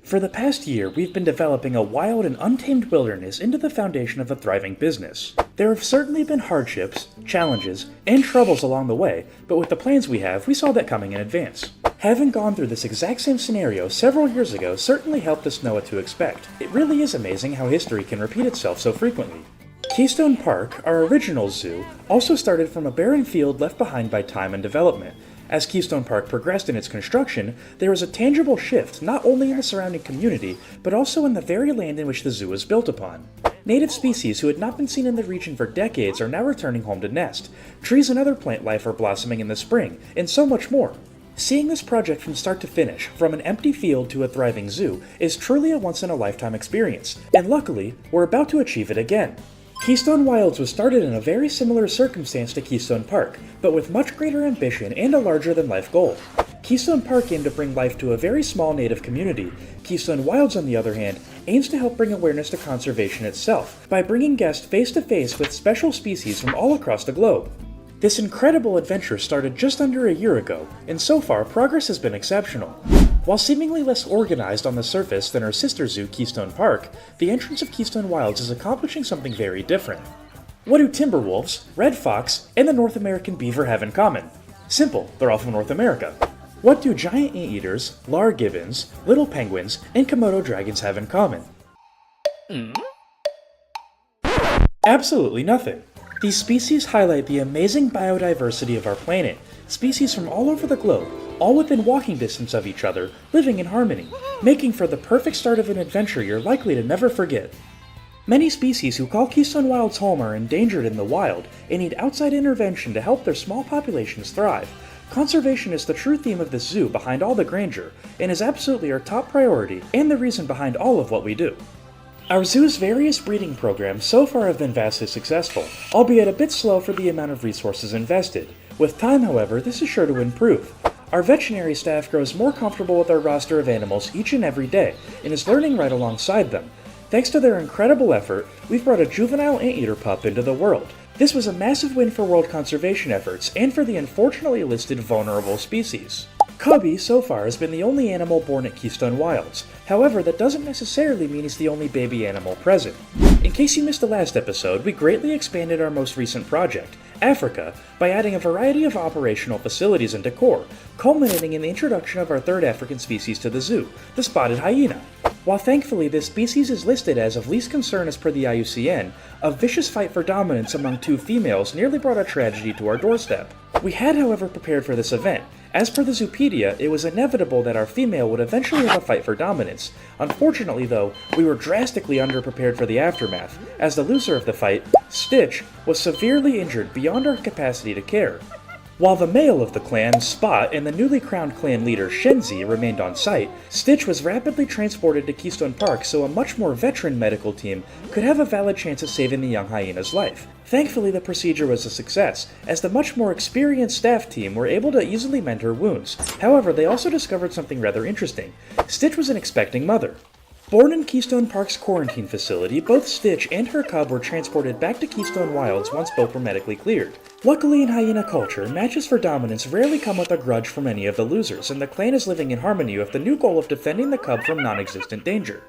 For the past year, we've been developing a wild and untamed wilderness into the foundation of a thriving business. There have certainly been hardships, challenges, and troubles along the way, but with the plans we have, we saw that coming in advance. Having gone through this exact same scenario several years ago certainly helped us know what to expect. It really is amazing how history can repeat itself so frequently. Keystone Park, our original zoo, also started from a barren field left behind by time and development. As Keystone Park progressed in its construction, there was a tangible shift not only in the surrounding community, but also in the very land in which the zoo was built upon. Native species who had not been seen in the region for decades are now returning home to nest. Trees and other plant life are blossoming in the spring, and so much more. Seeing this project from start to finish, from an empty field to a thriving zoo, is truly a once-in-a-lifetime experience, and luckily, we're about to achieve it again. Keystone Wilds was started in a very similar circumstance to Keystone Park, but with much greater ambition and a larger-than-life goal. Keystone Park aimed to bring life to a very small native community. Keystone Wilds, on the other hand, aims to help bring awareness to conservation itself by bringing guests face-to-face with special species from all across the globe. This incredible adventure started just under a year ago, and so far progress has been exceptional. While seemingly less organized on the surface than our sister zoo, Keystone Park, the entrance of Keystone Wilds is accomplishing something very different. What do timber wolves, red fox, and the North American beaver have in common? Simple, they're all from North America. What do giant anteaters, lar gibbons, little penguins, and Komodo dragons have in common? Absolutely nothing. These species highlight the amazing biodiversity of our planet, species from all over the globe, all within walking distance of each other, living in harmony, making for the perfect start of an adventure you're likely to never forget. Many species who call Keystone Wilds home are endangered in the wild and need outside intervention to help their small populations thrive. Conservation is the true theme of this zoo behind all the grandeur, and is absolutely our top priority and the reason behind all of what we do. Our zoo's various breeding programs so far have been vastly successful, albeit a bit slow for the amount of resources invested. With time, however, this is sure to improve. Our veterinary staff grows more comfortable with our roster of animals each and every day, and is learning right alongside them. Thanks to their incredible effort, we've brought a juvenile anteater pup into the world. This was a massive win for world conservation efforts, and for the unfortunately listed vulnerable species. Cubby, so far, has been the only animal born at Keystone Wilds. However, that doesn't necessarily mean he's the only baby animal present. In case you missed the last episode, we greatly expanded our most recent project, Africa, by adding a variety of operational facilities and decor, culminating in the introduction of our third African species to the zoo, the spotted hyena. While thankfully this species is listed as of least concern as per the IUCN, a vicious fight for dominance among two females nearly brought a tragedy to our doorstep. We had, however, prepared for this event. As per the Zoopedia, it was inevitable that our female would eventually have a fight for dominance. Unfortunately, though, we were drastically underprepared for the aftermath, as the loser of the fight, Stitch, was severely injured beyond our capacity to care. While the male of the clan, Spot, and the newly crowned clan leader, Shenzi, remained on site, Stitch was rapidly transported to Keystone Park so a much more veteran medical team could have a valid chance at saving the young hyena's life. Thankfully, the procedure was a success, as the much more experienced staff team were able to easily mend her wounds. However, they also discovered something rather interesting. Stitch was an expecting mother. Born in Keystone Park's quarantine facility, both Stitch and her cub were transported back to Keystone Wilds once both were medically cleared. Luckily, in hyena culture, matches for dominance rarely come with a grudge from any of the losers, and the clan is living in harmony with the new goal of defending the cub from non-existent danger.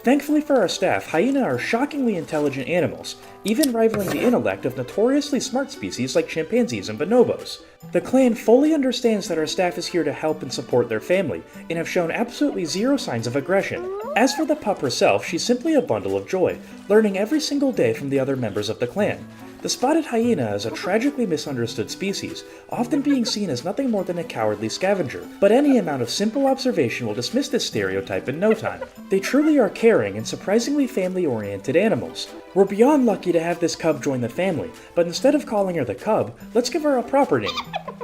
Thankfully for our staff, hyena are shockingly intelligent animals, even rivaling the intellect of notoriously smart species like chimpanzees and bonobos. The clan fully understands that our staff is here to help and support their family, and have shown absolutely zero signs of aggression. As for the pup herself, she's simply a bundle of joy, learning every single day from the other members of the clan. The spotted hyena is a tragically misunderstood species, often being seen as nothing more than a cowardly scavenger, but any amount of simple observation will dismiss this stereotype in no time. They truly are caring and surprisingly family-oriented animals. We're beyond lucky to have this cub join the family, but instead of calling her the cub, let's give her a proper name.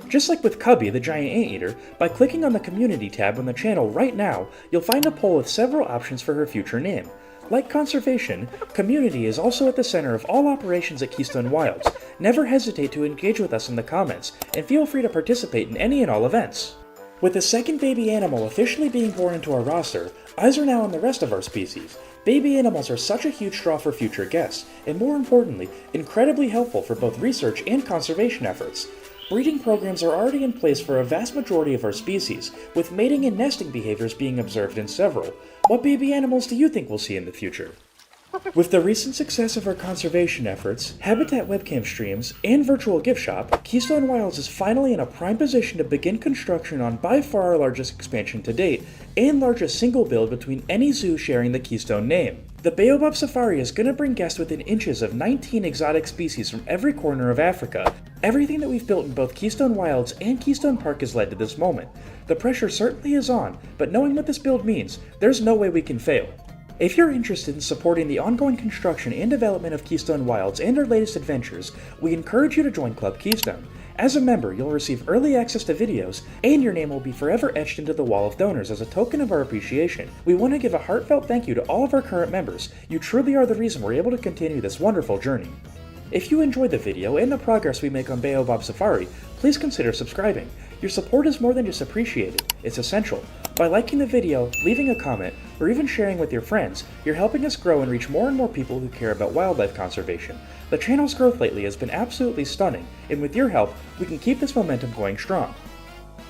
Just like with Cubby, the giant anteater, by clicking on the community tab on the channel right now, you'll find a poll with several options for her future name. Like conservation, community is also at the center of all operations at Keystone Wilds. Never hesitate to engage with us in the comments, and feel free to participate in any and all events. With the second baby animal officially being born into our roster, eyes are now on the rest of our species. Baby animals are such a huge draw for future guests, and more importantly, incredibly helpful for both research and conservation efforts. Breeding programs are already in place for a vast majority of our species, with mating and nesting behaviors being observed in several. What baby animals do you think we'll see in the future? With the recent success of our conservation efforts, habitat webcam streams, and virtual gift shop, Keystone Wilds is finally in a prime position to begin construction on by far our largest expansion to date, and largest single build between any zoo sharing the Keystone name. The Baobab Safari is going to bring guests within inches of 19 exotic species from every corner of Africa. Everything that we've built in both Keystone Wilds and Keystone Park has led to this moment. The pressure certainly is on, but knowing what this build means, there's no way we can fail. If you're interested in supporting the ongoing construction and development of Keystone Wilds and our latest adventures, we encourage you to join Club Keystone. As a member, you'll receive early access to videos, and your name will be forever etched into the wall of donors as a token of our appreciation. We want to give a heartfelt thank you to all of our current members. You truly are the reason we're able to continue this wonderful journey. If you enjoyed the video and the progress we make on Baobab Safari, please consider subscribing. Your support is more than just appreciated, it's essential. By liking the video, leaving a comment, or even sharing with your friends, you're helping us grow and reach more and more people who care about wildlife conservation. The channel's growth lately has been absolutely stunning, and with your help, we can keep this momentum going strong.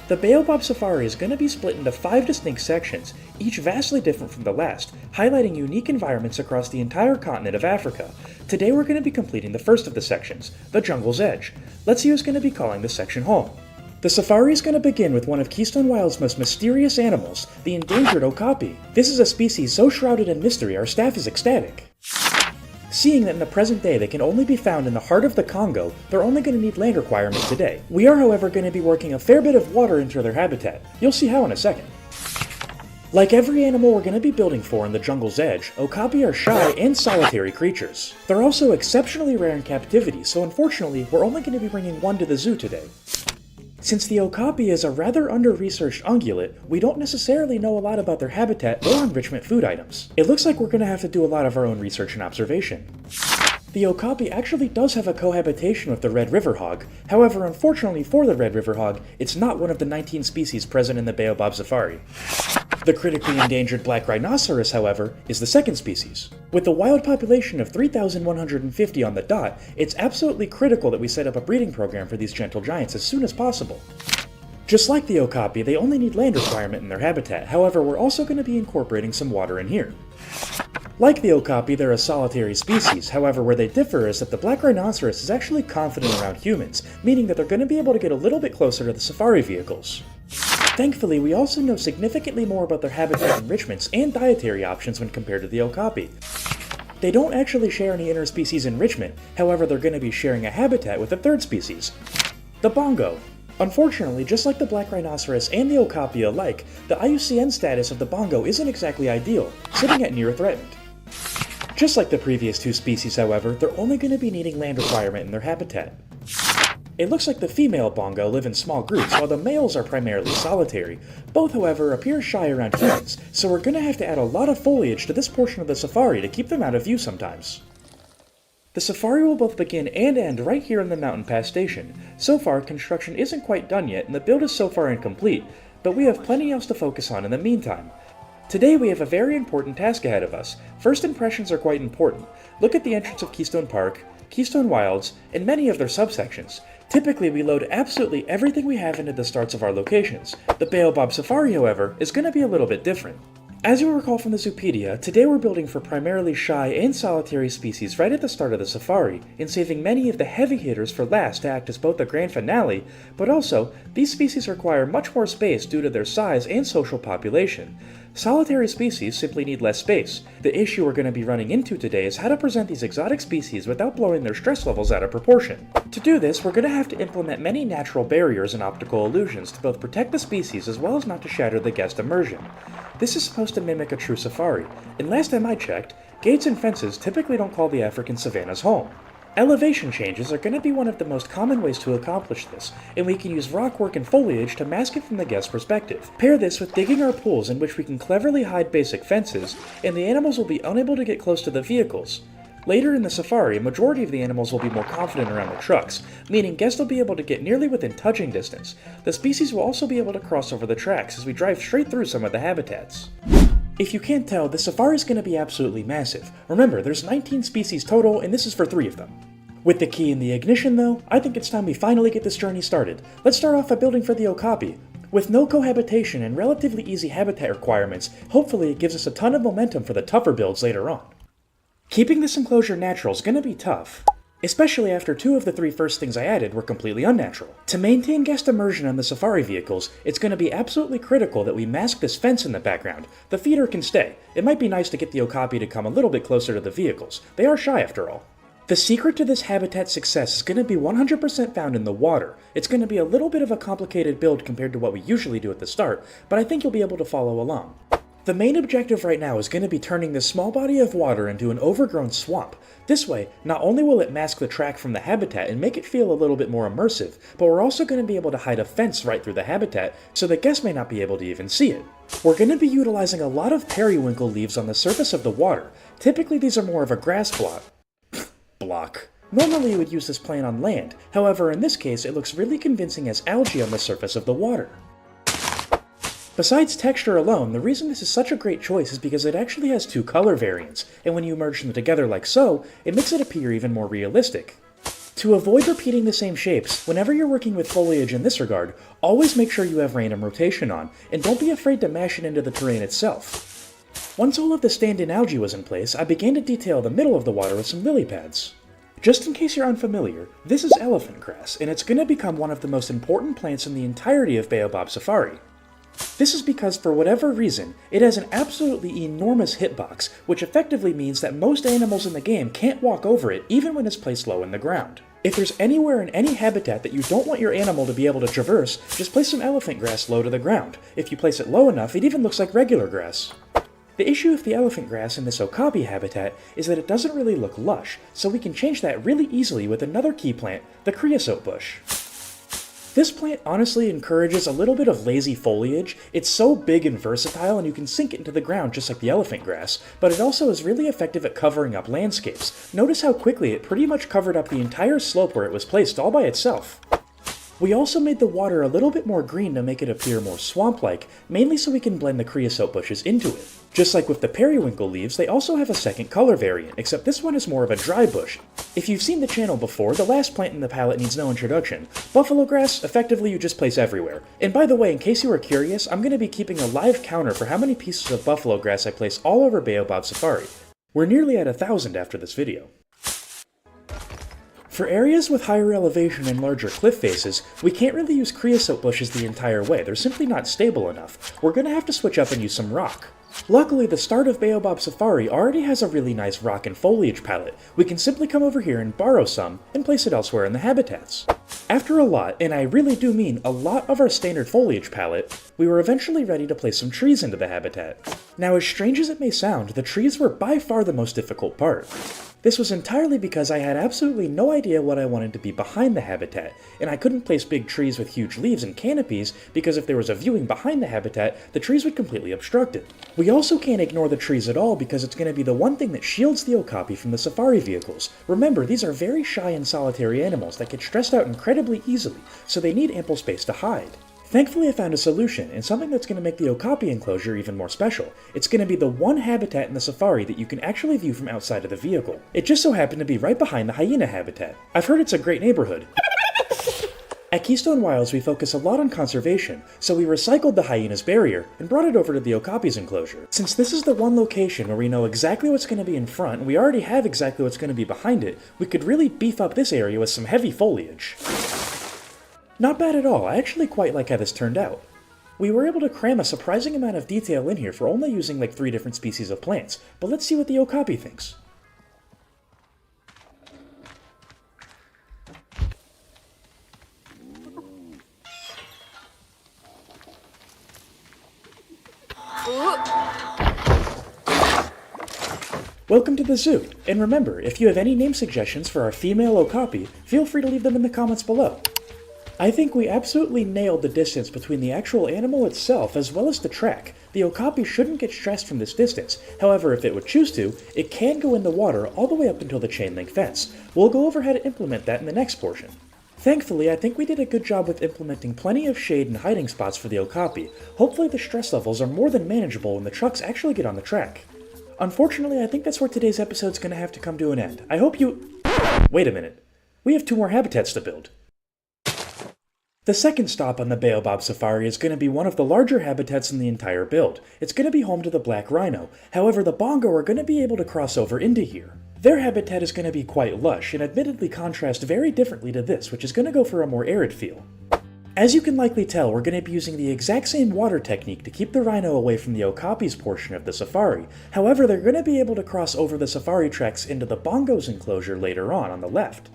The Baobab Safari is going to be split into 5 distinct sections, each vastly different from the last, highlighting unique environments across the entire continent of Africa. Today we're going to be completing the first of the sections, the Jungle's Edge. Let's see who's going to be calling this section home. The safari is going to begin with one of Keystone Wilds' most mysterious animals, the endangered Okapi. This is a species so shrouded in mystery our staff is ecstatic. Seeing that in the present day they can only be found in the heart of the Congo, they're only going to need land requirement today. We are however going to be working a fair bit of water into their habitat. You'll see how in a second. Like every animal we're going to be building for in the Jungle's Edge, Okapi are shy and solitary creatures. They're also exceptionally rare in captivity, so unfortunately we're only going to be bringing one to the zoo today. Since the Okapi is a rather under-researched ungulate, we don't necessarily know a lot about their habitat or enrichment food items. It looks like we're going to have to do a lot of our own research and observation. The Okapi actually does have a cohabitation with the red river hog, however unfortunately for the red river hog, it's not one of the 19 species present in the Baobab Safari. The critically endangered black rhinoceros, however, is the second species. With a wild population of 3,150 on the dot, it's absolutely critical that we set up a breeding program for these gentle giants as soon as possible. Just like the Okapi, they only need land requirement in their habitat, however we're also going to be incorporating some water in here. Like the Okapi, they're a solitary species, however where they differ is that the black rhinoceros is actually confident around humans, meaning that they're going to be able to get a little bit closer to the safari vehicles. Thankfully, we also know significantly more about their habitat enrichments and dietary options when compared to the Okapi. They don't actually share any interspecies enrichment, however they're going to be sharing a habitat with a third species, the bongo. Unfortunately, just like the black rhinoceros and the Okapi alike, the IUCN status of the bongo isn't exactly ideal, sitting at near threatened. Just like the previous two species, however, they're only going to be needing land requirement in their habitat. It looks like the female bongo live in small groups, while the males are primarily solitary. Both, however, appear shy around humans, so we're going to have to add a lot of foliage to this portion of the safari to keep them out of view sometimes. The safari will both begin and end right here in the Mountain Pass station. So far, construction isn't quite done yet, and the build is so far incomplete, but we have plenty else to focus on in the meantime. Today we have a very important task ahead of us. First impressions are quite important. Look at the entrance of Keystone Park, Keystone Wilds, and many of their subsections. Typically, we load absolutely everything we have into the starts of our locations. The Baobab Safari, however, is going to be a little bit different. As you'll recall from the Zoopedia, today we're building for primarily shy and solitary species right at the start of the safari, and saving many of the heavy hitters for last to act as both the grand finale, but also, these species require much more space due to their size and social population. Solitary species simply need less space. The issue we're going to be running into today is how to present these exotic species without blowing their stress levels out of proportion. To do this, we're going to have to implement many natural barriers and optical illusions to both protect the species as well as not to shatter the guest immersion. This is supposed to mimic a true safari, and last time I checked, gates and fences typically don't call the African savannas home. Elevation changes are going to be one of the most common ways to accomplish this, and we can use rockwork and foliage to mask it from the guest's perspective. Pair this with digging our pools in which we can cleverly hide basic fences, and the animals will be unable to get close to the vehicles. Later in the safari, a majority of the animals will be more confident around the trucks, meaning guests will be able to get nearly within touching distance. The species will also be able to cross over the tracks as we drive straight through some of the habitats. If you can't tell, the safari is going to be absolutely massive. Remember, there's 19 species total, and this is for 3 of them. With the key in the ignition though, I think it's time we finally get this journey started. Let's start off by building for the Okapi. With no cohabitation and relatively easy habitat requirements, hopefully it gives us a ton of momentum for the tougher builds later on. Keeping this enclosure natural is going to be tough, especially after 2 of the 3 first things I added were completely unnatural. To maintain guest immersion on the safari vehicles, it's going to be absolutely critical that we mask this fence in the background. The feeder can stay. It might be nice to get the Okapi to come a little bit closer to the vehicles. They are shy after all. The secret to this habitat success is going to be 100% found in the water. It's going to be a little bit of a complicated build compared to what we usually do at the start, but I think you'll be able to follow along. The main objective right now is going to be turning this small body of water into an overgrown swamp. This way, not only will it mask the track from the habitat and make it feel a little bit more immersive, but we're also going to be able to hide a fence right through the habitat so that guests may not be able to even see it. We're going to be utilizing a lot of periwinkle leaves on the surface of the water. Typically these are more of a grass block. Normally you would use this plant on land, however in this case it looks really convincing as algae on the surface of the water. Besides texture alone, the reason this is such a great choice is because it actually has 2 color variants, and when you merge them together like so, it makes it appear even more realistic. To avoid repeating the same shapes, whenever you're working with foliage in this regard, always make sure you have random rotation on, and don't be afraid to mash it into the terrain itself. Once all of the stand-in algae was in place, I began to detail the middle of the water with some lily pads. Just in case you're unfamiliar, this is elephant grass, and it's going to become one of the most important plants in the entirety of Baobab Safari. This is because, for whatever reason, it has an absolutely enormous hitbox, which effectively means that most animals in the game can't walk over it even when it's placed low in the ground. If there's anywhere in any habitat that you don't want your animal to be able to traverse, just place some elephant grass low to the ground. If you place it low enough, it even looks like regular grass. The issue with the elephant grass in this Okapi habitat is that it doesn't really look lush, so we can change that really easily with another key plant, the creosote bush. This plant honestly encourages a little bit of lazy foliage. It's so big and versatile and you can sink it into the ground just like the elephant grass, but it also is really effective at covering up landscapes. Notice how quickly it pretty much covered up the entire slope where it was placed all by itself. We also made the water a little bit more green to make it appear more swamp-like, mainly so we can blend the creosote bushes into it. Just like with the periwinkle leaves, they also have a second color variant, except this one is more of a dry bush. If you've seen the channel before, the last plant in the palette needs no introduction. Buffalo grass, effectively you just place everywhere. And by the way, in case you were curious, I'm going to be keeping a live counter for how many pieces of buffalo grass I place all over Baobab Safari. We're nearly at 1,000 after this video. For areas with higher elevation and larger cliff faces, we can't really use creosote bushes the entire way, they're simply not stable enough. We're going to have to switch up and use some rock. Luckily, the start of Baobab Safari already has a really nice rock and foliage palette. We can simply come over here and borrow some, and place it elsewhere in the habitats. After a lot, and I really do mean a lot of our standard foliage palette, we were eventually ready to place some trees into the habitat. Now, as strange as it may sound, the trees were by far the most difficult part. This was entirely because I had absolutely no idea what I wanted to be behind the habitat, and I couldn't place big trees with huge leaves and canopies because if there was a viewing behind the habitat, the trees would completely obstruct it. We also can't ignore the trees at all because it's going to be the one thing that shields the Okapi from the safari vehicles. Remember, these are very shy and solitary animals that get stressed out incredibly easily, so they need ample space to hide. Thankfully I found a solution, and something that's going to make the Okapi enclosure even more special. It's going to be the one habitat in the safari that you can actually view from outside of the vehicle. It just so happened to be right behind the hyena habitat. I've heard it's a great neighborhood. At Keystone Wilds we focus a lot on conservation, so we recycled the hyena's barrier and brought it over to the Okapi's enclosure. Since this is the one location where we know exactly what's going to be in front and we already have exactly what's going to be behind it, we could really beef up this area with some heavy foliage. Not bad at all, I actually quite like how this turned out. We were able to cram a surprising amount of detail in here for only using like 3 different species of plants, but let's see what the Okapi thinks. Welcome to the zoo, and remember, if you have any name suggestions for our female Okapi, feel free to leave them in the comments below. I think we absolutely nailed the distance between the actual animal itself as well as the track. The Okapi shouldn't get stressed from this distance, however if it would choose to, it can go in the water all the way up until the chain link fence. We'll go over how to implement that in the next portion. Thankfully, I think we did a good job with implementing plenty of shade and hiding spots for the Okapi. Hopefully the stress levels are more than manageable when the trucks actually get on the track. Unfortunately, I think that's where today's episode's gonna have to come to an end. I hope you... Wait a minute. We have 2 more habitats to build. The second stop on the Baobab Safari is going to be one of the larger habitats in the entire build. It's going to be home to the black rhino. However, the bongo are going to be able to cross over into here. Their habitat is going to be quite lush and admittedly contrast very differently to this, which is going to go for a more arid feel. As you can likely tell, we're going to be using the exact same water technique to keep the rhino away from the Okapi's portion of the safari. However, they're going to be able to cross over the safari tracks into the bongo's enclosure later on the left.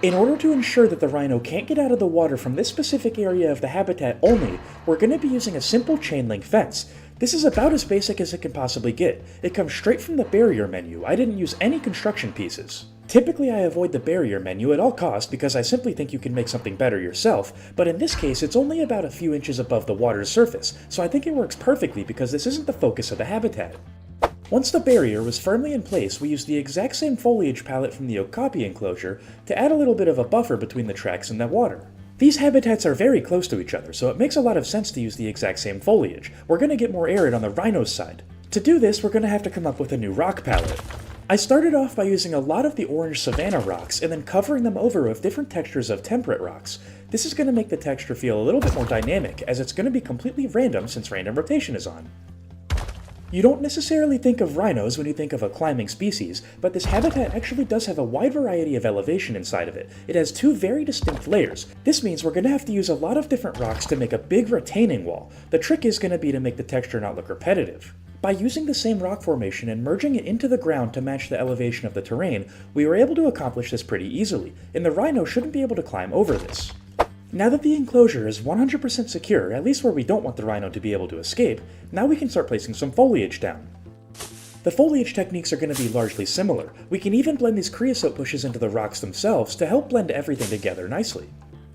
In order to ensure that the rhino can't get out of the water from this specific area of the habitat only, we're going to be using a simple chain link fence. This is about as basic as it can possibly get. It comes straight from the barrier menu. I didn't use any construction pieces. Typically I avoid the barrier menu at all costs because I simply think you can make something better yourself, but in this case it's only about a few inches above the water's surface, so I think it works perfectly because this isn't the focus of the habitat. Once the barrier was firmly in place, we used the exact same foliage palette from the Okapi enclosure to add a little bit of a buffer between the tracks and the water. These habitats are very close to each other, so it makes a lot of sense to use the exact same foliage. We're going to get more arid on the rhino's side. To do this, we're going to have to come up with a new rock palette. I started off by using a lot of the orange savanna rocks and then covering them over with different textures of temperate rocks. This is going to make the texture feel a little bit more dynamic, as it's going to be completely random since random rotation is on. You don't necessarily think of rhinos when you think of a climbing species, but this habitat actually does have a wide variety of elevation inside of it. It has 2 very distinct layers. This means we're going to have to use a lot of different rocks to make a big retaining wall. The trick is going to be to make the texture not look repetitive. By using the same rock formation and merging it into the ground to match the elevation of the terrain, we were able to accomplish this pretty easily, and the rhino shouldn't be able to climb over this. Now that the enclosure is 100% secure, at least where we don't want the rhino to be able to escape, now we can start placing some foliage down. The foliage techniques are going to be largely similar. We can even blend these creosote bushes into the rocks themselves to help blend everything together nicely.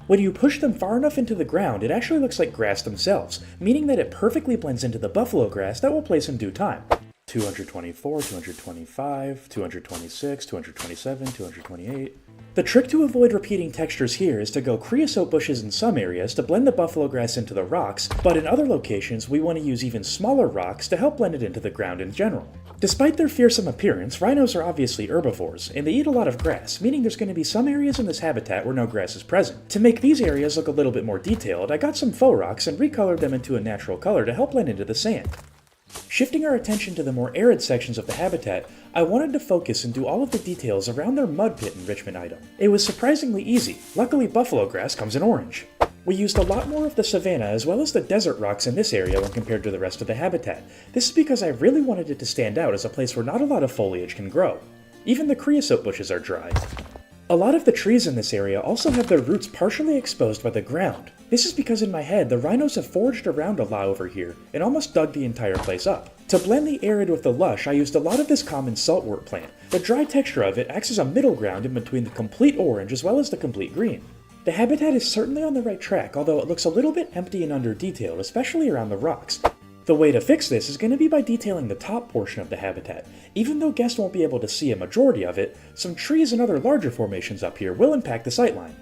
When you push them far enough into the ground, it actually looks like grass themselves, meaning that it perfectly blends into the buffalo grass that we'll place in due time. 224, 225, 226, 227, 228... The trick to avoid repeating textures here is to go creosote bushes in some areas to blend the buffalo grass into the rocks, but in other locations we want to use even smaller rocks to help blend it into the ground in general. Despite their fearsome appearance, rhinos are obviously herbivores, and they eat a lot of grass, meaning there's going to be some areas in this habitat where no grass is present. To make these areas look a little bit more detailed, I got some faux rocks and recolored them into a natural color to help blend into the sand. Shifting our attention to the more arid sections of the habitat, I wanted to focus and do all of the details around their mud pit enrichment item. It was surprisingly easy. Luckily, buffalo grass comes in orange. We used a lot more of the savanna as well as the desert rocks in this area when compared to the rest of the habitat. This is because I really wanted it to stand out as a place where not a lot of foliage can grow. Even the creosote bushes are dry. A lot of the trees in this area also have their roots partially exposed by the ground. This is because in my head, the rhinos have foraged around a lot over here and almost dug the entire place up. To blend the arid with the lush, I used a lot of this common saltwort plant. The dry texture of it acts as a middle ground in between the complete orange as well as the complete green. The habitat is certainly on the right track, although it looks a little bit empty and under-detailed, especially around the rocks. The way to fix this is going to be by detailing the top portion of the habitat. Even though guests won't be able to see a majority of it, some trees and other larger formations up here will impact the sightline.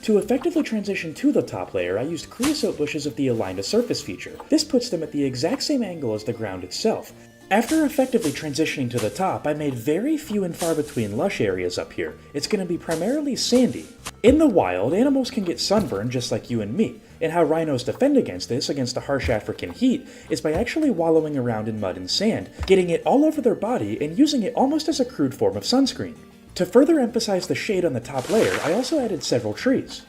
To effectively transition to the top layer, I used creosote bushes with the Align to Surface feature. This puts them at the exact same angle as the ground itself. After effectively transitioning to the top, I made very few and far between lush areas up here. It's going to be primarily sandy. In the wild, animals can get sunburned just like you and me, and how rhinos defend against this, against the harsh African heat, is by actually wallowing around in mud and sand, getting it all over their body and using it almost as a crude form of sunscreen. To further emphasize the shade on the top layer, I also added several trees.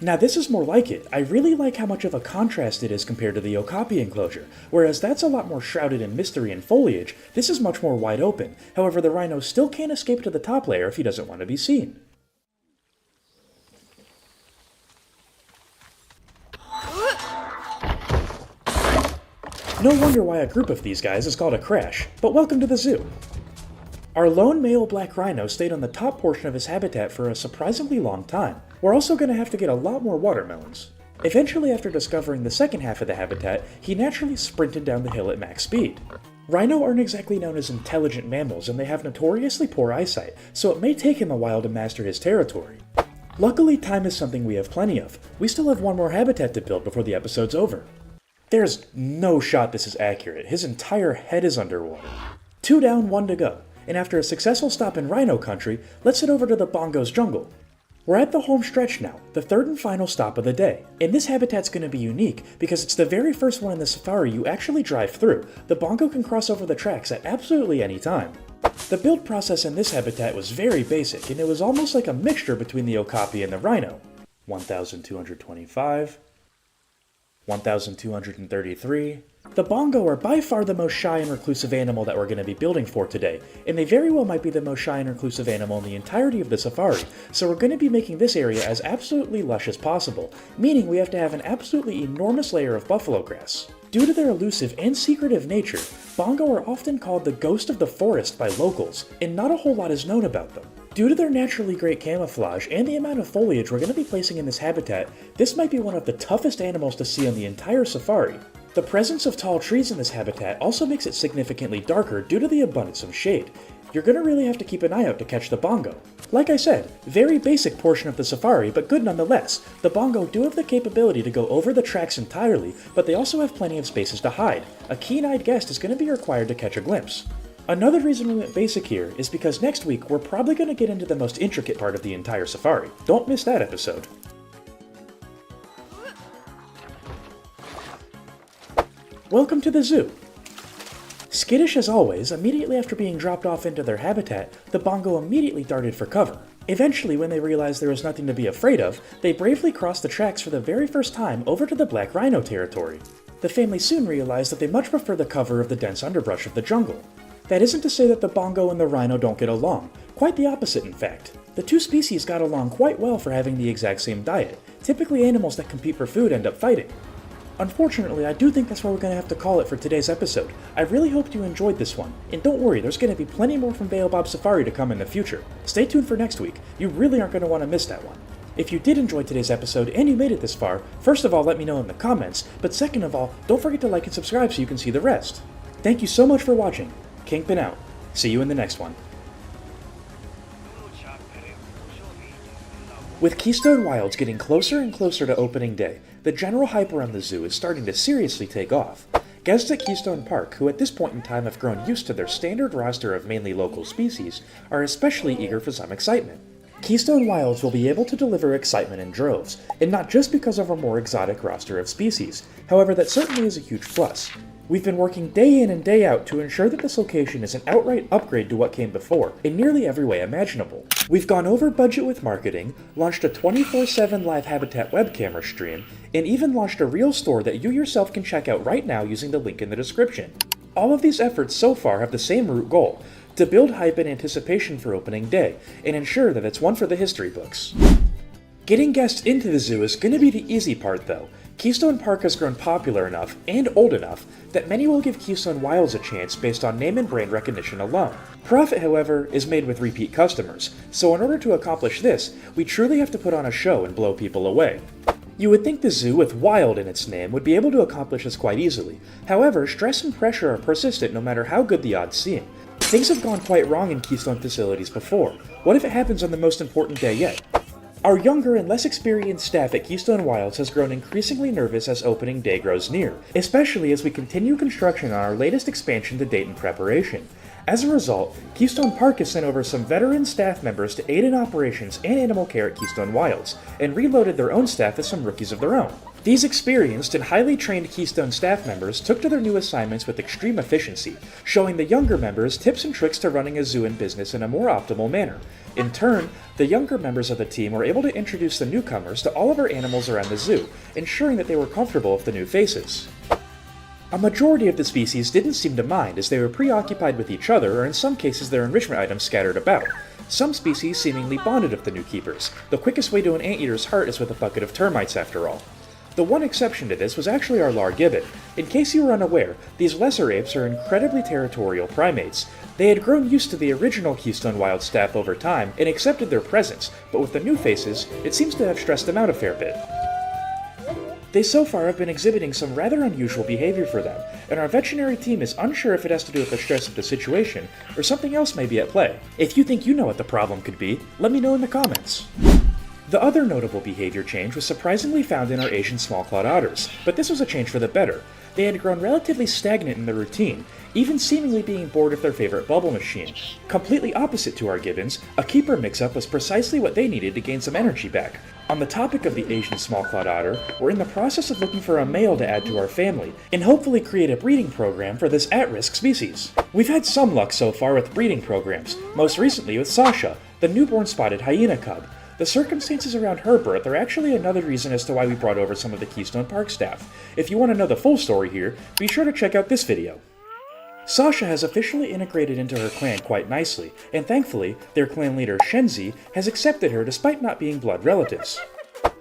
Now this is more like it. I really like how much of a contrast it is compared to the Okapi enclosure. Whereas that's a lot more shrouded in mystery and foliage, this is much more wide open. However, the rhino still can't escape to the top layer if he doesn't want to be seen. No wonder why a group of these guys is called a crash, but welcome to the zoo. Our lone male black rhino stayed on the top portion of his habitat for a surprisingly long time. We're also going to have to get a lot more watermelons. Eventually, after discovering the second half of the habitat, he naturally sprinted down the hill at max speed. Rhino aren't exactly known as intelligent mammals, and they have notoriously poor eyesight, so it may take him a while to master his territory. Luckily, time is something we have plenty of. We still have one more habitat to build before the episode's over. There's no shot this is accurate. His entire head is underwater. 2 down, 1 to go. and after a successful stop in Rhino country, let's head over to the bongo's jungle. We're at the home stretch now, the third and final stop of the day. And this habitat's going to be unique because it's the very first one in the safari you actually drive through. The bongo can cross over the tracks at absolutely any time. The build process in this habitat was very basic, and it was almost like a mixture between the Okapi and the Rhino. 1,225, 1,233. The bongo are by far the most shy and reclusive animal that we're going to be building for today, and they very well might be the most shy and reclusive animal in the entirety of the safari, so we're going to be making this area as absolutely lush as possible, meaning we have to have an absolutely enormous layer of buffalo grass. Due to their elusive and secretive nature, bongo are often called the ghost of the forest by locals, and not a whole lot is known about them. Due to their naturally great camouflage and the amount of foliage we're going to be placing in this habitat, this might be one of the toughest animals to see on the entire safari. The presence of tall trees in this habitat also makes it significantly darker due to the abundance of shade. You're going to really have to keep an eye out to catch the bongo. Like I said, very basic portion of the safari, but good nonetheless. The bongo do have the capability to go over the tracks entirely, but they also have plenty of spaces to hide. A keen-eyed guest is going to be required to catch a glimpse. Another reason we went basic here is because next week we're probably going to get into the most intricate part of the entire safari. Don't miss that episode. Welcome to the zoo. Skittish as always, immediately after being dropped off into their habitat, the bongo immediately darted for cover. Eventually, when they realized there was nothing to be afraid of, they bravely crossed the tracks for the very first time over to the black rhino territory. The family soon realized that they much prefer the cover of the dense underbrush of the jungle. That isn't to say that the bongo and the rhino don't get along, quite the opposite in fact. The two species got along quite well for having the exact same diet. Typically animals that compete for food end up fighting. Unfortunately, I do think that's where we're going to have to call it for today's episode. I really hoped you enjoyed this one, and don't worry, there's going to be plenty more from Baobab Safari to come in the future. Stay tuned for next week, you really aren't going to want to miss that one. If you did enjoy today's episode and you made it this far, first of all let me know in the comments, but second of all, don't forget to like and subscribe so you can see the rest. Thank you so much for watching. Kingpin out. See you in the next one. With Keystone Wilds getting closer and closer to opening day, the general hype around the zoo is starting to seriously take off. Guests at Keystone Park, who at this point in time have grown used to their standard roster of mainly local species, are especially eager for some excitement. Keystone Wilds will be able to deliver excitement in droves, and not just because of our more exotic roster of species. However, that certainly is a huge plus. We've been working day in and day out to ensure that this location is an outright upgrade to what came before, in nearly every way imaginable. We've gone over budget with marketing, launched a 24/7 live habitat web camera stream, and even launched a real store that you yourself can check out right now using the link in the description. All of these efforts so far have the same root goal, to build hype and anticipation for opening day, and ensure that it's one for the history books. Getting guests into the zoo is going to be the easy part though. Keystone Park has grown popular enough, and old enough, that many will give Keystone Wilds a chance based on name and brand recognition alone. Profit, however, is made with repeat customers, so in order to accomplish this, we truly have to put on a show and blow people away. You would think the zoo with wild in its name would be able to accomplish this quite easily. However, stress and pressure are persistent no matter how good the odds seem. Things have gone quite wrong in Keystone facilities before. What if it happens on the most important day yet? Our younger and less experienced staff at Keystone Wilds has grown increasingly nervous as opening day grows near, especially as we continue construction on our latest expansion to date in preparation. As a result, Keystone Park has sent over some veteran staff members to aid in operations and animal care at Keystone Wilds, and reloaded their own staff as some rookies of their own. These experienced and highly trained Keystone staff members took to their new assignments with extreme efficiency, showing the younger members tips and tricks to running a zoo and business in a more optimal manner. In turn, the younger members of the team were able to introduce the newcomers to all of our animals around the zoo, ensuring that they were comfortable with the new faces. A majority of the species didn't seem to mind as they were preoccupied with each other or in some cases their enrichment items scattered about. Some species seemingly bonded with the new keepers. The quickest way to an anteater's heart is with a bucket of termites after all. The one exception to this was actually our lar gibbon. In case you were unaware, these lesser apes are incredibly territorial primates. They had grown used to the original Keystone Wild staff over time and accepted their presence, but with the new faces, it seems to have stressed them out a fair bit. They so far have been exhibiting some rather unusual behavior for them, and our veterinary team is unsure if it has to do with the stress of the situation, or something else may be at play. If you think you know what the problem could be, let me know in the comments. The other notable behavior change was surprisingly found in our Asian small-clawed otters, but this was a change for the better. they had grown relatively stagnant in their routine, even seemingly being bored of their favorite bubble machine. Completely opposite to our gibbons, a keeper mix-up was precisely what they needed to gain some energy back. On the topic of the Asian small-clawed otter, we're in the process of looking for a male to add to our family, and hopefully create a breeding program for this at-risk species. We've had some luck so far with breeding programs, most recently with Sasha, the newborn spotted hyena cub. The circumstances around her birth are actually another reason as to why we brought over some of the Keystone Park staff. If you want to know the full story here, be sure to check out this video. Sasha has officially integrated into her clan quite nicely, and thankfully, their clan leader Shenzi has accepted her despite not being blood relatives.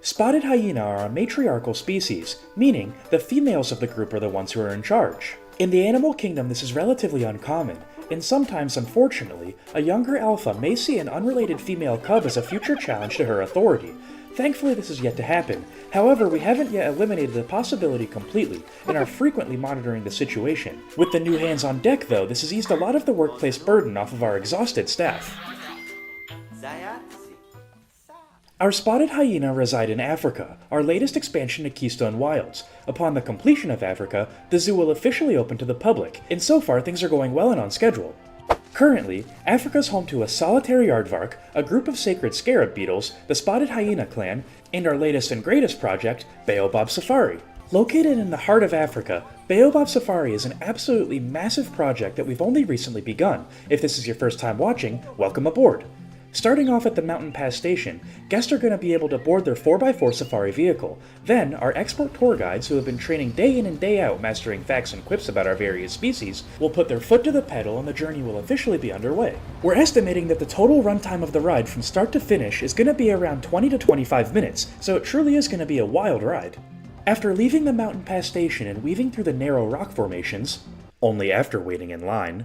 Spotted hyena are a matriarchal species, meaning the females of the group are the ones who are in charge. In the animal kingdom, this is relatively uncommon, and sometimes, unfortunately, a younger alpha may see an unrelated female cub as a future challenge to her authority. Thankfully, this is yet to happen. However, we haven't yet eliminated the possibility completely, and are frequently monitoring the situation. With the new hands on deck, though, this has eased a lot of the workplace burden off of our exhausted staff. Our spotted hyena reside in Africa, our latest expansion to Keystone Wilds. Upon the completion of Africa, the zoo will officially open to the public, and so far things are going well and on schedule. Currently, Africa is home to a solitary aardvark, a group of sacred scarab beetles, the spotted hyena clan, and our latest and greatest project, Baobab Safari. Located in the heart of Africa, Baobab Safari is an absolutely massive project that we've only recently begun. If this is your first time watching, welcome aboard. Starting off at the Mountain Pass station, guests are going to be able to board their 4x4 safari vehicle. Then, our expert tour guides who have been training day in and day out mastering facts and quips about our various species will put their foot to the pedal and the journey will officially be underway. We're estimating that the total runtime of the ride from start to finish is going to be around 20 to 25 minutes, so it truly is going to be a wild ride. After leaving the Mountain Pass station and weaving through the narrow rock formations, only after waiting in line,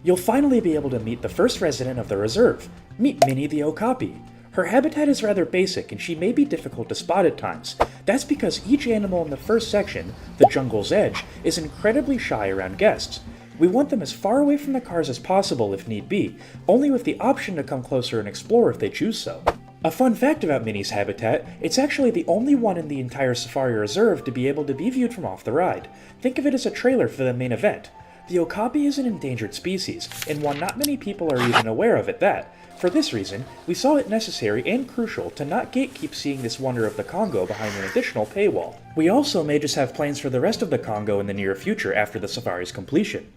you'll finally be able to meet the first resident of the reserve. Meet Minnie the Okapi. Her habitat is rather basic and she may be difficult to spot at times. That's because each animal in the first section, the jungle's edge, is incredibly shy around guests. We want them as far away from the cars as possible if need be, only with the option to come closer and explore if they choose so. A fun fact about Minnie's habitat, it's actually the only one in the entire Safari Reserve to be able to be viewed from off the ride. Think of it as a trailer for the main event. The Okapi is an endangered species, and one not many people are even aware of at that. For this reason, we saw it necessary and crucial to not gatekeep seeing this wonder of the Congo behind an additional paywall. We also may just have plans for the rest of the Congo in the near future after the safari's completion.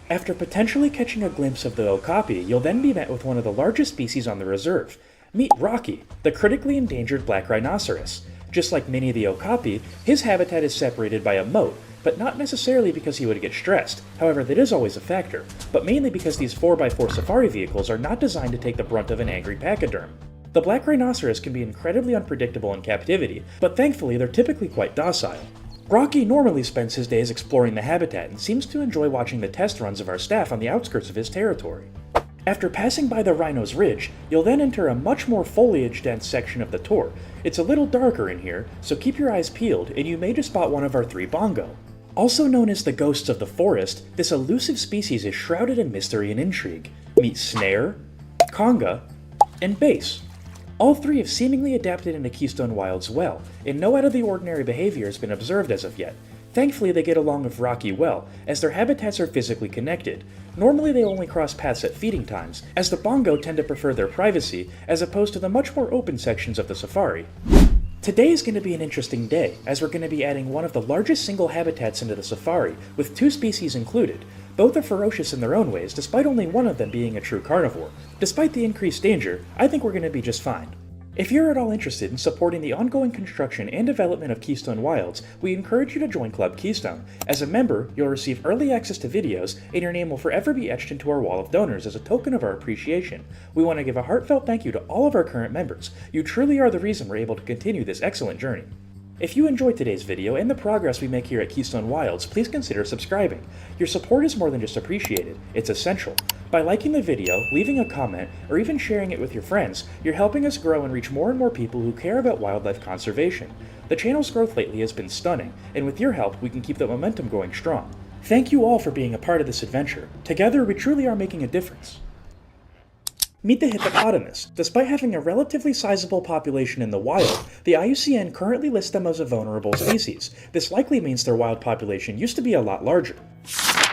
After potentially catching a glimpse of the Okapi, you'll then be met with one of the largest species on the reserve. Meet Rocky, the critically endangered black rhinoceros. Just like Minnie the Okapi, his habitat is separated by a moat, but not necessarily because he would get stressed. However, that is always a factor, but mainly because these 4x4 safari vehicles are not designed to take the brunt of an angry pachyderm. The black rhinoceros can be incredibly unpredictable in captivity, but thankfully they're typically quite docile. Rocky normally spends his days exploring the habitat and seems to enjoy watching the test runs of our staff on the outskirts of his territory. After passing by the Rhino's ridge, you'll then enter a much more foliage-dense section of the tour. It's a little darker in here, so keep your eyes peeled and you may just spot one of our 3 bongo. Also known as the ghosts of the forest, this elusive species is shrouded in mystery and intrigue. Meet Snare, Conga, and Bass. All 3 have seemingly adapted into Keystone Wilds well, and no out-of-the-ordinary behavior has been observed as of yet. Thankfully, they get along with Rocky well, as their habitats are physically connected. Normally they only cross paths at feeding times, as the bongo tend to prefer their privacy, as opposed to the much more open sections of the safari. Today is going to be an interesting day, as we're going to be adding one of the largest single habitats into the safari, with 2 species included. Both are ferocious in their own ways, despite only one of them being a true carnivore. Despite the increased danger, I think we're going to be just fine. If you're at all interested in supporting the ongoing construction and development of Keystone Wilds, we encourage you to join Club Keystone. As a member, you'll receive early access to videos, and your name will forever be etched into our wall of donors as a token of our appreciation. We want to give a heartfelt thank you to all of our current members. You truly are the reason we're able to continue this excellent journey. If you enjoyed today's video and the progress we make here at Keystone Wilds, please consider subscribing. Your support is more than just appreciated, it's essential. By liking the video, leaving a comment, or even sharing it with your friends, you're helping us grow and reach more and more people who care about wildlife conservation. The channel's growth lately has been stunning, and with your help, we can keep that momentum going strong. Thank you all for being a part of this adventure. Together, we truly are making a difference. Meet the hippopotamus. Despite having a relatively sizable population in the wild, the IUCN currently lists them as a vulnerable species. This likely means their wild population used to be a lot larger.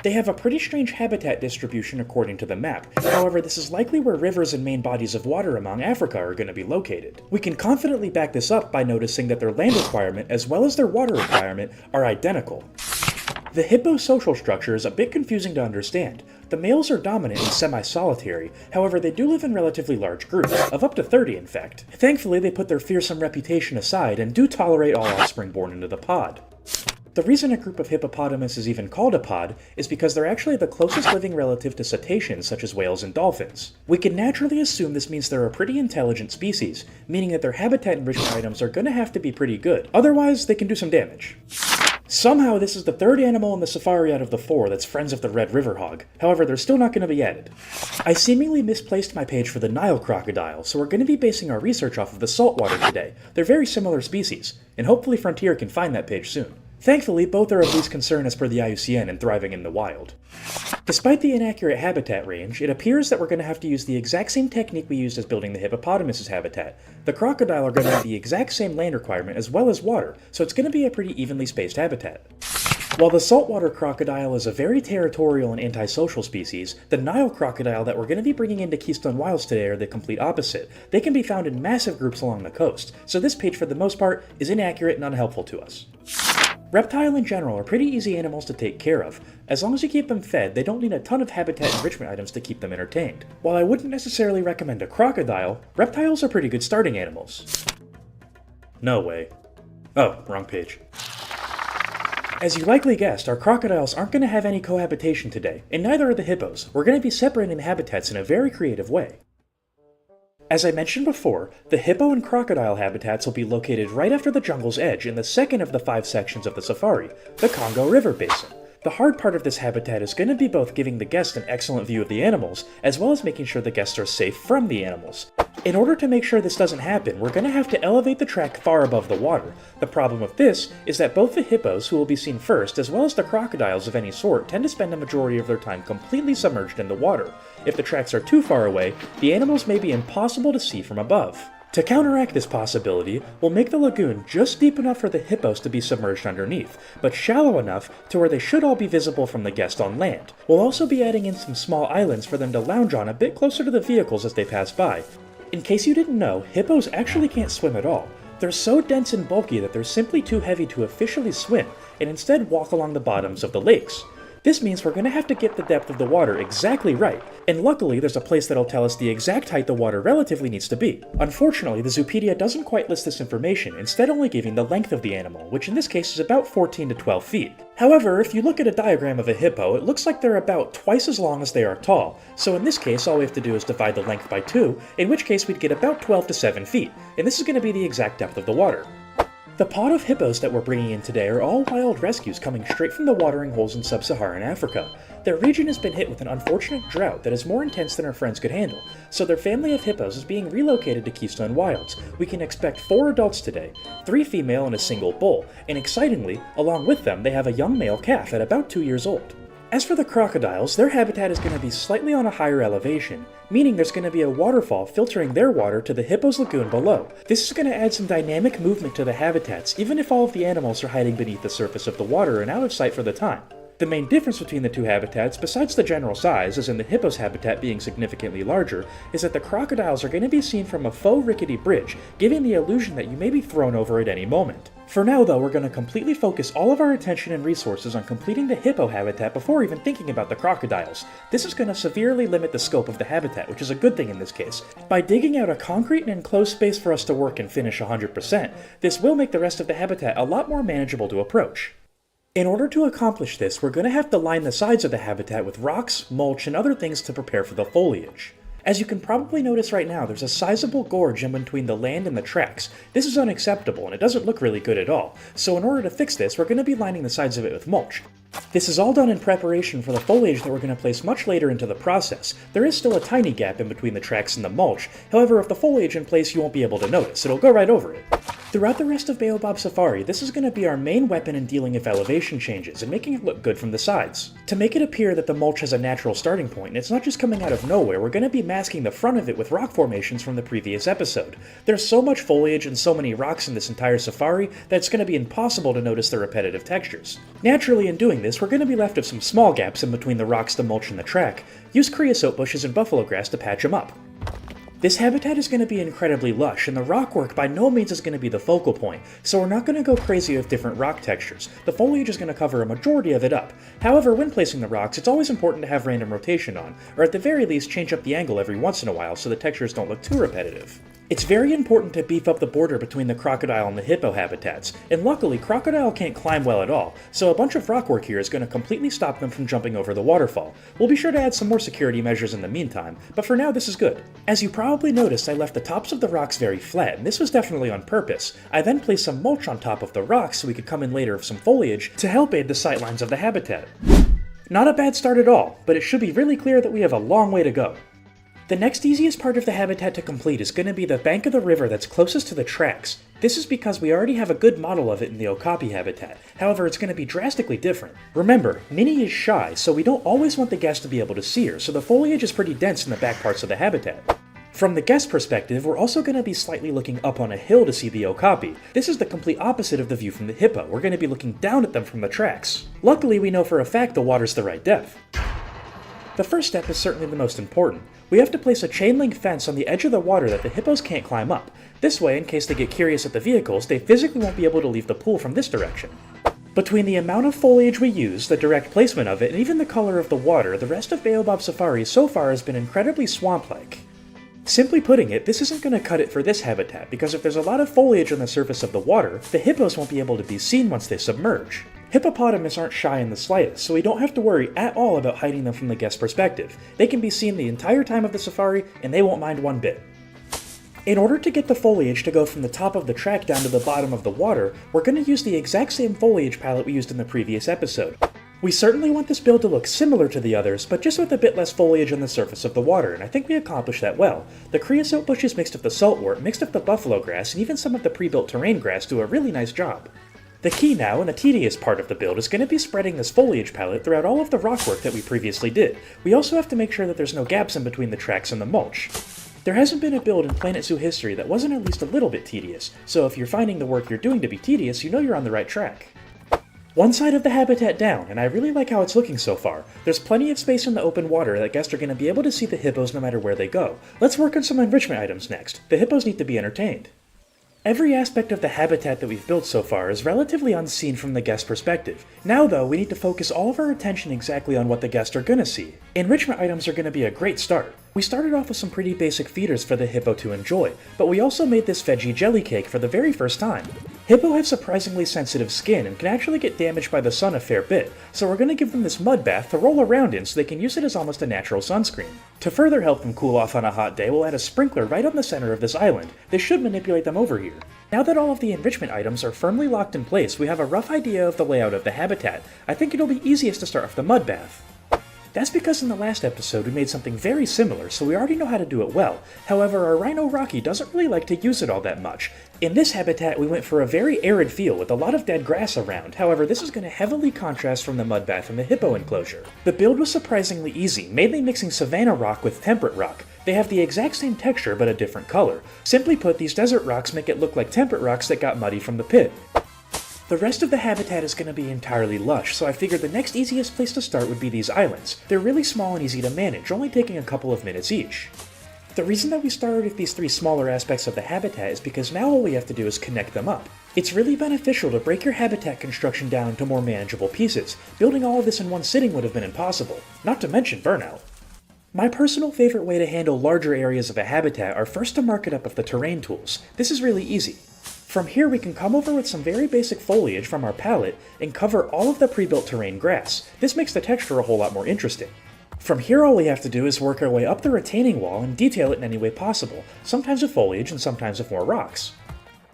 They have a pretty strange habitat distribution according to the map, however this is likely where rivers and main bodies of water among Africa are going to be located. We can confidently back this up by noticing that their land requirement as well as their water requirement are identical. The hippo's social structure is a bit confusing to understand. The males are dominant and semi-solitary, however they do live in relatively large groups, of up to 30 in fact. Thankfully they put their fearsome reputation aside and do tolerate all offspring born into the pod. The reason a group of hippopotamus is even called a pod is because they're actually the closest living relative to cetaceans such as whales and dolphins. We can naturally assume this means they're a pretty intelligent species, meaning that their habitat enrichment items are going to have to be pretty good, otherwise they can do some damage. Somehow this is the third animal in the safari out of the 4 that's friends of the red river hog, however they're still not going to be added. I seemingly misplaced my page for the Nile crocodile, so we're going to be basing our research off of the saltwater today. They're very similar species, and hopefully Frontier can find that page soon. Thankfully, both are of least concern as per the IUCN and thriving in the wild. Despite the inaccurate habitat range, it appears that we're going to have to use the exact same technique we used as building the hippopotamus's habitat. The crocodile are going to have the exact same land requirement as well as water, so it's going to be a pretty evenly spaced habitat. While the saltwater crocodile is a very territorial and antisocial species, the Nile crocodile that we're going to be bringing into Keystone Wilds today are the complete opposite. They can be found in massive groups along the coast, so this page for the most part is inaccurate and unhelpful to us. Reptile in general are pretty easy animals to take care of. As long as you keep them fed, they don't need a ton of habitat enrichment items to keep them entertained. While I wouldn't necessarily recommend a crocodile, reptiles are pretty good starting animals. No way. Oh, wrong page. As you likely guessed, our crocodiles aren't going to have any cohabitation today, and neither are the hippos. We're going to be separating the habitats in a very creative way. As I mentioned before, the hippo and crocodile habitats will be located right after the jungle's edge in the second of the 5 sections of the safari, the Congo River Basin. The hard part of this habitat is going to be both giving the guest an excellent view of the animals, as well as making sure the guests are safe from the animals. In order to make sure this doesn't happen, we're going to have to elevate the track far above the water. The problem with this is that both the hippos, who will be seen first, as well as the crocodiles of any sort, tend to spend a majority of their time completely submerged in the water. If the tracks are too far away, the animals may be impossible to see from above. To counteract this possibility, we'll make the lagoon just deep enough for the hippos to be submerged underneath, but shallow enough to where they should all be visible from the guest on land. We'll also be adding in some small islands for them to lounge on a bit closer to the vehicles as they pass by. In case you didn't know, hippos actually can't swim at all. They're so dense and bulky that they're simply too heavy to officially swim, and instead walk along the bottoms of the lakes. This means we're going to have to get the depth of the water exactly right, and luckily there's a place that'll tell us the exact height the water relatively needs to be. Unfortunately, the Zoopedia doesn't quite list this information, instead only giving the length of the animal, which in this case is about 14 to 12 feet. However, if you look at a diagram of a hippo, it looks like they're about twice as long as they are tall, so in this case all we have to do is divide the length by 2, in which case we'd get about 12 to 7 feet, and this is going to be the exact depth of the water. The pod of hippos that we're bringing in today are all wild rescues coming straight from the watering holes in sub-Saharan Africa. Their region has been hit with an unfortunate drought that is more intense than our friends could handle, so their family of hippos is being relocated to Keystone Wilds. We can expect 4 adults today, 3 female and a single bull, and excitingly, along with them they have a young male calf at about 2 years old. As for the crocodiles, their habitat is going to be slightly on a higher elevation, meaning there's going to be a waterfall filtering their water to the hippo's lagoon below. This is going to add some dynamic movement to the habitats, even if all of the animals are hiding beneath the surface of the water and out of sight for the time. The main difference between the two habitats, besides the general size, as in the hippo's habitat being significantly larger, is that the crocodiles are going to be seen from a faux rickety bridge, giving the illusion that you may be thrown over at any moment. For now though, we're going to completely focus all of our attention and resources on completing the hippo habitat before even thinking about the crocodiles. This is going to severely limit the scope of the habitat, which is a good thing in this case. By digging out a concrete and enclosed space for us to work and finish 100%, this will make the rest of the habitat a lot more manageable to approach. In order to accomplish this, we're going to have to line the sides of the habitat with rocks, mulch, and other things to prepare for the foliage. As you can probably notice right now, there's a sizable gorge in between the land and the tracks. This is unacceptable and it doesn't look really good at all, so in order to fix this, we're going to be lining the sides of it with mulch. This is all done in preparation for the foliage that we're going to place much later into the process. There is still a tiny gap in between the tracks and the mulch, however with the foliage in place you won't be able to notice, it'll go right over it. Throughout the rest of Baobab Safari, this is going to be our main weapon in dealing with elevation changes and making it look good from the sides. To make it appear that the mulch has a natural starting point and it's not just coming out of nowhere, we're going to be masking the front of it with rock formations from the previous episode. There's so much foliage and so many rocks in this entire safari that it's going to be impossible to notice the repetitive textures. Naturally, in doing this, we're going to be left with some small gaps in between the rocks, the mulch, and the track. Use creosote bushes and buffalo grass to patch them up. This habitat is going to be incredibly lush, and the rock work by no means is going to be the focal point, so we're not going to go crazy with different rock textures. The foliage is going to cover a majority of it up. However, when placing the rocks, it's always important to have random rotation on, or at the very least change up the angle every once in a while so the textures don't look too repetitive. It's very important to beef up the border between the crocodile and the hippo habitats, and luckily crocodile can't climb well at all, so a bunch of rock work here is going to completely stop them from jumping over the waterfall. We'll be sure to add some more security measures in the meantime, but for now this is good. As you probably noticed, I left the tops of the rocks very flat, and this was definitely on purpose. I then placed some mulch on top of the rocks so we could come in later with some foliage to help aid the sightlines of the habitat. Not a bad start at all, but it should be really clear that we have a long way to go. The next easiest part of the habitat to complete is going to be the bank of the river that's closest to the tracks. This is because we already have a good model of it in the Okapi habitat, however it's going to be drastically different. Remember, Minnie is shy, so we don't always want the guest to be able to see her, so the foliage is pretty dense in the back parts of the habitat. From the guest perspective, we're also going to be slightly looking up on a hill to see the Okapi. This is the complete opposite of the view from the hippo. We're going to be looking down at them from the tracks. Luckily, we know for a fact the water's the right depth. The first step is certainly the most important. We have to place a chain link fence on the edge of the water that the hippos can't climb up. This way, in case they get curious at the vehicles, they physically won't be able to leave the pool from this direction. Between the amount of foliage we use, the direct placement of it, and even the color of the water, the rest of Baobab Safari so far has been incredibly swamp-like. Simply putting it, this isn't going to cut it for this habitat, because if there's a lot of foliage on the surface of the water, the hippos won't be able to be seen once they submerge. Hippopotamus aren't shy in the slightest, so we don't have to worry at all about hiding them from the guest perspective. They can be seen the entire time of the safari, and they won't mind one bit. In order to get the foliage to go from the top of the track down to the bottom of the water, we're going to use the exact same foliage palette we used in the previous episode. We certainly want this build to look similar to the others, but just with a bit less foliage on the surface of the water, and I think we accomplished that well. The creosote bushes mixed with the saltwort, mixed with the buffalo grass, and even some of the pre-built terrain grass do a really nice job. The key now, and the tedious part of the build, is going to be spreading this foliage palette throughout all of the rock work that we previously did. We also have to make sure that there's no gaps in between the tracks and the mulch. There hasn't been a build in Planet Zoo history that wasn't at least a little bit tedious, so if you're finding the work you're doing to be tedious, you know you're on the right track. One side of the habitat down, and I really like how it's looking so far. There's plenty of space in the open water that guests are going to be able to see the hippos no matter where they go. Let's work on some enrichment items next. The hippos need to be entertained. Every aspect of the habitat that we've built so far is relatively unseen from the guest perspective. Now though, we need to focus all of our attention exactly on what the guests are going to see. Enrichment items are going to be a great start. We started off with some pretty basic feeders for the hippo to enjoy, but we also made this veggie jelly cake for the very first time. Hippo have surprisingly sensitive skin and can actually get damaged by the sun a fair bit, so we're going to give them this mud bath to roll around in so they can use it as almost a natural sunscreen. To further help them cool off on a hot day, we'll add a sprinkler right on the center of this island. This should manipulate them over here. Now that all of the enrichment items are firmly locked in place, we have a rough idea of the layout of the habitat. I think it'll be easiest to start with the mud bath. That's because in the last episode we made something very similar, so we already know how to do it well. However, our Rhino Rocky doesn't really like to use it all that much. In this habitat we went for a very arid field with a lot of dead grass around, however this is going to heavily contrast from the mud bath and the hippo enclosure. The build was surprisingly easy, mainly mixing savanna rock with temperate rock. They have the exact same texture but a different color. Simply put, these desert rocks make it look like temperate rocks that got muddy from the pit. The rest of the habitat is going to be entirely lush, so I figured the next easiest place to start would be these islands. They're really small and easy to manage, only taking a couple of minutes each. The reason that we started with these three smaller aspects of the habitat is because now all we have to do is connect them up. It's really beneficial to break your habitat construction down into more manageable pieces. Building all of this in one sitting would have been impossible, not to mention burnout. My personal favorite way to handle larger areas of a habitat are first to mark it up with the terrain tools. This is really easy. From here we can come over with some very basic foliage from our palette and cover all of the pre-built terrain grass. This makes the texture a whole lot more interesting. From here all we have to do is work our way up the retaining wall and detail it in any way possible, sometimes with foliage and sometimes with more rocks.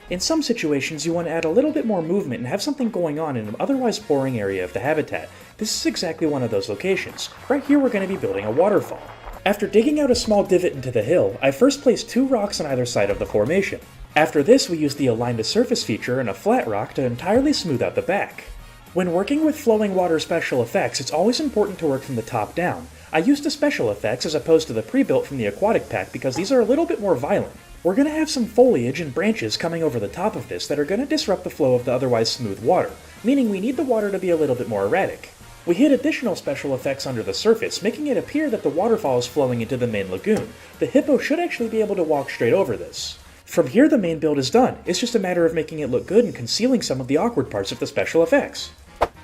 In some situations, you want to add a little bit more movement and have something going on in an otherwise boring area of the habitat. This is exactly one of those locations. Right here we're going to be building a waterfall. After digging out a small divot into the hill, I first placed 2 rocks on either side of the formation. After this, we used the Align to Surface feature and a flat rock to entirely smooth out the back. When working with flowing water special effects, it's always important to work from the top down. I used the special effects as opposed to the pre-built from the aquatic pack because these are a little bit more violent. We're going to have some foliage and branches coming over the top of this that are going to disrupt the flow of the otherwise smooth water, meaning we need the water to be a little bit more erratic. We hid additional special effects under the surface, making it appear that the waterfall is flowing into the main lagoon. The hippo should actually be able to walk straight over this. From here the main build is done, it's just a matter of making it look good and concealing some of the awkward parts of the special effects.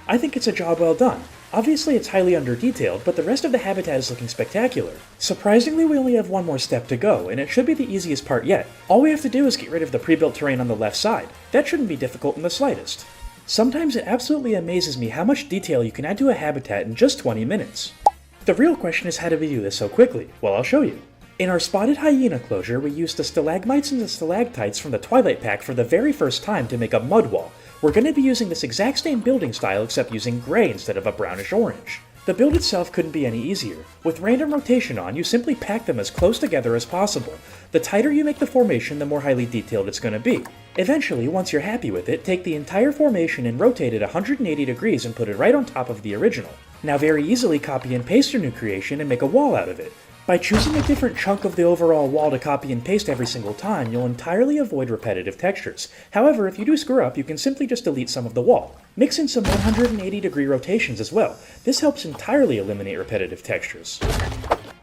I think it's a job well done. Obviously it's highly under-detailed, but the rest of the habitat is looking spectacular. Surprisingly, we only have one more step to go, and it should be the easiest part yet. All we have to do is get rid of the pre-built terrain on the left side. That shouldn't be difficult in the slightest. Sometimes it absolutely amazes me how much detail you can add to a habitat in just 20 minutes. The real question is how do we do this so quickly? Well, I'll show you. In our spotted hyena closure, we used the stalagmites and the stalactites from the Twilight Pack for the very first time to make a mud wall. We're going to be using this exact same building style except using gray instead of a brownish orange. The build itself couldn't be any easier. With random rotation on, you simply pack them as close together as possible. The tighter you make the formation, the more highly detailed it's going to be. Eventually, once you're happy with it, take the entire formation and rotate it 180 degrees and put it right on top of the original. Now very easily copy and paste your new creation and make a wall out of it. By choosing a different chunk of the overall wall to copy and paste every single time, you'll entirely avoid repetitive textures. However, if you do screw up, you can simply just delete some of the wall. Mix in some 180-degree rotations as well. This helps entirely eliminate repetitive textures.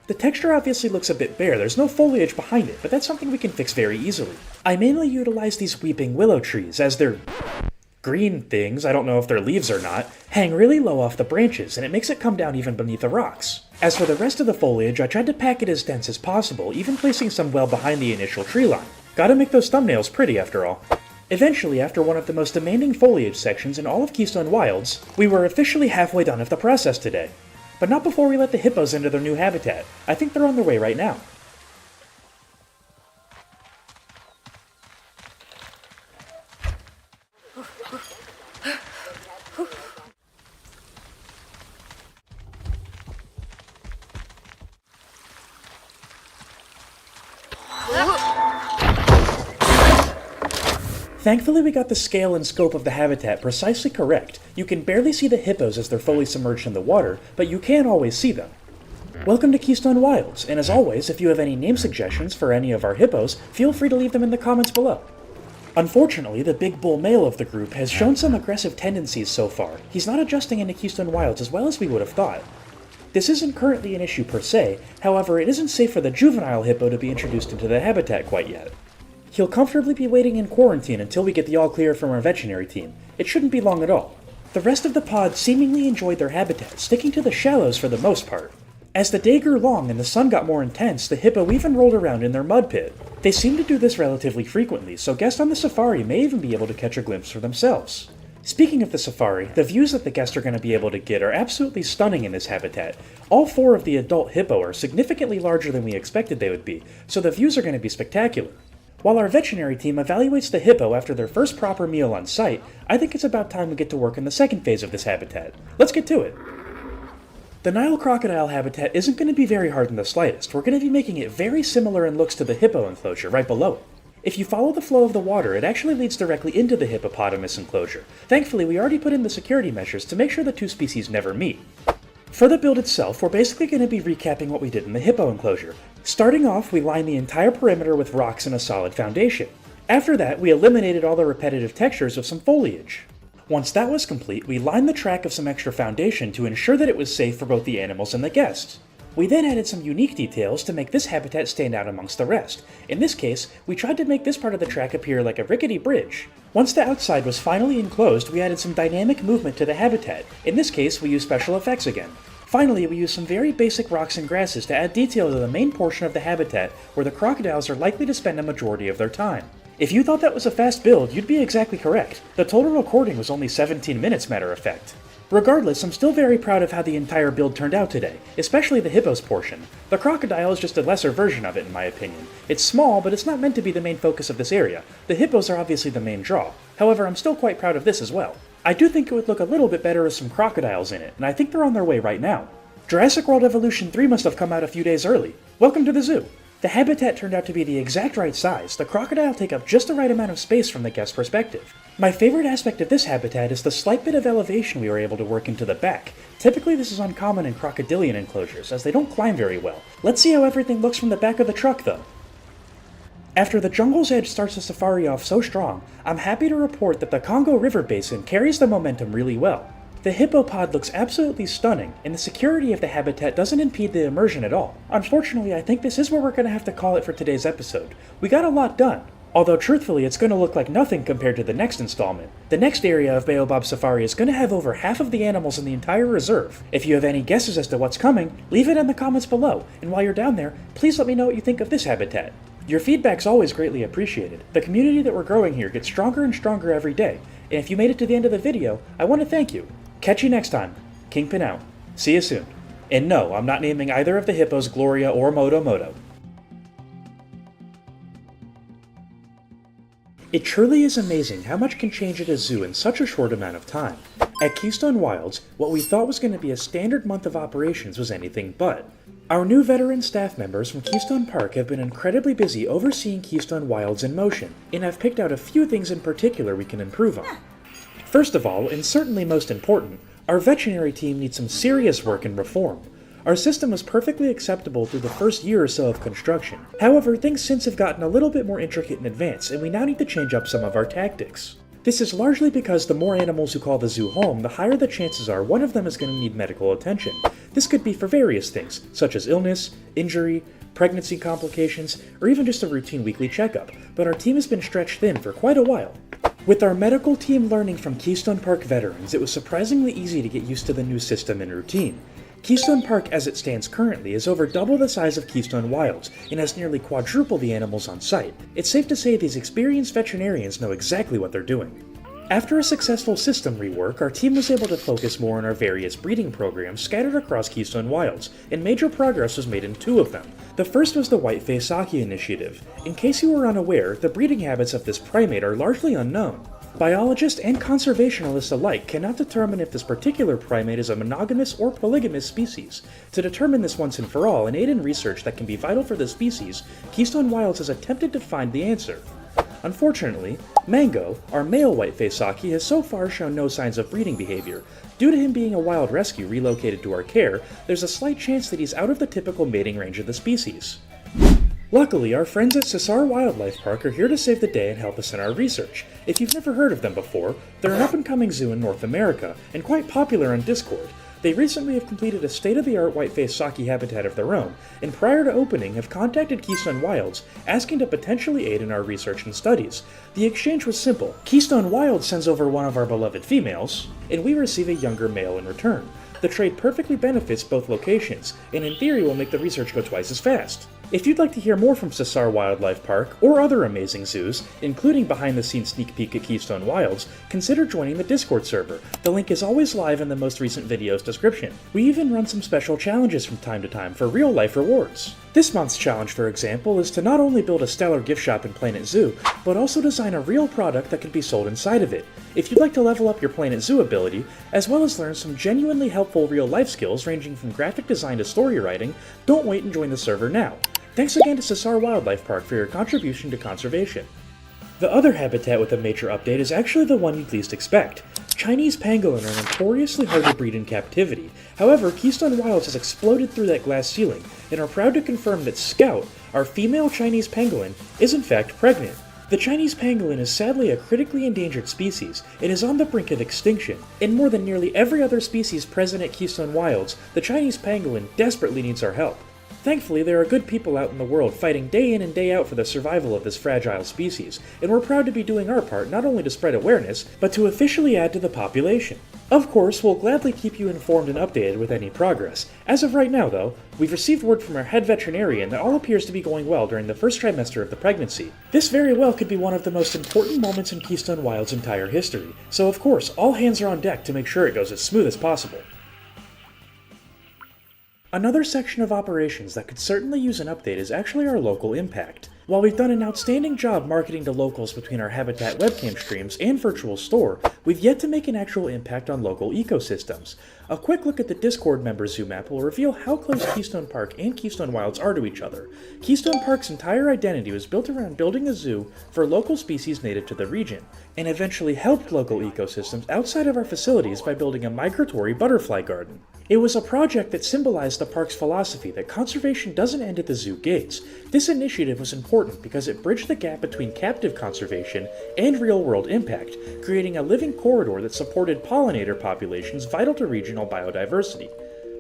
The texture obviously looks a bit bare, there's no foliage behind it, but that's something we can fix very easily. I mainly utilize these weeping willow trees, as they're green things, I don't know if they're leaves or not, hang really low off the branches, and it makes it come down even beneath the rocks. As for the rest of the foliage, I tried to pack it as dense as possible, even placing some well behind the initial tree line. Gotta make those thumbnails pretty after all. Eventually, after one of the most demanding foliage sections in all of Keystone Wilds, we were officially halfway done with the process today. But not before we let the hippos into their new habitat. I think they're on their way right now. Thankfully we got the scale and scope of the habitat precisely correct. You can barely see the hippos as they're fully submerged in the water, but you can always see them. Welcome to Keystone Wilds, and as always, if you have any name suggestions for any of our hippos, feel free to leave them in the comments below. Unfortunately, the big bull male of the group has shown some aggressive tendencies so far. He's not adjusting into Keystone Wilds as well as we would have thought. This isn't currently an issue per se, however it isn't safe for the juvenile hippo to be introduced into the habitat quite yet. He'll comfortably be waiting in quarantine until we get the all clear from our veterinary team. It shouldn't be long at all. The rest of the pod seemingly enjoyed their habitat, sticking to the shallows for the most part. As the day grew long and the sun got more intense, the hippo even rolled around in their mud pit. They seem to do this relatively frequently, so guests on the safari may even be able to catch a glimpse for themselves. Speaking of the safari, the views that the guests are going to be able to get are absolutely stunning in this habitat. All 4 of the adult hippo are significantly larger than we expected they would be, so the views are going to be spectacular. While our veterinary team evaluates the hippo after their first proper meal on site, I think it's about time we get to work in the second phase of this habitat. Let's get to it! The Nile crocodile habitat isn't going to be very hard in the slightest. We're going to be making it very similar in looks to the hippo enclosure right below it. If you follow the flow of the water, it actually leads directly into the hippopotamus enclosure. Thankfully, we already put in the security measures to make sure the 2 species never meet. For the build itself, we're basically going to be recapping what we did in the hippo enclosure. Starting off, we lined the entire perimeter with rocks and a solid foundation. After that, we eliminated all the repetitive textures with some foliage. Once that was complete, we lined the track of some extra foundation to ensure that it was safe for both the animals and the guests. We then added some unique details to make this habitat stand out amongst the rest. In this case, we tried to make this part of the track appear like a rickety bridge. Once the outside was finally enclosed, we added some dynamic movement to the habitat. In this case, we used special effects again. Finally, we used some very basic rocks and grasses to add detail to the main portion of the habitat where the crocodiles are likely to spend a majority of their time. If you thought that was a fast build, you'd be exactly correct. The total recording was only 17 minutes, matter of fact. Regardless, I'm still very proud of how the entire build turned out today, especially the hippos portion. The crocodile is just a lesser version of it in my opinion. It's small, but it's not meant to be the main focus of this area. The hippos are obviously the main draw. However, I'm still quite proud of this as well. I do think it would look a little bit better with some crocodiles in it, and I think they're on their way right now. Jurassic World Evolution 3 must have come out a few days early. Welcome to the zoo! The habitat turned out to be the exact right size. The crocodile take up just the right amount of space from the guest perspective. My favorite aspect of this habitat is the slight bit of elevation we were able to work into the back. Typically this is uncommon in crocodilian enclosures, as they don't climb very well. Let's see how everything looks from the back of the truck though. After the jungle's edge starts the safari off so strong, I'm happy to report that the Congo River Basin carries the momentum really well. The hippopod looks absolutely stunning, and the security of the habitat doesn't impede the immersion at all. Unfortunately, I think this is where we're going to have to call it for today's episode. We got a lot done, although truthfully it's going to look like nothing compared to the next installment. The next area of Baobab Safari is going to have over half of the animals in the entire reserve. If you have any guesses as to what's coming, leave it in the comments below, and while you're down there, please let me know what you think of this habitat. Your feedback's always greatly appreciated. The community that we're growing here gets stronger and stronger every day, and if you made it to the end of the video, I want to thank you. Catch you next time. Kingpin out. See you soon. And no, I'm not naming either of the hippos Gloria or Moto Moto. It truly is amazing how much can change at a zoo in such a short amount of time. At Keystone Wilds, what we thought was going to be a standard month of operations was anything but. Our new veteran staff members from Keystone Park have been incredibly busy overseeing Keystone Wilds in motion, and I've picked out a few things in particular we can improve on. First of all, and certainly most important, our veterinary team needs some serious work and reform. Our system was perfectly acceptable through the first year or so of construction. However, things since have gotten a little bit more intricate in advance, and we now need to change up some of our tactics. This is largely because the more animals who call the zoo home, the higher the chances are one of them is going to need medical attention. This could be for various things, such as illness, injury, pregnancy complications, or even just a routine weekly checkup, but our team has been stretched thin for quite a while. With our medical team learning from Keystone Park veterans, it was surprisingly easy to get used to the new system and routine. Keystone Park as it stands currently is over double the size of Keystone Wilds and has nearly quadruple the animals on site. It's safe to say these experienced veterinarians know exactly what they're doing. After a successful system rework, our team was able to focus more on our various breeding programs scattered across Keystone Wilds, and major progress was made in 2 of them. The first was the White-Faced Saki initiative. In case you were unaware, the breeding habits of this primate are largely unknown. Biologists and conservationists alike cannot determine if this particular primate is a monogamous or polygamous species. To determine this once and for all and aid in research that can be vital for the species, Keystone Wilds has attempted to find the answer. Unfortunately, Mango, our male White-Faced Saki, has so far shown no signs of breeding behavior. Due to him being a wild rescue relocated to our care, there's a slight chance that he's out of the typical mating range of the species. Luckily, our friends at Sassar Wildlife Park are here to save the day and help us in our research. If you've never heard of them before, they're an up-and-coming zoo in North America, and quite popular on Discord. They recently have completed a state-of-the-art White-Faced Saki habitat of their own, and prior to opening have contacted Keystone Wilds, asking to potentially aid in our research and studies. The exchange was simple. Keystone Wilds sends over one of our beloved females, and we receive a younger male in return. The trade perfectly benefits both locations, and in theory will make the research go twice as fast. If you'd like to hear more from Sassar Wildlife Park, or other amazing zoos, including behind-the-scenes sneak peek at Keystone Wilds, consider joining the Discord server. The link is always live in the most recent video's description. We even run some special challenges from time to time for real-life rewards. This month's challenge, for example, is to not only build a stellar gift shop in Planet Zoo, but also design a real product that can be sold inside of it. If you'd like to level up your Planet Zoo ability, as well as learn some genuinely helpful real-life skills ranging from graphic design to story writing, don't wait and join the server now. Thanks again to Sassar Wildlife Park for your contribution to conservation. The other habitat with a major update is actually the one you'd least expect. Chinese pangolin are notoriously hard to breed in captivity. However, Keystone Wilds has exploded through that glass ceiling, and are proud to confirm that Scout, our female Chinese pangolin, is in fact pregnant. The Chinese pangolin is sadly a critically endangered species and is on the brink of extinction. In more than nearly every other species present at Keystone Wilds, the Chinese pangolin desperately needs our help. Thankfully, there are good people out in the world fighting day in and day out for the survival of this fragile species, and we're proud to be doing our part not only to spread awareness, but to officially add to the population. Of course, we'll gladly keep you informed and updated with any progress. As of right now, though, we've received word from our head veterinarian that all appears to be going well during the first trimester of the pregnancy. This very well could be one of the most important moments in Keystone Wilds' entire history, so of course, all hands are on deck to make sure it goes as smooth as possible. Another section of operations that could certainly use an update is actually our local impact. While we've done an outstanding job marketing to locals between our Habitat webcam streams and virtual store, we've yet to make an actual impact on local ecosystems. A quick look at the Discord member zoo map will reveal how close Keystone Park and Keystone Wilds are to each other. Keystone Park's entire identity was built around building a zoo for local species native to the region, and eventually helped local ecosystems outside of our facilities by building a migratory butterfly garden. It was a project that symbolized the park's philosophy that conservation doesn't end at the zoo gates. This initiative was important because it bridged the gap between captive conservation and real-world impact, creating a living corridor that supported pollinator populations vital to regional biodiversity.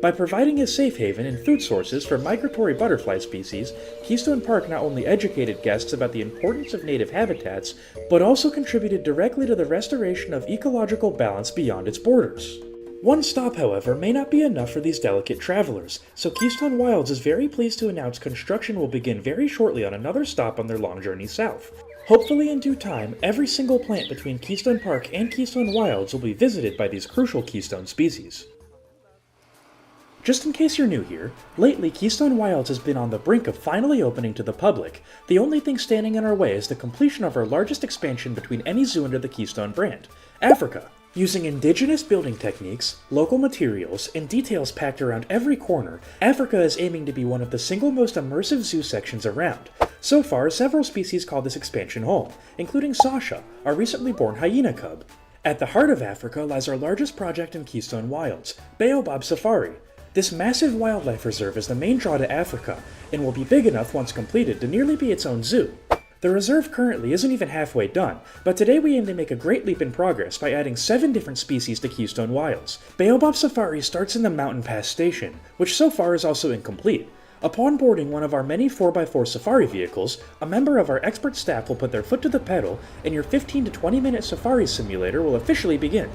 By providing a safe haven and food sources for migratory butterfly species, Keystone Park not only educated guests about the importance of native habitats, but also contributed directly to the restoration of ecological balance beyond its borders. One stop, however, may not be enough for these delicate travelers, so Keystone Wilds is very pleased to announce construction will begin very shortly on another stop on their long journey south. Hopefully in due time, every single plant between Keystone Park and Keystone Wilds will be visited by these crucial keystone species. Just in case you're new here, lately Keystone Wilds has been on the brink of finally opening to the public. The only thing standing in our way is the completion of our largest expansion between any zoo under the Keystone brand, Africa. Using indigenous building techniques, local materials, and details packed around every corner, Africa is aiming to be one of the single most immersive zoo sections around. So far, several species call this expansion home, including Sasha, our recently born hyena cub. At the heart of Africa lies our largest project in Keystone Wilds, Baobab Safari. This massive wildlife reserve is the main draw to Africa, and will be big enough once completed to nearly be its own zoo. The reserve currently isn't even halfway done, but today we aim to make a great leap in progress by adding 7 different species to Keystone Wilds. Baobab Safari starts in the Mountain Pass station, which so far is also incomplete. Upon boarding one of our many 4x4 safari vehicles, a member of our expert staff will put their foot to the pedal, and your 15 to 20 minute safari simulator will officially begin.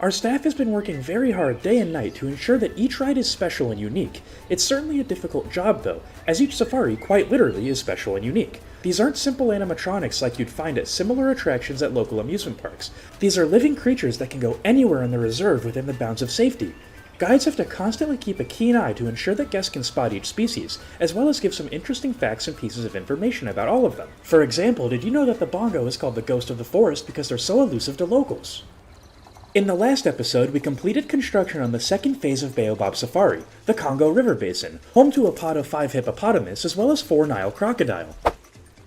Our staff has been working very hard day and night to ensure that each ride is special and unique. It's certainly a difficult job though, as each safari quite literally is special and unique. These aren't simple animatronics like you'd find at similar attractions at local amusement parks. These are living creatures that can go anywhere in the reserve within the bounds of safety. Guides have to constantly keep a keen eye to ensure that guests can spot each species, as well as give some interesting facts and pieces of information about all of them. For example, did you know that the bongo is called the ghost of the forest because they're so elusive to locals? In the last episode, we completed construction on the second phase of Baobab Safari, the Congo River Basin, home to a pod of 5 hippopotamus as well as 4 Nile crocodile.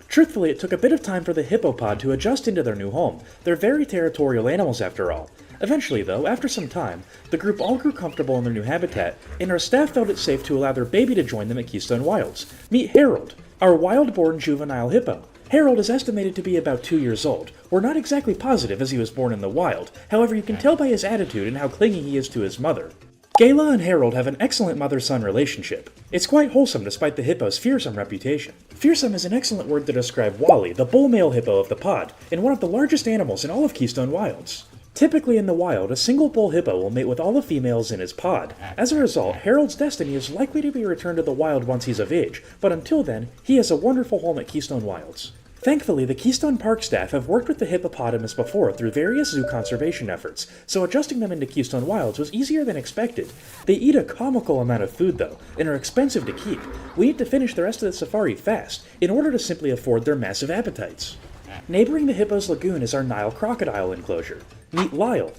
Truthfully, it took a bit of time for the hippopod to adjust into their new home. They're very territorial animals after all. Eventually though, after some time, the group all grew comfortable in their new habitat, and our staff felt it safe to allow their baby to join them at Keystone Wilds. Meet Harold, our wild-born juvenile hippo. Harold is estimated to be about 2 years old. We're not exactly positive as he was born in the wild, however you can tell by his attitude and how clingy he is to his mother. Gayla and Harold have an excellent mother-son relationship. It's quite wholesome despite the hippo's fearsome reputation. Fearsome is an excellent word to describe Wally, the bull male hippo of the pod, and one of the largest animals in all of Keystone Wilds. Typically in the wild, a single bull hippo will mate with all the females in his pod. As a result, Harold's destiny is likely to be returned to the wild once he's of age, but until then, he has a wonderful home at Keystone Wilds. Thankfully, the Keystone Park staff have worked with the hippopotamus before through various zoo conservation efforts, so adjusting them into Keystone Wilds was easier than expected. They eat a comical amount of food though, and are expensive to keep. We need to finish the rest of the safari fast, in order to simply afford their massive appetites. Neighboring the hippo's lagoon is our Nile crocodile enclosure. Meet Lyle.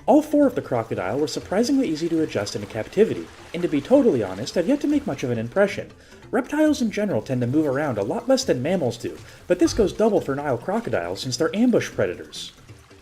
All 4 of the crocodile were surprisingly easy to adjust into captivity, and to be totally honest, have yet to make much of an impression. Reptiles in general tend to move around a lot less than mammals do, but this goes double for Nile crocodiles since they're ambush predators.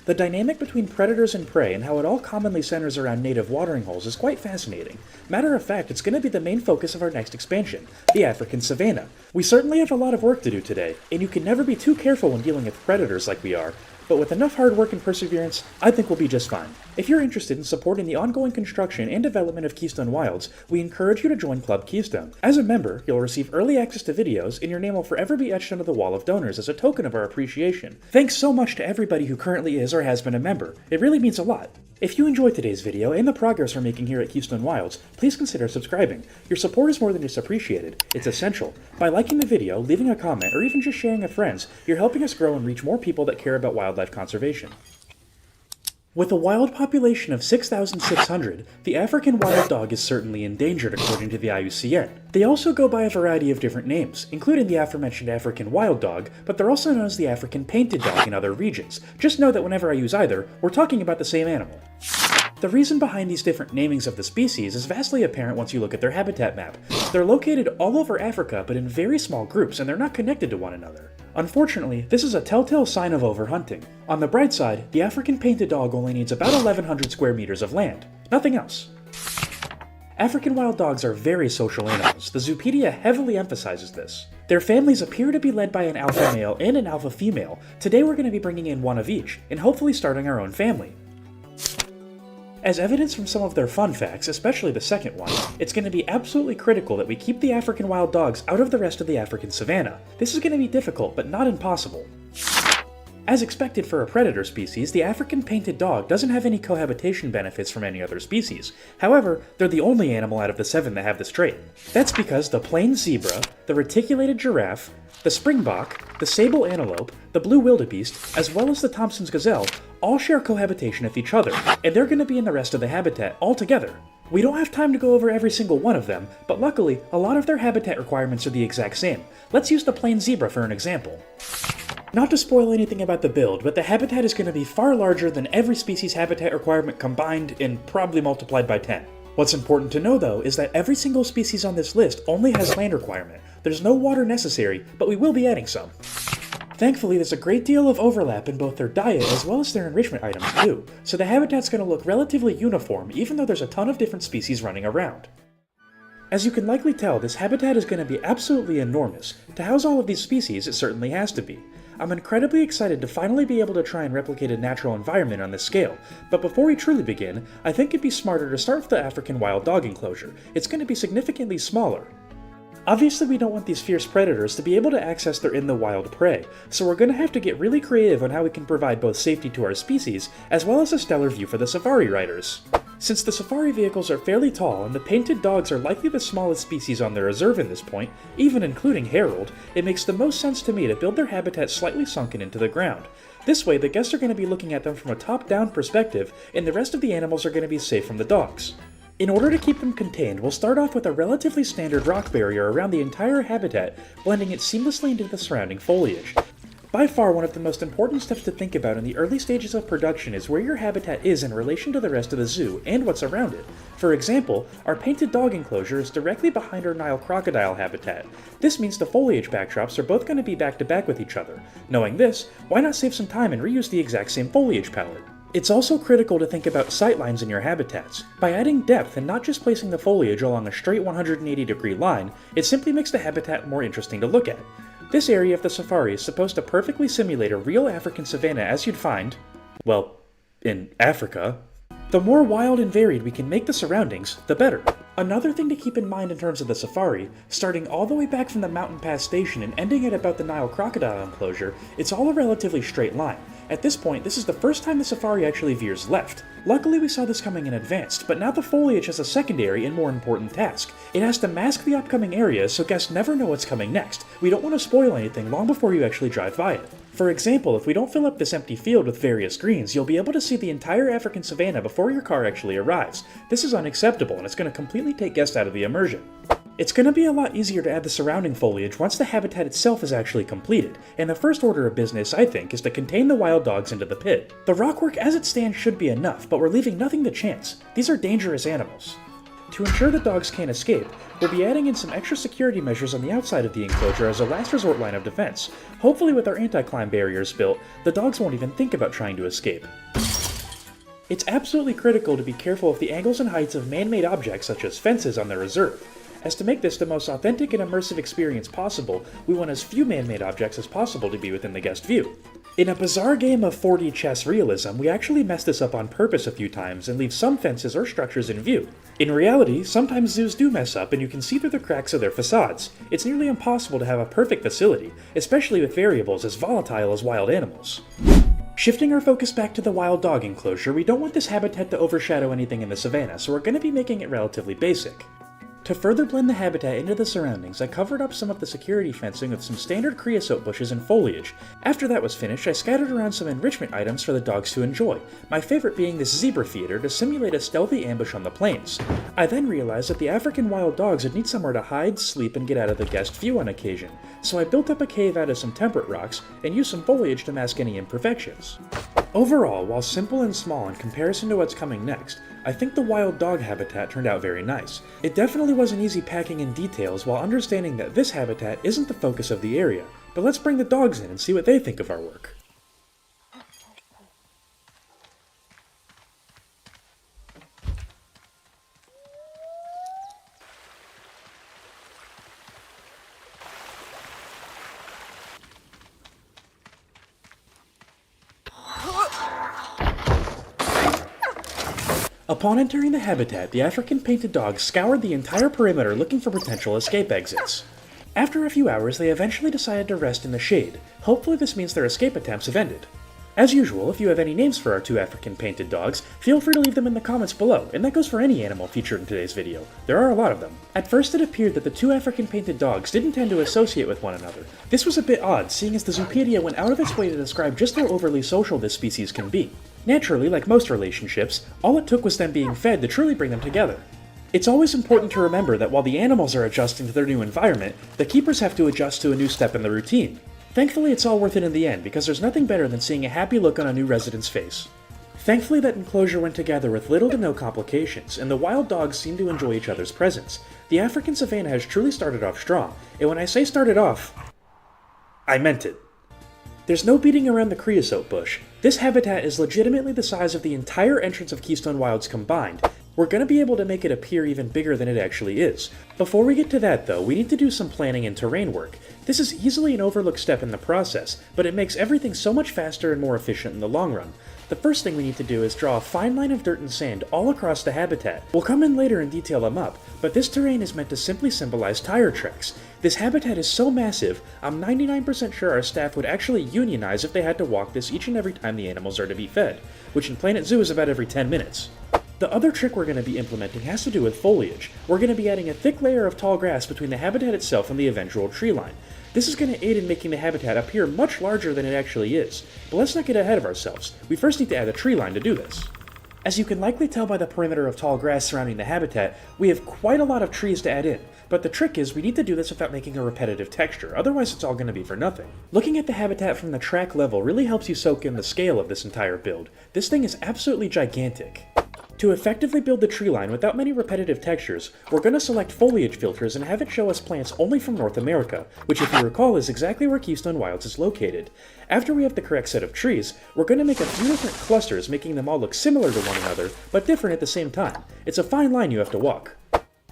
The dynamic between predators and prey and how it all commonly centers around native watering holes is quite fascinating. Matter of fact, it's going to be the main focus of our next expansion, the African Savannah. We certainly have a lot of work to do today, and you can never be too careful when dealing with predators like we are, but with enough hard work and perseverance, I think we'll be just fine. If you're interested in supporting the ongoing construction and development of Keystone Wilds, we encourage you to join Club Keystone. As a member, you'll receive early access to videos, and your name will forever be etched onto the wall of donors as a token of our appreciation. Thanks so much to everybody who currently is or has been a member. It really means a lot. If you enjoyed today's video and the progress we're making here at Keystone Wilds, please consider subscribing. Your support is more than just appreciated, it's essential. By liking the video, leaving a comment, or even just sharing with friends, you're helping us grow and reach more people that care about wildlife conservation. With a wild population of 6,600, the African wild dog is certainly endangered according to the IUCN. They also go by a variety of different names, including the aforementioned African wild dog, but they're also known as the African painted dog in other regions. Just know that whenever I use either, we're talking about the same animal. The reason behind these different namings of the species is vastly apparent once you look at their habitat map. They're located all over Africa, but in very small groups, and they're not connected to one another. Unfortunately, this is a telltale sign of overhunting. On the bright side, the African painted dog only needs about 1,100 square meters of land. Nothing else. African wild dogs are very social animals. The Zoopedia heavily emphasizes this. Their families appear to be led by an alpha male and an alpha female. Today we're going to be bringing in one of each, and hopefully starting our own family. As evidence from some of their fun facts, especially the second one, it's going to be absolutely critical that we keep the African wild dogs out of the rest of the African savanna. This is going to be difficult, but not impossible. As expected for a predator species, the African painted dog doesn't have any cohabitation benefits from any other species. However, they're the only animal out of the 7 that have this trait. That's because the plain zebra, the reticulated giraffe, the springbok, the sable antelope, the blue wildebeest, as well as the Thompson's gazelle all share cohabitation with each other, and they're going to be in the rest of the habitat altogether. We don't have time to go over every single one of them, but luckily, a lot of their habitat requirements are the exact same. Let's use the plain zebra for an example. Not to spoil anything about the build, but the habitat is going to be far larger than every species' habitat requirement combined and probably multiplied by 10. What's important to know though is that every single species on this list only has land requirement. There's no water necessary, but we will be adding some. Thankfully, there's a great deal of overlap in both their diet as well as their enrichment items too, so the habitat's going to look relatively uniform even though there's a ton of different species running around. As you can likely tell, this habitat is going to be absolutely enormous. To house all of these species, it certainly has to be. I'm incredibly excited to finally be able to try and replicate a natural environment on this scale, but before we truly begin, I think it'd be smarter to start with the African wild dog enclosure. It's going to be significantly smaller. Obviously we don't want these fierce predators to be able to access their in-the-wild prey, so we're going to have to get really creative on how we can provide both safety to our species, as well as a stellar view for the safari riders. Since the safari vehicles are fairly tall and the painted dogs are likely the smallest species on the reserve in this point, even including Harold, it makes the most sense to me to build their habitat slightly sunken into the ground. This way the guests are going to be looking at them from a top-down perspective, and the rest of the animals are going to be safe from the dogs. In order to keep them contained, we'll start off with a relatively standard rock barrier around the entire habitat, blending it seamlessly into the surrounding foliage. By far, one of the most important steps to think about in the early stages of production is where your habitat is in relation to the rest of the zoo and what's around it. For example, our painted dog enclosure is directly behind our Nile crocodile habitat. This means the foliage backdrops are both going to be back to back with each other. Knowing this, why not save some time and reuse the exact same foliage palette? It's also critical to think about sightlines in your habitats. By adding depth and not just placing the foliage along a straight 180-degree line, it simply makes the habitat more interesting to look at. This area of the safari is supposed to perfectly simulate a real African savanna as you'd find, well, in Africa. The more wild and varied we can make the surroundings, the better. Another thing to keep in mind in terms of the safari, starting all the way back from the Mountain Pass station and ending at about the Nile crocodile enclosure, it's all a relatively straight line. At this point, this is the first time the safari actually veers left. Luckily we saw this coming in advance, but now the foliage has a secondary and more important task. It has to mask the upcoming areas so guests never know what's coming next. We don't want to spoil anything long before you actually drive by it. For example, if we don't fill up this empty field with various greens, you'll be able to see the entire African savanna before your car actually arrives. This is unacceptable, and it's going to completely take guests out of the immersion. It's going to be a lot easier to add the surrounding foliage once the habitat itself is actually completed, and the first order of business, I think, is to contain the wild dogs into the pit. The rockwork as it stands should be enough, but we're leaving nothing to chance. These are dangerous animals. To ensure the dogs can't escape, we'll be adding in some extra security measures on the outside of the enclosure as a last resort line of defense. Hopefully with our anti-climb barriers built, the dogs won't even think about trying to escape. It's absolutely critical to be careful of the angles and heights of man-made objects such as fences on the reserve. As to make this the most authentic and immersive experience possible, we want as few man-made objects as possible to be within the guest view. In a bizarre game of 4D chess realism, we actually mess this up on purpose a few times and leave some fences or structures in view. In reality, sometimes zoos do mess up and you can see through the cracks of their facades. It's nearly impossible to have a perfect facility, especially with variables as volatile as wild animals. Shifting our focus back to the wild dog enclosure, we don't want this habitat to overshadow anything in the savannah, so we're going to be making it relatively basic. To further blend the habitat into the surroundings, I covered up some of the security fencing with some standard creosote bushes and foliage. After that was finished, I scattered around some enrichment items for the dogs to enjoy, my favorite being this zebra theater to simulate a stealthy ambush on the plains. I then realized that the African wild dogs would need somewhere to hide, sleep, and get out of the guest view on occasion, so I built up a cave out of some temperate rocks and used some foliage to mask any imperfections. Overall, while simple and small in comparison to what's coming next, I think the wild dog habitat turned out very nice. It definitely wasn't easy packing in details while understanding that this habitat isn't the focus of the area, but let's bring the dogs in and see what they think of our work. Upon entering the habitat, the African painted dogs scoured the entire perimeter looking for potential escape exits. After a few hours, they eventually decided to rest in the shade. Hopefully this means their escape attempts have ended. As usual, if you have any names for our two African painted dogs, feel free to leave them in the comments below, and that goes for any animal featured in today's video. There are a lot of them. At first it appeared that the two African painted dogs didn't tend to associate with one another. This was a bit odd, seeing as the Zoopedia went out of its way to describe just how overly social this species can be. Naturally, like most relationships, all it took was them being fed to truly bring them together. It's always important to remember that while the animals are adjusting to their new environment, the keepers have to adjust to a new step in the routine. Thankfully, it's all worth it in the end, because there's nothing better than seeing a happy look on a new resident's face. Thankfully, that enclosure went together with little to no complications, and the wild dogs seem to enjoy each other's presence. The African savannah has truly started off strong, and when I say started off, I meant it. There's no beating around the creosote bush. This habitat is legitimately the size of the entire entrance of Keystone Wilds combined. We're going to be able to make it appear even bigger than it actually is. Before we get to that though, we need to do some planning and terrain work. This is easily an overlooked step in the process, but it makes everything so much faster and more efficient in the long run. The first thing we need to do is draw a fine line of dirt and sand all across the habitat. We'll come in later and detail them up, but this terrain is meant to simply symbolize tire tracks. This habitat is so massive, I'm 99% sure our staff would actually unionize if they had to walk this each and every time the animals are to be fed, which in Planet Zoo is about every 10 minutes. The other trick we're going to be implementing has to do with foliage. We're going to be adding a thick layer of tall grass between the habitat itself and the eventual tree line. This is going to aid in making the habitat appear much larger than it actually is, but let's not get ahead of ourselves. We first need to add a tree line to do this. As you can likely tell by the perimeter of tall grass surrounding the habitat, we have quite a lot of trees to add in, but the trick is we need to do this without making a repetitive texture, otherwise it's all going to be for nothing. Looking at the habitat from the track level really helps you soak in the scale of this entire build. This thing is absolutely gigantic. To effectively build the tree line without many repetitive textures, we're going to select foliage filters and have it show us plants only from North America, which if you recall is exactly where Keystone Wilds is located. After we have the correct set of trees, we're going to make a few different clusters, making them all look similar to one another, but different at the same time. It's a fine line you have to walk.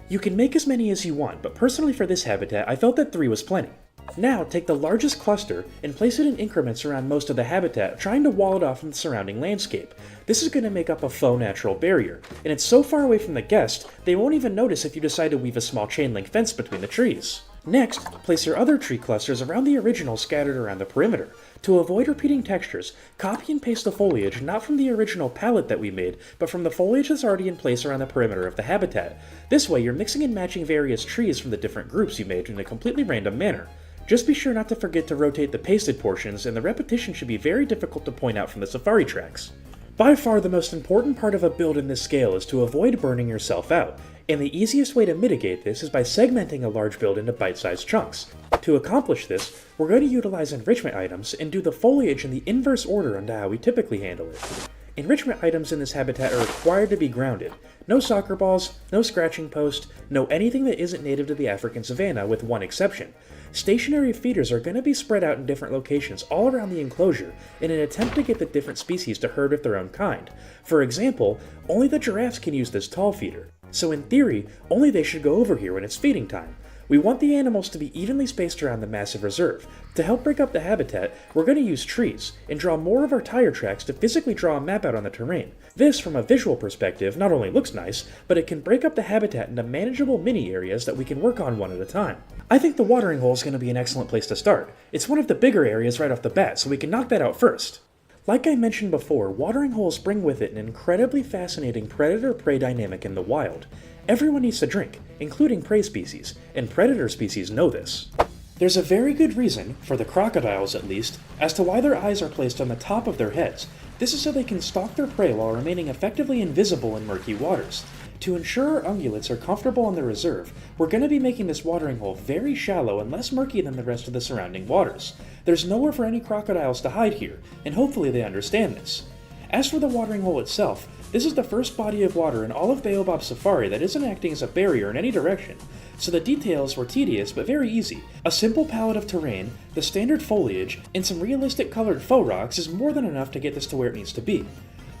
You can make as many as you want, but personally for this habitat, I felt that 3 was plenty. Now, take the largest cluster and place it in increments around most of the habitat, trying to wall it off from the surrounding landscape. This is going to make up a faux natural barrier, and it's so far away from the guest, they won't even notice if you decide to weave a small chain link fence between the trees. Next, place your other tree clusters around the original scattered around the perimeter. To avoid repeating textures, copy and paste the foliage not from the original palette that we made, but from the foliage that's already in place around the perimeter of the habitat. This way, you're mixing and matching various trees from the different groups you made in a completely random manner. Just be sure not to forget to rotate the pasted portions, and the repetition should be very difficult to point out from the safari tracks. By far the most important part of a build in this scale is to avoid burning yourself out, and the easiest way to mitigate this is by segmenting a large build into bite-sized chunks. To accomplish this, we're going to utilize enrichment items and do the foliage in the inverse order onto how we typically handle it. Enrichment items in this habitat are required to be grounded. No soccer balls, no scratching post, no anything that isn't native to the African savanna, with one exception. Stationary feeders are going to be spread out in different locations all around the enclosure in an attempt to get the different species to herd with their own kind. For example, only the giraffes can use this tall feeder, so in theory, only they should go over here when it's feeding time. We want the animals to be evenly spaced around the massive reserve. To help break up the habitat, we're going to use trees, and draw more of our tire tracks to physically draw a map out on the terrain. This, from a visual perspective, not only looks nice, but it can break up the habitat into manageable mini areas that we can work on one at a time. I think the watering hole is going to be an excellent place to start. It's one of the bigger areas right off the bat, so we can knock that out first. Like I mentioned before, watering holes bring with it an incredibly fascinating predator-prey dynamic in the wild. Everyone needs to drink, including prey species, and predator species know this. There's a very good reason, for the crocodiles at least, as to why their eyes are placed on the top of their heads. This is so they can stalk their prey while remaining effectively invisible in murky waters. To ensure our ungulates are comfortable on the reserve, we're going to be making this watering hole very shallow and less murky than the rest of the surrounding waters. There's nowhere for any crocodiles to hide here, and hopefully they understand this. As for the watering hole itself, this is the first body of water in all of Baobab Safari that isn't acting as a barrier in any direction, so the details were tedious but very easy. A simple palette of terrain, the standard foliage, and some realistic colored faux rocks is more than enough to get this to where it needs to be.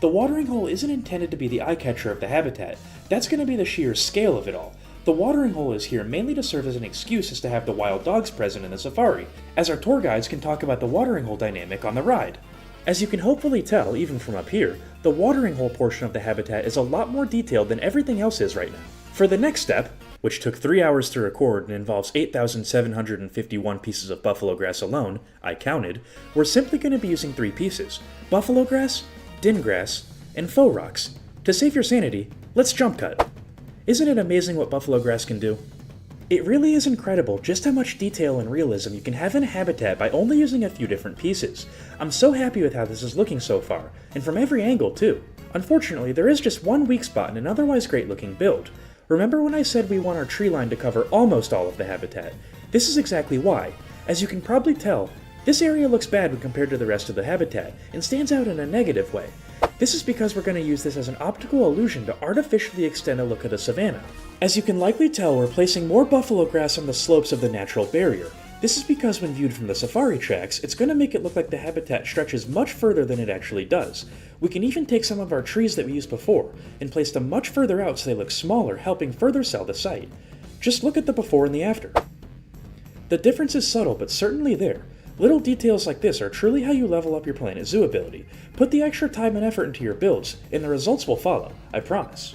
The watering hole isn't intended to be the eye-catcher of the habitat, that's going to be the sheer scale of it all. The watering hole is here mainly to serve as an excuse as to have the wild dogs present in the safari, as our tour guides can talk about the watering hole dynamic on the ride. As you can hopefully tell, even from up here, the watering hole portion of the habitat is a lot more detailed than everything else is right now. For the next step, which took 3 hours to record and involves 8,751 pieces of buffalo grass alone, I counted, we're simply going to be using 3 pieces: buffalo grass, din grass, and faux rocks. To save your sanity, let's jump cut. Isn't it amazing what buffalo grass can do? It really is incredible just how much detail and realism you can have in a habitat by only using a few different pieces. I'm so happy with how this is looking so far, and from every angle too. Unfortunately, there is just one weak spot in an otherwise great looking build. Remember when I said we want our tree line to cover almost all of the habitat? This is exactly why. As you can probably tell, this area looks bad when compared to the rest of the habitat, and stands out in a negative way. This is because we're going to use this as an optical illusion to artificially extend a look at the savanna. As you can likely tell, we're placing more buffalo grass on the slopes of the natural barrier. This is because when viewed from the safari tracks, it's going to make it look like the habitat stretches much further than it actually does. We can even take some of our trees that we used before, and place them much further out so they look smaller, helping further sell the site. Just look at the before and the after. The difference is subtle, but certainly there. Little details like this are truly how you level up your Planet Zoo ability. Put the extra time and effort into your builds, and the results will follow, I promise.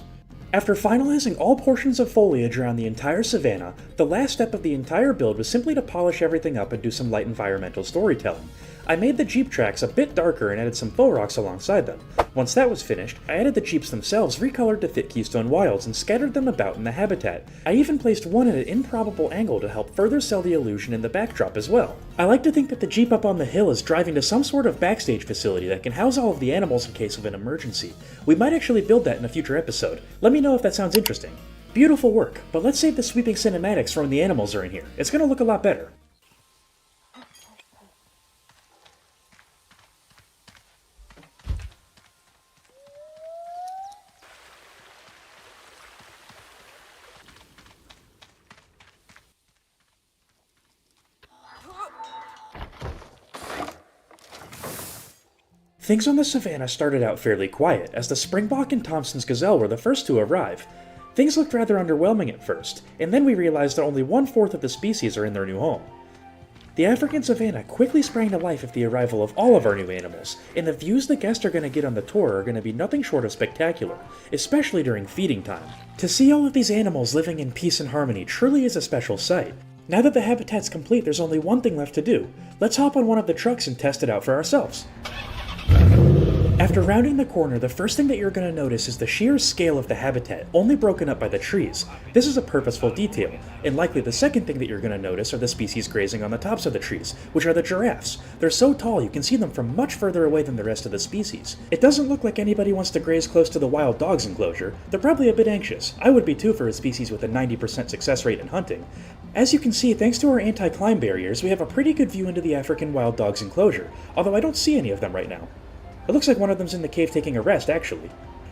After finalizing all portions of foliage around the entire savanna, the last step of the entire build was simply to polish everything up and do some light environmental storytelling. I made the Jeep tracks a bit darker and added some faux rocks alongside them. Once that was finished, I added the Jeeps themselves recolored to fit Keystone Wilds and scattered them about in the habitat. I even placed one at an improbable angle to help further sell the illusion in the backdrop as well. I like to think that the Jeep up on the hill is driving to some sort of backstage facility that can house all of the animals in case of an emergency. We might actually build that in a future episode. Let me know if that sounds interesting. Beautiful work, but let's save the sweeping cinematics for when the animals are in here. It's gonna look a lot better. Things on the savanna started out fairly quiet, as the Springbok and Thompson's gazelle were the first to arrive. Things looked rather underwhelming at first, and then we realized that only 1/4 of the species are in their new home. The African savanna quickly sprang to life with the arrival of all of our new animals, and the views the guests are going to get on the tour are going to be nothing short of spectacular, especially during feeding time. To see all of these animals living in peace and harmony truly is a special sight. Now that the habitat's complete, there's only one thing left to do. Let's hop on one of the trucks and test it out for ourselves. After rounding the corner, the first thing that you're going to notice is the sheer scale of the habitat, only broken up by the trees. This is a purposeful detail, and likely the second thing that you're going to notice are the species grazing on the tops of the trees, which are the giraffes. They're so tall you can see them from much further away than the rest of the species. It doesn't look like anybody wants to graze close to the wild dogs enclosure. They're probably a bit anxious. I would be too for a species with a 90% success rate in hunting. As you can see, thanks to our anti-climb barriers, we have a pretty good view into the African wild dogs enclosure, although I don't see any of them right now. It looks like one of them's in the cave taking a rest, actually.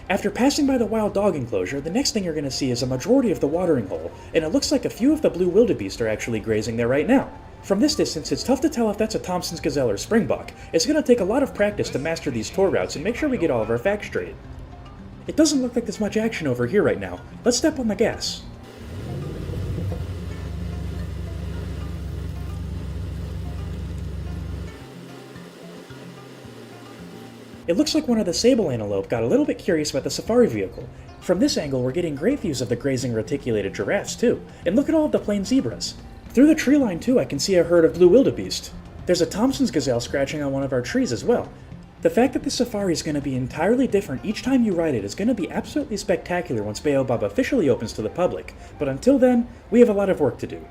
After passing by the wild dog enclosure, the next thing you're going to see is a majority of the watering hole, and it looks like a few of the blue wildebeest are actually grazing there right now. From this distance, it's tough to tell if that's a Thompson's gazelle or springbok. It's going to take a lot of practice to master these tour routes and make sure we get all of our facts straight. It doesn't look like there's much action over here right now. Let's step on the gas. It looks like one of the sable antelope got a little bit curious about the safari vehicle. From this angle, we're getting great views of the grazing reticulated giraffes too, and look at all of the plain zebras. Through the tree line too, I can see a herd of blue wildebeest. There's a Thompson's gazelle scratching on one of our trees as well. The fact that this safari is going to be entirely different each time you ride it is going to be absolutely spectacular once Baobab officially opens to the public, but until then, we have a lot of work to do.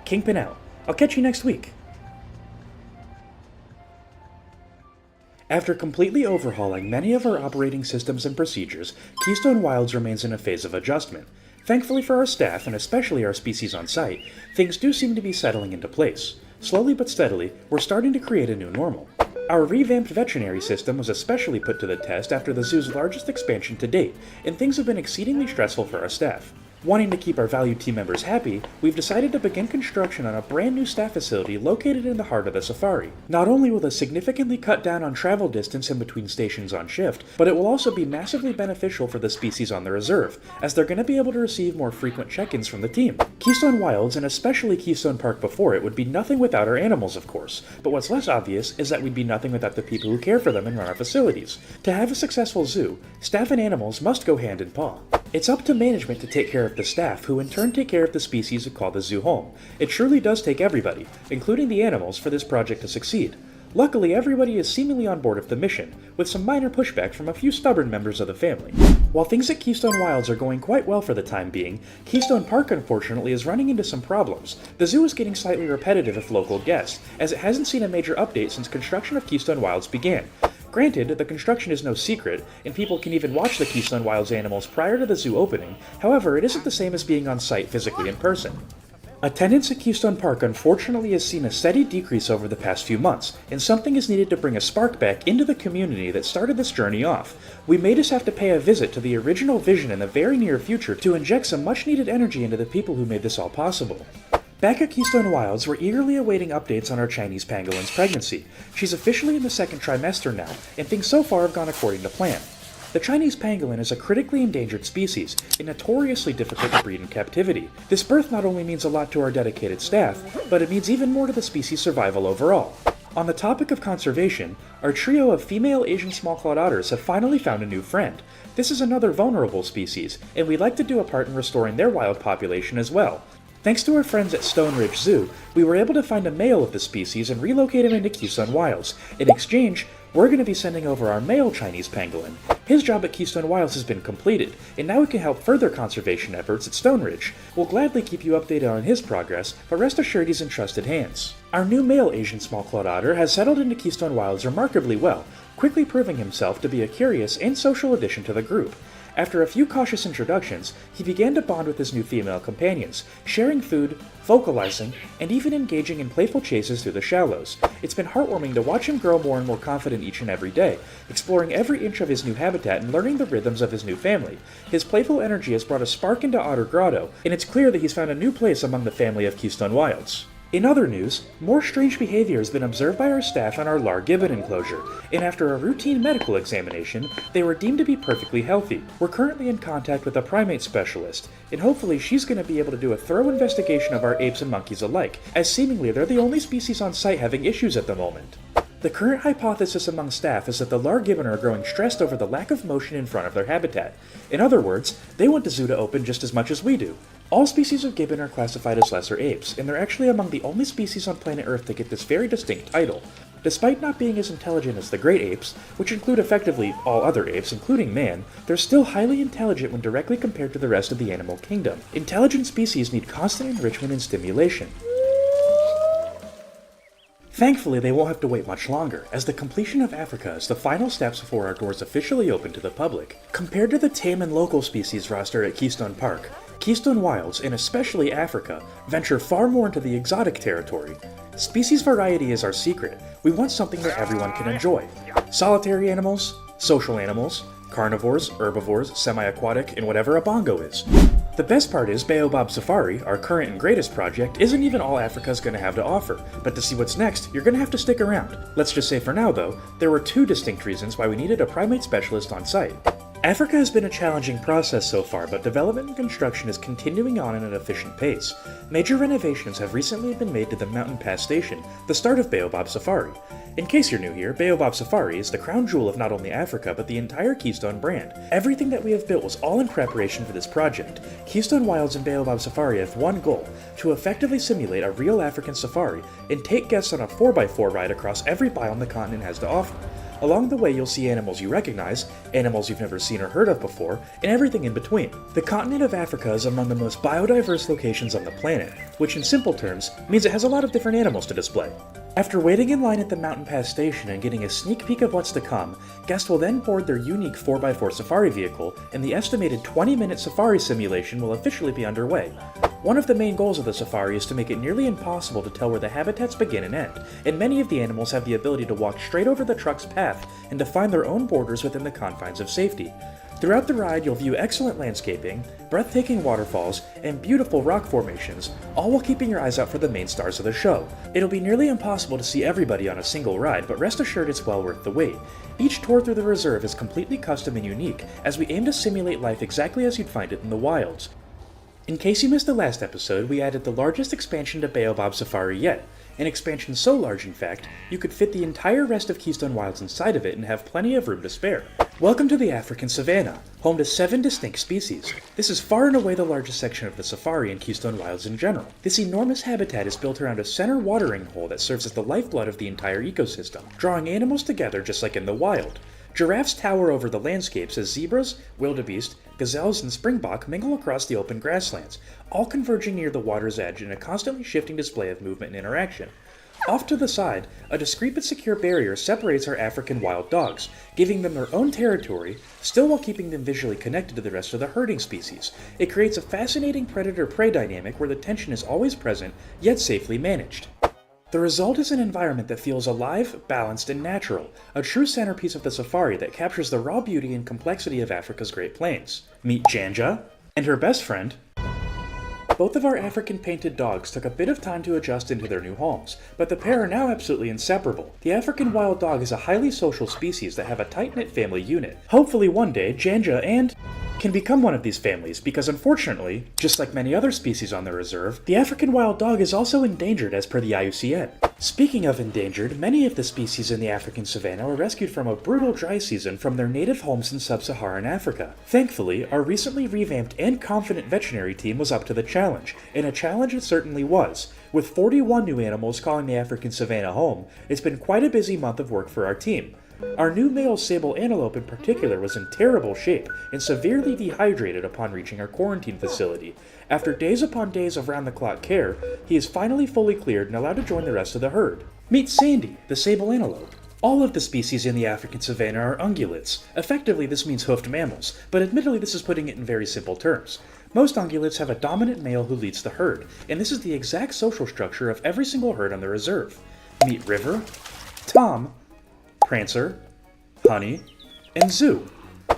Kingpin out. I'll catch you next week. After completely overhauling many of our operating systems and procedures, Keystone Wilds remains in a phase of adjustment. Thankfully for our staff, and especially our species on site, things do seem to be settling into place. Slowly but steadily, we're starting to create a new normal. Our revamped veterinary system was especially put to the test after the zoo's largest expansion to date, and things have been exceedingly stressful for our staff. Wanting to keep our valued team members happy, we've decided to begin construction on a brand new staff facility located in the heart of the safari. Not only will this significantly cut down on travel distance in between stations on shift, but it will also be massively beneficial for the species on the reserve, as they're going to be able to receive more frequent check-ins from the team. Keystone Wilds, and especially Keystone Park before it, would be nothing without our animals, of course, but what's less obvious is that we'd be nothing without the people who care for them and run our facilities. To have a successful zoo, staff and animals must go hand in paw. It's up to management to take care of the staff, who in turn take care of the species who call the zoo home. It surely does take everybody, including the animals, for this project to succeed. Luckily, everybody is seemingly on board with the mission, with some minor pushback from a few stubborn members of the family. While things at Keystone Wilds are going quite well for the time being, Keystone Park unfortunately is running into some problems. The zoo is getting slightly repetitive with local guests, as it hasn't seen a major update since construction of Keystone Wilds began. Granted, the construction is no secret, and people can even watch the Keystone Wilds animals prior to the zoo opening. However, it isn't the same as being on site physically in person. Attendance at Keystone Park unfortunately has seen a steady decrease over the past few months, and something is needed to bring a spark back into the community that started this journey off. We may just have to pay a visit to the original vision in the very near future to inject some much needed energy into the people who made this all possible. Back at Keystone Wilds, we're eagerly awaiting updates on our Chinese pangolin's pregnancy. She's officially in the second trimester now, and things so far have gone according to plan. The Chinese pangolin is a critically endangered species, and notoriously difficult to breed in captivity. This birth not only means a lot to our dedicated staff, but it means even more to the species' survival overall. On the topic of conservation, our trio of female Asian small-clawed otters have finally found a new friend. This is another vulnerable species, and we'd like to do a part in restoring their wild population as well. Thanks to our friends at Stone Ridge Zoo, we were able to find a male of the species and relocate him into Keystone Wilds. In exchange, we're going to be sending over our male Chinese pangolin. His job at Keystone Wilds has been completed, and now we can help further conservation efforts at Stone Ridge. We'll gladly keep you updated on his progress, but rest assured he's in trusted hands. Our new male Asian small-clawed otter has settled into Keystone Wilds remarkably well, quickly proving himself to be a curious and social addition to the group. After a few cautious introductions, he began to bond with his new female companions, sharing food, vocalizing, and even engaging in playful chases through the shallows. It's been heartwarming to watch him grow more and more confident each and every day, exploring every inch of his new habitat and learning the rhythms of his new family. His playful energy has brought a spark into Otter Grotto, and it's clear that he's found a new place among the family of Keystone Wilds. In other news, more strange behavior has been observed by our staff on our gibbon enclosure, and after a routine medical examination, they were deemed to be perfectly healthy. We're currently in contact with a primate specialist, and hopefully she's going to be able to do a thorough investigation of our apes and monkeys alike, as seemingly they're the only species on site having issues at the moment. The current hypothesis among staff is that the gibbon are growing stressed over the lack of motion in front of their habitat. In other words, they want the zoo to open just as much as we do. All species of gibbon are classified as lesser apes, and they're actually among the only species on planet Earth to get this very distinct title. Despite not being as intelligent as the great apes, which include effectively all other apes, including man, they're still highly intelligent when directly compared to the rest of the animal kingdom. Intelligent species need constant enrichment and stimulation. Thankfully, they won't have to wait much longer, as the completion of Africa is the final steps before our doors officially open to the public. Compared to the tame and local species roster at Keystone Park, Keystone Wilds, and especially Africa, venture far more into the exotic territory. Species variety is our secret. We want something that everyone can enjoy. Solitary animals, social animals, carnivores, herbivores, semi-aquatic, and whatever a bongo is. The best part is Baobab Safari, our current and greatest project, isn't even all Africa's going to have to offer, but to see what's next, you're going to have to stick around. Let's just say for now though, there were two distinct reasons why we needed a primate specialist on site. Africa has been a challenging process so far, but development and construction is continuing on at an efficient pace. Major renovations have recently been made to the Mountain Pass Station, the start of Baobab Safari. In case you're new here, Baobab Safari is the crown jewel of not only Africa, but the entire Keystone brand. Everything that we have built was all in preparation for this project. Keystone Wilds and Baobab Safari have one goal: to effectively simulate a real African safari and take guests on a 4x4 ride across every biome the continent has to offer. Along the way, you'll see animals you recognize, animals you've never seen or heard of before, and everything in between. The continent of Africa is among the most biodiverse locations on the planet, which in simple terms means it has a lot of different animals to display. After waiting in line at the Mountain Pass station and getting a sneak peek of what's to come, guests will then board their unique 4x4 safari vehicle, and the estimated 20-minute safari simulation will officially be underway. One of the main goals of the safari is to make it nearly impossible to tell where the habitats begin and end, and many of the animals have the ability to walk straight over the truck's path and to find their own borders within the confines of safety. Throughout the ride, you'll view excellent landscaping, breathtaking waterfalls, and beautiful rock formations, all while keeping your eyes out for the main stars of the show. It'll be nearly impossible to see everybody on a single ride, but rest assured it's well worth the wait. Each tour through the reserve is completely custom and unique, as we aim to simulate life exactly as you'd find it in the wilds. In case you missed the last episode, we added the largest expansion to Baobab Safari yet. An expansion so large, in fact, you could fit the entire rest of Keystone Wilds inside of it and have plenty of room to spare. Welcome to the African Savannah, home to 7 distinct species. This is far and away the largest section of the safari and Keystone Wilds in general. This enormous habitat is built around a center watering hole that serves as the lifeblood of the entire ecosystem, drawing animals together just like in the wild. Giraffes tower over the landscapes as zebras, wildebeest, gazelles, and springbok mingle across the open grasslands, all converging near the water's edge in a constantly shifting display of movement and interaction. Off to the side, a discreet but secure barrier separates our African wild dogs, giving them their own territory, still while keeping them visually connected to the rest of the herding species. It creates a fascinating predator-prey dynamic where the tension is always present, yet safely managed. The result is an environment that feels alive, balanced, and natural, a true centerpiece of the safari that captures the raw beauty and complexity of Africa's Great Plains. Meet Janja and her best friend. Both of our African painted dogs took a bit of time to adjust into their new homes, but the pair are now absolutely inseparable. The African wild dog is a highly social species that have a tight-knit family unit. Hopefully one day, Janja and can become one of these families, because unfortunately, just like many other species on the reserve, the African wild dog is also endangered as per the IUCN. Speaking of endangered, many of the species in the African savanna were rescued from a brutal dry season from their native homes in sub-Saharan Africa. Thankfully, our recently revamped and confident veterinary team was up to the challenge, and a challenge it certainly was. With 41 new animals calling the African savanna home, it's been quite a busy month of work for our team. Our new male sable antelope in particular was in terrible shape and severely dehydrated upon reaching our quarantine facility. After days upon days of round-the-clock care, he is finally fully cleared and allowed to join the rest of the herd. Meet Sandy, the sable antelope. All of the species in the African savanna are ungulates. Effectively, this means hoofed mammals, but admittedly this is putting it in very simple terms. Most ungulates have a dominant male who leads the herd, and this is the exact social structure of every single herd on the reserve. Meet River, Tom, Prancer, Honey, and Zoo.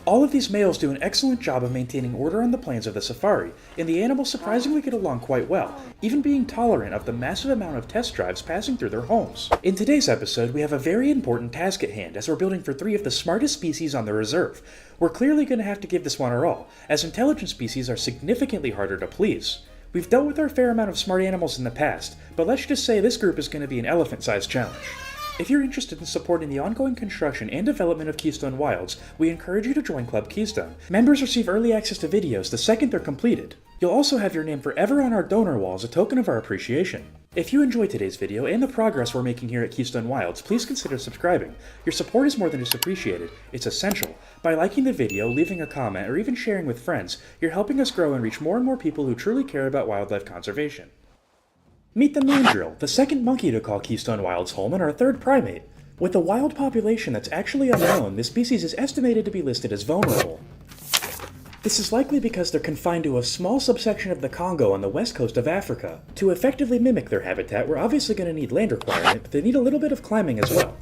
All of these males do an excellent job of maintaining order on the plains of the safari, and the animals surprisingly get along quite well, even being tolerant of the massive amount of test drives passing through their homes. In today's episode, we have a very important task at hand as we're building for 3 of the smartest species on the reserve. We're clearly going to have to give this one our all, as intelligent species are significantly harder to please. We've dealt with our fair amount of smart animals in the past, but let's just say this group is going to be an elephant-sized challenge. If you're interested in supporting the ongoing construction and development of Keystone Wilds, we encourage you to join Club Keystone. Members receive early access to videos the second they're completed. You'll also have your name forever on our donor wall as a token of our appreciation. If you enjoyed today's video and the progress we're making here at Keystone Wilds, please consider subscribing. Your support is more than just appreciated, it's essential. By liking the video, leaving a comment, or even sharing with friends, you're helping us grow and reach more and more people who truly care about wildlife conservation. Meet the mandrill, the second monkey to call Keystone Wilds home and our third primate. With a wild population that's actually unknown, this species is estimated to be listed as vulnerable. This is likely because they're confined to a small subsection of the Congo on the west coast of Africa. To effectively mimic their habitat, we're obviously going to need land requirement, but they need a little bit of climbing as well.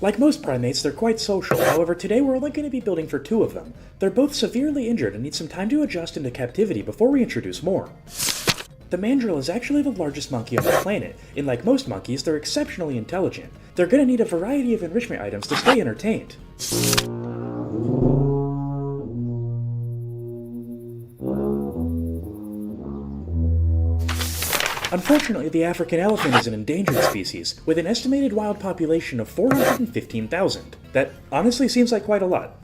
Like most primates, they're quite social. However, today we're only going to be building for 2 of them. They're both severely injured and need some time to adjust into captivity before we introduce more. The mandrill is actually the largest monkey on the planet, and like most monkeys, they're exceptionally intelligent. They're going to need a variety of enrichment items to stay entertained. Unfortunately, the African elephant is an endangered species, with an estimated wild population of 415,000. That honestly seems like quite a lot.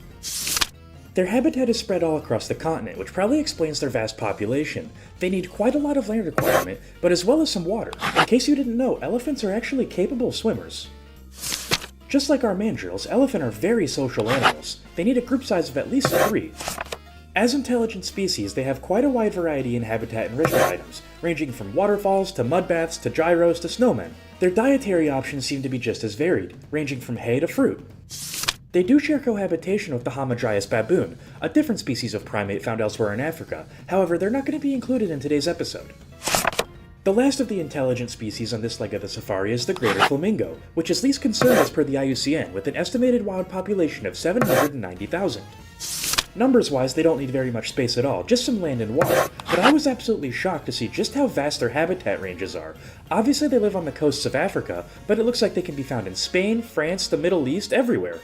Their habitat is spread all across the continent, which probably explains their vast population. They need quite a lot of land requirement, but as well as some water. In case you didn't know, elephants are actually capable swimmers. Just like our mandrills, elephants are very social animals. They need a group size of at least 3. As intelligent species, they have quite a wide variety in habitat enrichment items, ranging from waterfalls to mud baths to gyros to snowmen. Their dietary options seem to be just as varied, ranging from hay to fruit. They do share cohabitation with the Hamadryas baboon, a different species of primate found elsewhere in Africa. However, they're not going to be included in today's episode. The last of the intelligent species on this leg of the safari is the greater flamingo, which is least concerned as per the IUCN, with an estimated wild population of 790,000. Numbers-wise, they don't need very much space at all, just some land and water, but I was absolutely shocked to see just how vast their habitat ranges are. Obviously they live on the coasts of Africa, but it looks like they can be found in Spain, France, the Middle East, everywhere.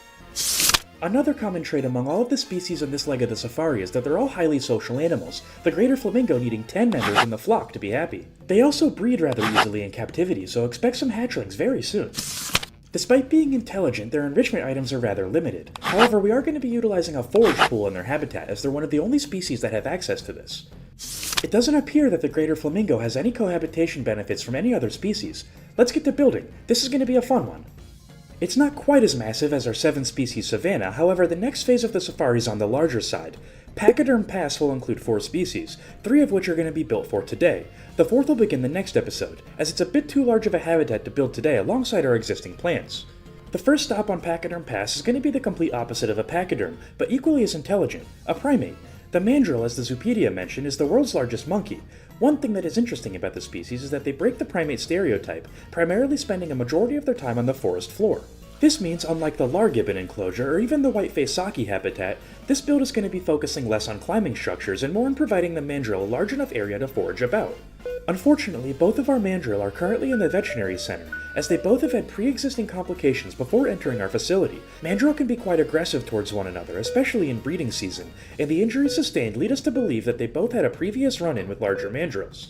Another common trait among all of the species on this leg of the safari is that they're all highly social animals, the greater flamingo needing 10 members in the flock to be happy. They also breed rather easily in captivity, so expect some hatchlings very soon. Despite being intelligent, their enrichment items are rather limited. However, we are going to be utilizing a forage pool in their habitat, as they're one of the only species that have access to this. It doesn't appear that the greater flamingo has any cohabitation benefits from any other species. Let's get to building. This is going to be a fun one. It's not quite as massive as our 7-species Savannah, however the next phase of the safari is on the larger side. Packaderm Pass will include 4 species, 3 of which are going to be built for today. The 4th will begin the next episode, as it's a bit too large of a habitat to build today alongside our existing plans. The first stop on Packaderm Pass is going to be the complete opposite of a pachyderm, but equally as intelligent, a primate. The mandrill, as the Zoopedia mentioned, is the world's largest monkey. One thing that is interesting about the species is that they break the primate stereotype, primarily spending a majority of their time on the forest floor. This means, unlike the largibbon enclosure or even the white-faced saki habitat, this build is going to be focusing less on climbing structures and more on providing the mandrill a large enough area to forage about. Unfortunately, both of our mandrill are currently in the veterinary center, as they both have had pre-existing complications before entering our facility. Mandrill can be quite aggressive towards one another, especially in breeding season, and the injuries sustained lead us to believe that they both had a previous run-in with larger mandrills.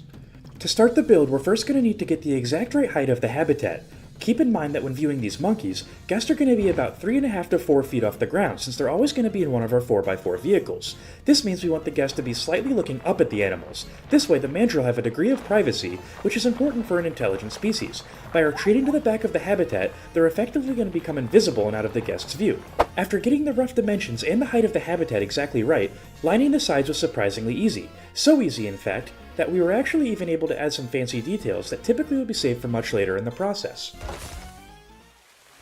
To start the build, we're first going to need to get the exact right height of the habitat. Keep in mind that when viewing these monkeys, guests are going to be about 3.5 to 4 feet off the ground, since they're always going to be in one of our 4x4 vehicles. This means we want the guest to be slightly looking up at the animals. This way the mandrill have a degree of privacy, which is important for an intelligent species. By retreating to the back of the habitat, they're effectively going to become invisible and out of the guest's view. After getting the rough dimensions and the height of the habitat exactly right, lining the sides was surprisingly easy. So easy, in fact, that we were actually even able to add some fancy details that typically would be saved for much later in the process.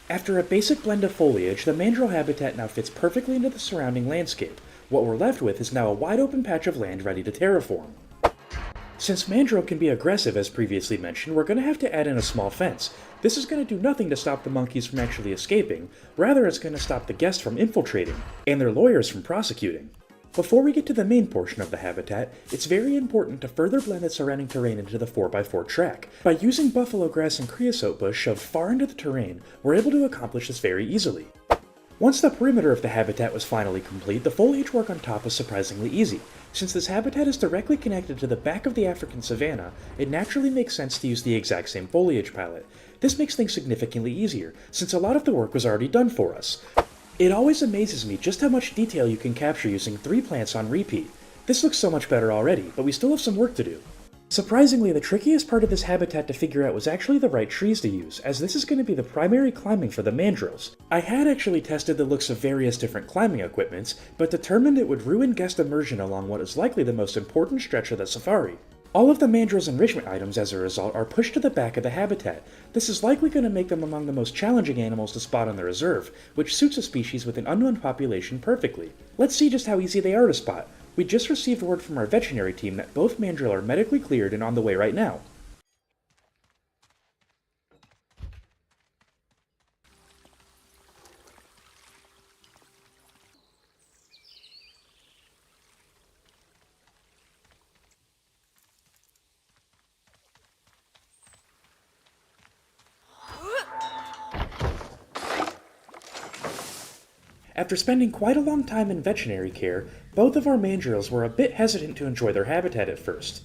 After a basic blend of foliage, the mandrill habitat now fits perfectly into the surrounding landscape. What we're left with is now a wide open patch of land ready to terraform. Since mandrill can be aggressive as previously mentioned, we're going to have to add in a small fence. This is going to do nothing to stop the monkeys from actually escaping, rather it's going to stop the guests from infiltrating, and their lawyers from prosecuting. Before we get to the main portion of the habitat, it's very important to further blend the surrounding terrain into the 4x4 track. By using buffalo grass and creosote bush shoved far into the terrain, we're able to accomplish this very easily. Once the perimeter of the habitat was finally complete, the foliage work on top was surprisingly easy. Since this habitat is directly connected to the back of the African savanna, it naturally makes sense to use the exact same foliage palette. This makes things significantly easier, since a lot of the work was already done for us. It always amazes me just how much detail you can capture using 3 plants on repeat. This looks so much better already, but we still have some work to do. Surprisingly, the trickiest part of this habitat to figure out was actually the right trees to use, as this is going to be the primary climbing for the mandrills. I had actually tested the looks of various different climbing equipments, but determined it would ruin guest immersion along what is likely the most important stretch of the safari. All of the mandrill's enrichment items, as a result, are pushed to the back of the habitat. This is likely going to make them among the most challenging animals to spot on the reserve, which suits a species with an unknown population perfectly. Let's see just how easy they are to spot. We just received word from our veterinary team that both mandrill are medically cleared and on the way right now. After spending quite a long time in veterinary care, both of our mandrills were a bit hesitant to enjoy their habitat at first.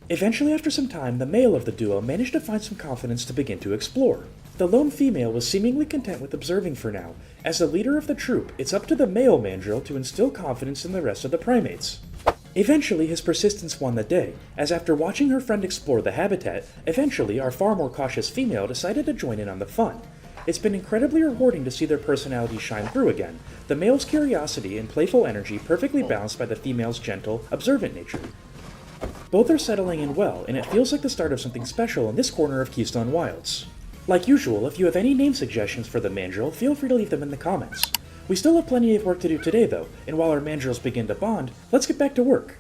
Eventually, after some time, the male of the duo managed to find some confidence to begin to explore. The lone female was seemingly content with observing for now. As the leader of the troop, it's up to the male mandrill to instill confidence in the rest of the primates. Eventually, his persistence won the day, as after watching her friend explore the habitat, eventually our far more cautious female decided to join in on the fun. It's been incredibly rewarding to see their personalities shine through again, the male's curiosity and playful energy perfectly balanced by the female's gentle, observant nature. Both are settling in well, and it feels like the start of something special in this corner of Keystone Wilds. Like usual, if you have any name suggestions for the mandrill, feel free to leave them in the comments. We still have plenty of work to do today though, and while our mandrills begin to bond, let's get back to work.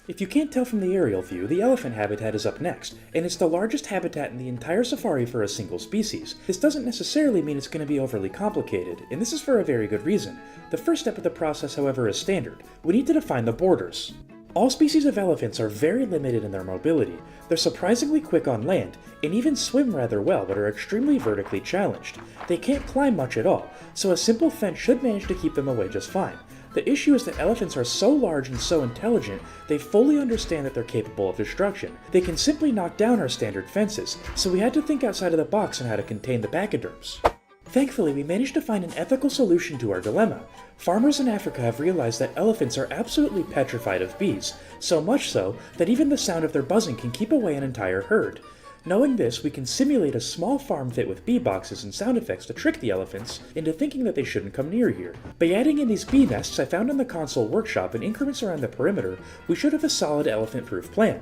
If you can't tell from the aerial view, the elephant habitat is up next, and it's the largest habitat in the entire safari for a single species. This doesn't necessarily mean it's going to be overly complicated, and this is for a very good reason. The first step of the process, however, is standard. We need to define the borders. All species of elephants are very limited in their mobility. They're surprisingly quick on land, and even swim rather well, but are extremely vertically challenged. They can't climb much at all, so a simple fence should manage to keep them away just fine. The issue is that elephants are so large and so intelligent, they fully understand that they're capable of destruction. They can simply knock down our standard fences, so we had to think outside of the box on how to contain the pachyderms. Thankfully, we managed to find an ethical solution to our dilemma. Farmers in Africa have realized that elephants are absolutely petrified of bees, so much so that even the sound of their buzzing can keep away an entire herd. Knowing this, we can simulate a small farm fit with bee boxes and sound effects to trick the elephants into thinking that they shouldn't come near here. By adding in these bee nests I found in the console workshop and increments around the perimeter, we should have a solid elephant-proof plan.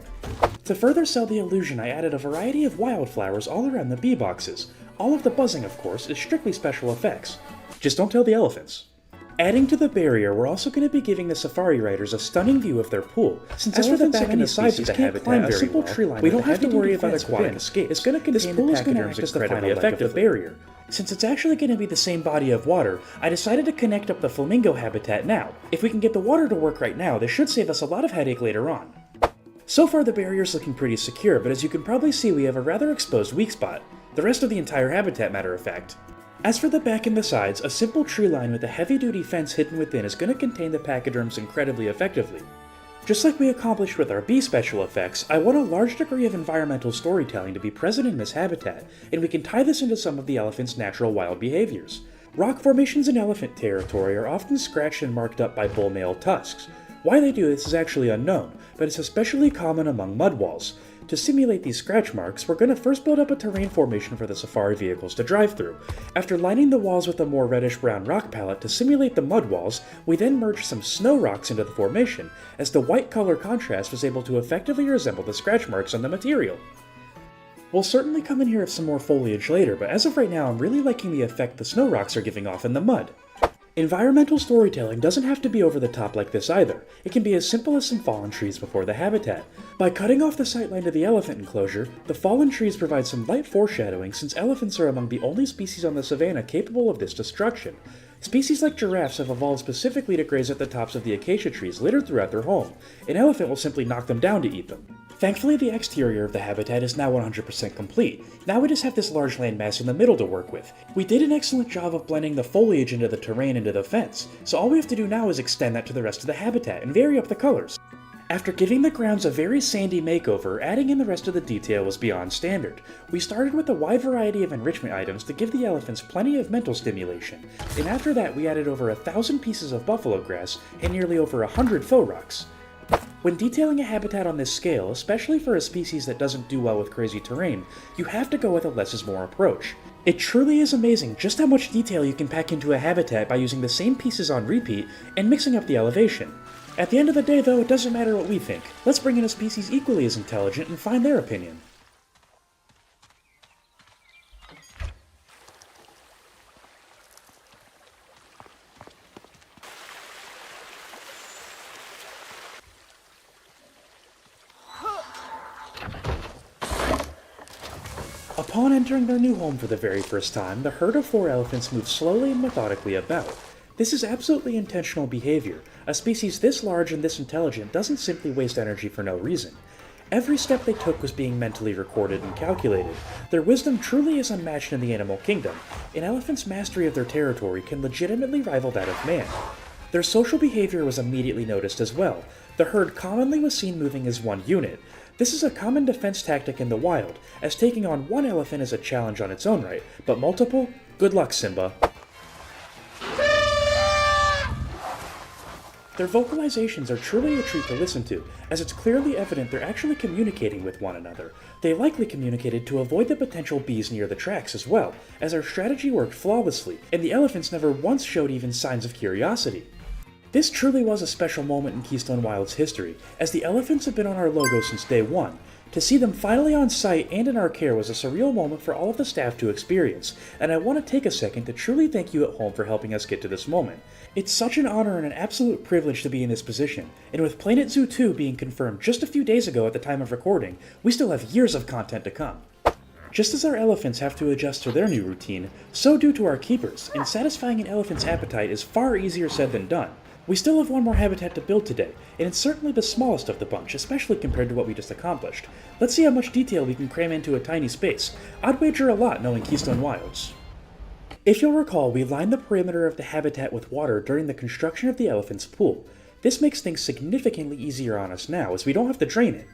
To further sell the illusion, I added a variety of wildflowers all around the bee boxes. All of the buzzing, of course, is strictly special effects. Just don't tell the elephants. Adding to the barrier, we're also going to be giving the safari riders a stunning view of their pool. Since as for the back and the sides of the habitat, a simple tree line we don't have to worry about aquatic escape. It's going to contain the pachyderms as the final leg of the barrier. Since it's actually going to be the same body of water, I decided to connect up the flamingo habitat now. If we can get the water to work right now, this should save us a lot of headache later on. So far the barrier's looking pretty secure, but as you can probably see we have a rather exposed weak spot. The rest of the entire habitat, matter of fact. As for the back and the sides, a simple tree line with a heavy-duty fence hidden within is going to contain the pachyderms incredibly effectively. Just like we accomplished with our bee special effects, I want a large degree of environmental storytelling to be present in this habitat, and we can tie this into some of the elephant's natural wild behaviors. Rock formations in elephant territory are often scratched and marked up by bull male tusks. Why they do this is actually unknown, but it's especially common among mud walls. To simulate these scratch marks, we're going to first build up a terrain formation for the safari vehicles to drive through. After lining the walls with a more reddish-brown rock palette to simulate the mud walls, we then merged some snow rocks into the formation, as the white color contrast was able to effectively resemble the scratch marks on the material. We'll certainly come in here with some more foliage later, but as of right now I'm really liking the effect the snow rocks are giving off in the mud. Environmental storytelling doesn't have to be over the top like this either. It can be as simple as some fallen trees before the habitat. By cutting off the sightline to the elephant enclosure, the fallen trees provide some light foreshadowing since elephants are among the only species on the savannah capable of this destruction. Species like giraffes have evolved specifically to graze at the tops of the acacia trees littered throughout their home. An elephant will simply knock them down to eat them. Thankfully, the exterior of the habitat is now 100% complete. Now we just have this large landmass in the middle to work with. We did an excellent job of blending the foliage into the terrain into the fence, so all we have to do now is extend that to the rest of the habitat and vary up the colors. After giving the grounds a very sandy makeover, adding in the rest of the detail was beyond standard. We started with a wide variety of enrichment items to give the elephants plenty of mental stimulation, and after that we added over 1,000 pieces of buffalo grass and nearly over 100 faux rocks. When detailing a habitat on this scale, especially for a species that doesn't do well with crazy terrain, you have to go with a less is more approach. It truly is amazing just how much detail you can pack into a habitat by using the same pieces on repeat and mixing up the elevation. At the end of the day though, it doesn't matter what we think. Let's bring in a species equally as intelligent and find their opinion. Upon entering their new home for the very first time, the herd of 4 elephants moved slowly and methodically about. This is absolutely intentional behavior. A species this large and this intelligent doesn't simply waste energy for no reason. Every step they took was being mentally recorded and calculated. Their wisdom truly is unmatched in the animal kingdom. An elephant's mastery of their territory can legitimately rival that of man. Their social behavior was immediately noticed as well. The herd commonly was seen moving as one unit. This is a common defense tactic in the wild, as taking on one elephant is a challenge on its own right, but multiple? Good luck, Simba. Their vocalizations are truly a treat to listen to, as it's clearly evident they're actually communicating with one another. They likely communicated to avoid the potential bees near the tracks as well, as our strategy worked flawlessly, and the elephants never once showed even signs of curiosity. This truly was a special moment in Keystone Wilds history, as the elephants have been on our logo since day one. To see them finally on site and in our care was a surreal moment for all of the staff to experience, and I want to take a second to truly thank you at home for helping us get to this moment. It's such an honor and an absolute privilege to be in this position, and with Planet Zoo 2 being confirmed just a few days ago at the time of recording, we still have years of content to come. Just as our elephants have to adjust to their new routine, so do to our keepers, and satisfying an elephant's appetite is far easier said than done. We still have one more habitat to build today, and it's certainly the smallest of the bunch, especially compared to what we just accomplished. Let's see how much detail we can cram into a tiny space. I'd wager a lot knowing Keystone Wilds. If you'll recall, we lined the perimeter of the habitat with water during the construction of the elephant's pool. This makes things significantly easier on us now, as we don't have to drain it.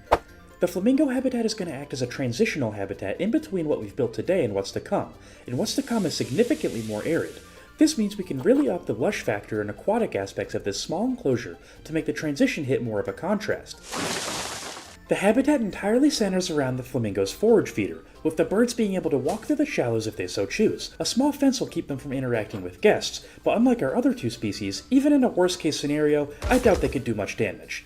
The flamingo habitat is going to act as a transitional habitat in between what we've built today and what's to come, and what's to come is significantly more arid. This means we can really up the lush factor and aquatic aspects of this small enclosure to make the transition hit more of a contrast. The habitat entirely centers around the flamingo's forage feeder, with the birds being able to walk through the shallows if they so choose. A small fence will keep them from interacting with guests, but unlike our other two species, even in a worst case scenario, I doubt they could do much damage.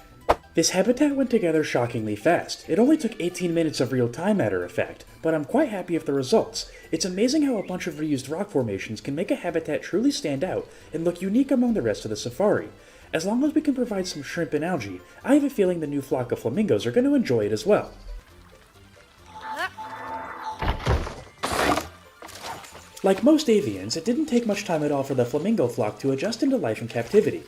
This habitat went together shockingly fast. It only took 18 minutes of real time, matter of fact, but I'm quite happy with the results. It's amazing how a bunch of reused rock formations can make a habitat truly stand out and look unique among the rest of the safari. As long as we can provide some shrimp and algae, I have a feeling the new flock of flamingos are going to enjoy it as well. Like most avians, it didn't take much time at all for the flamingo flock to adjust into life in captivity.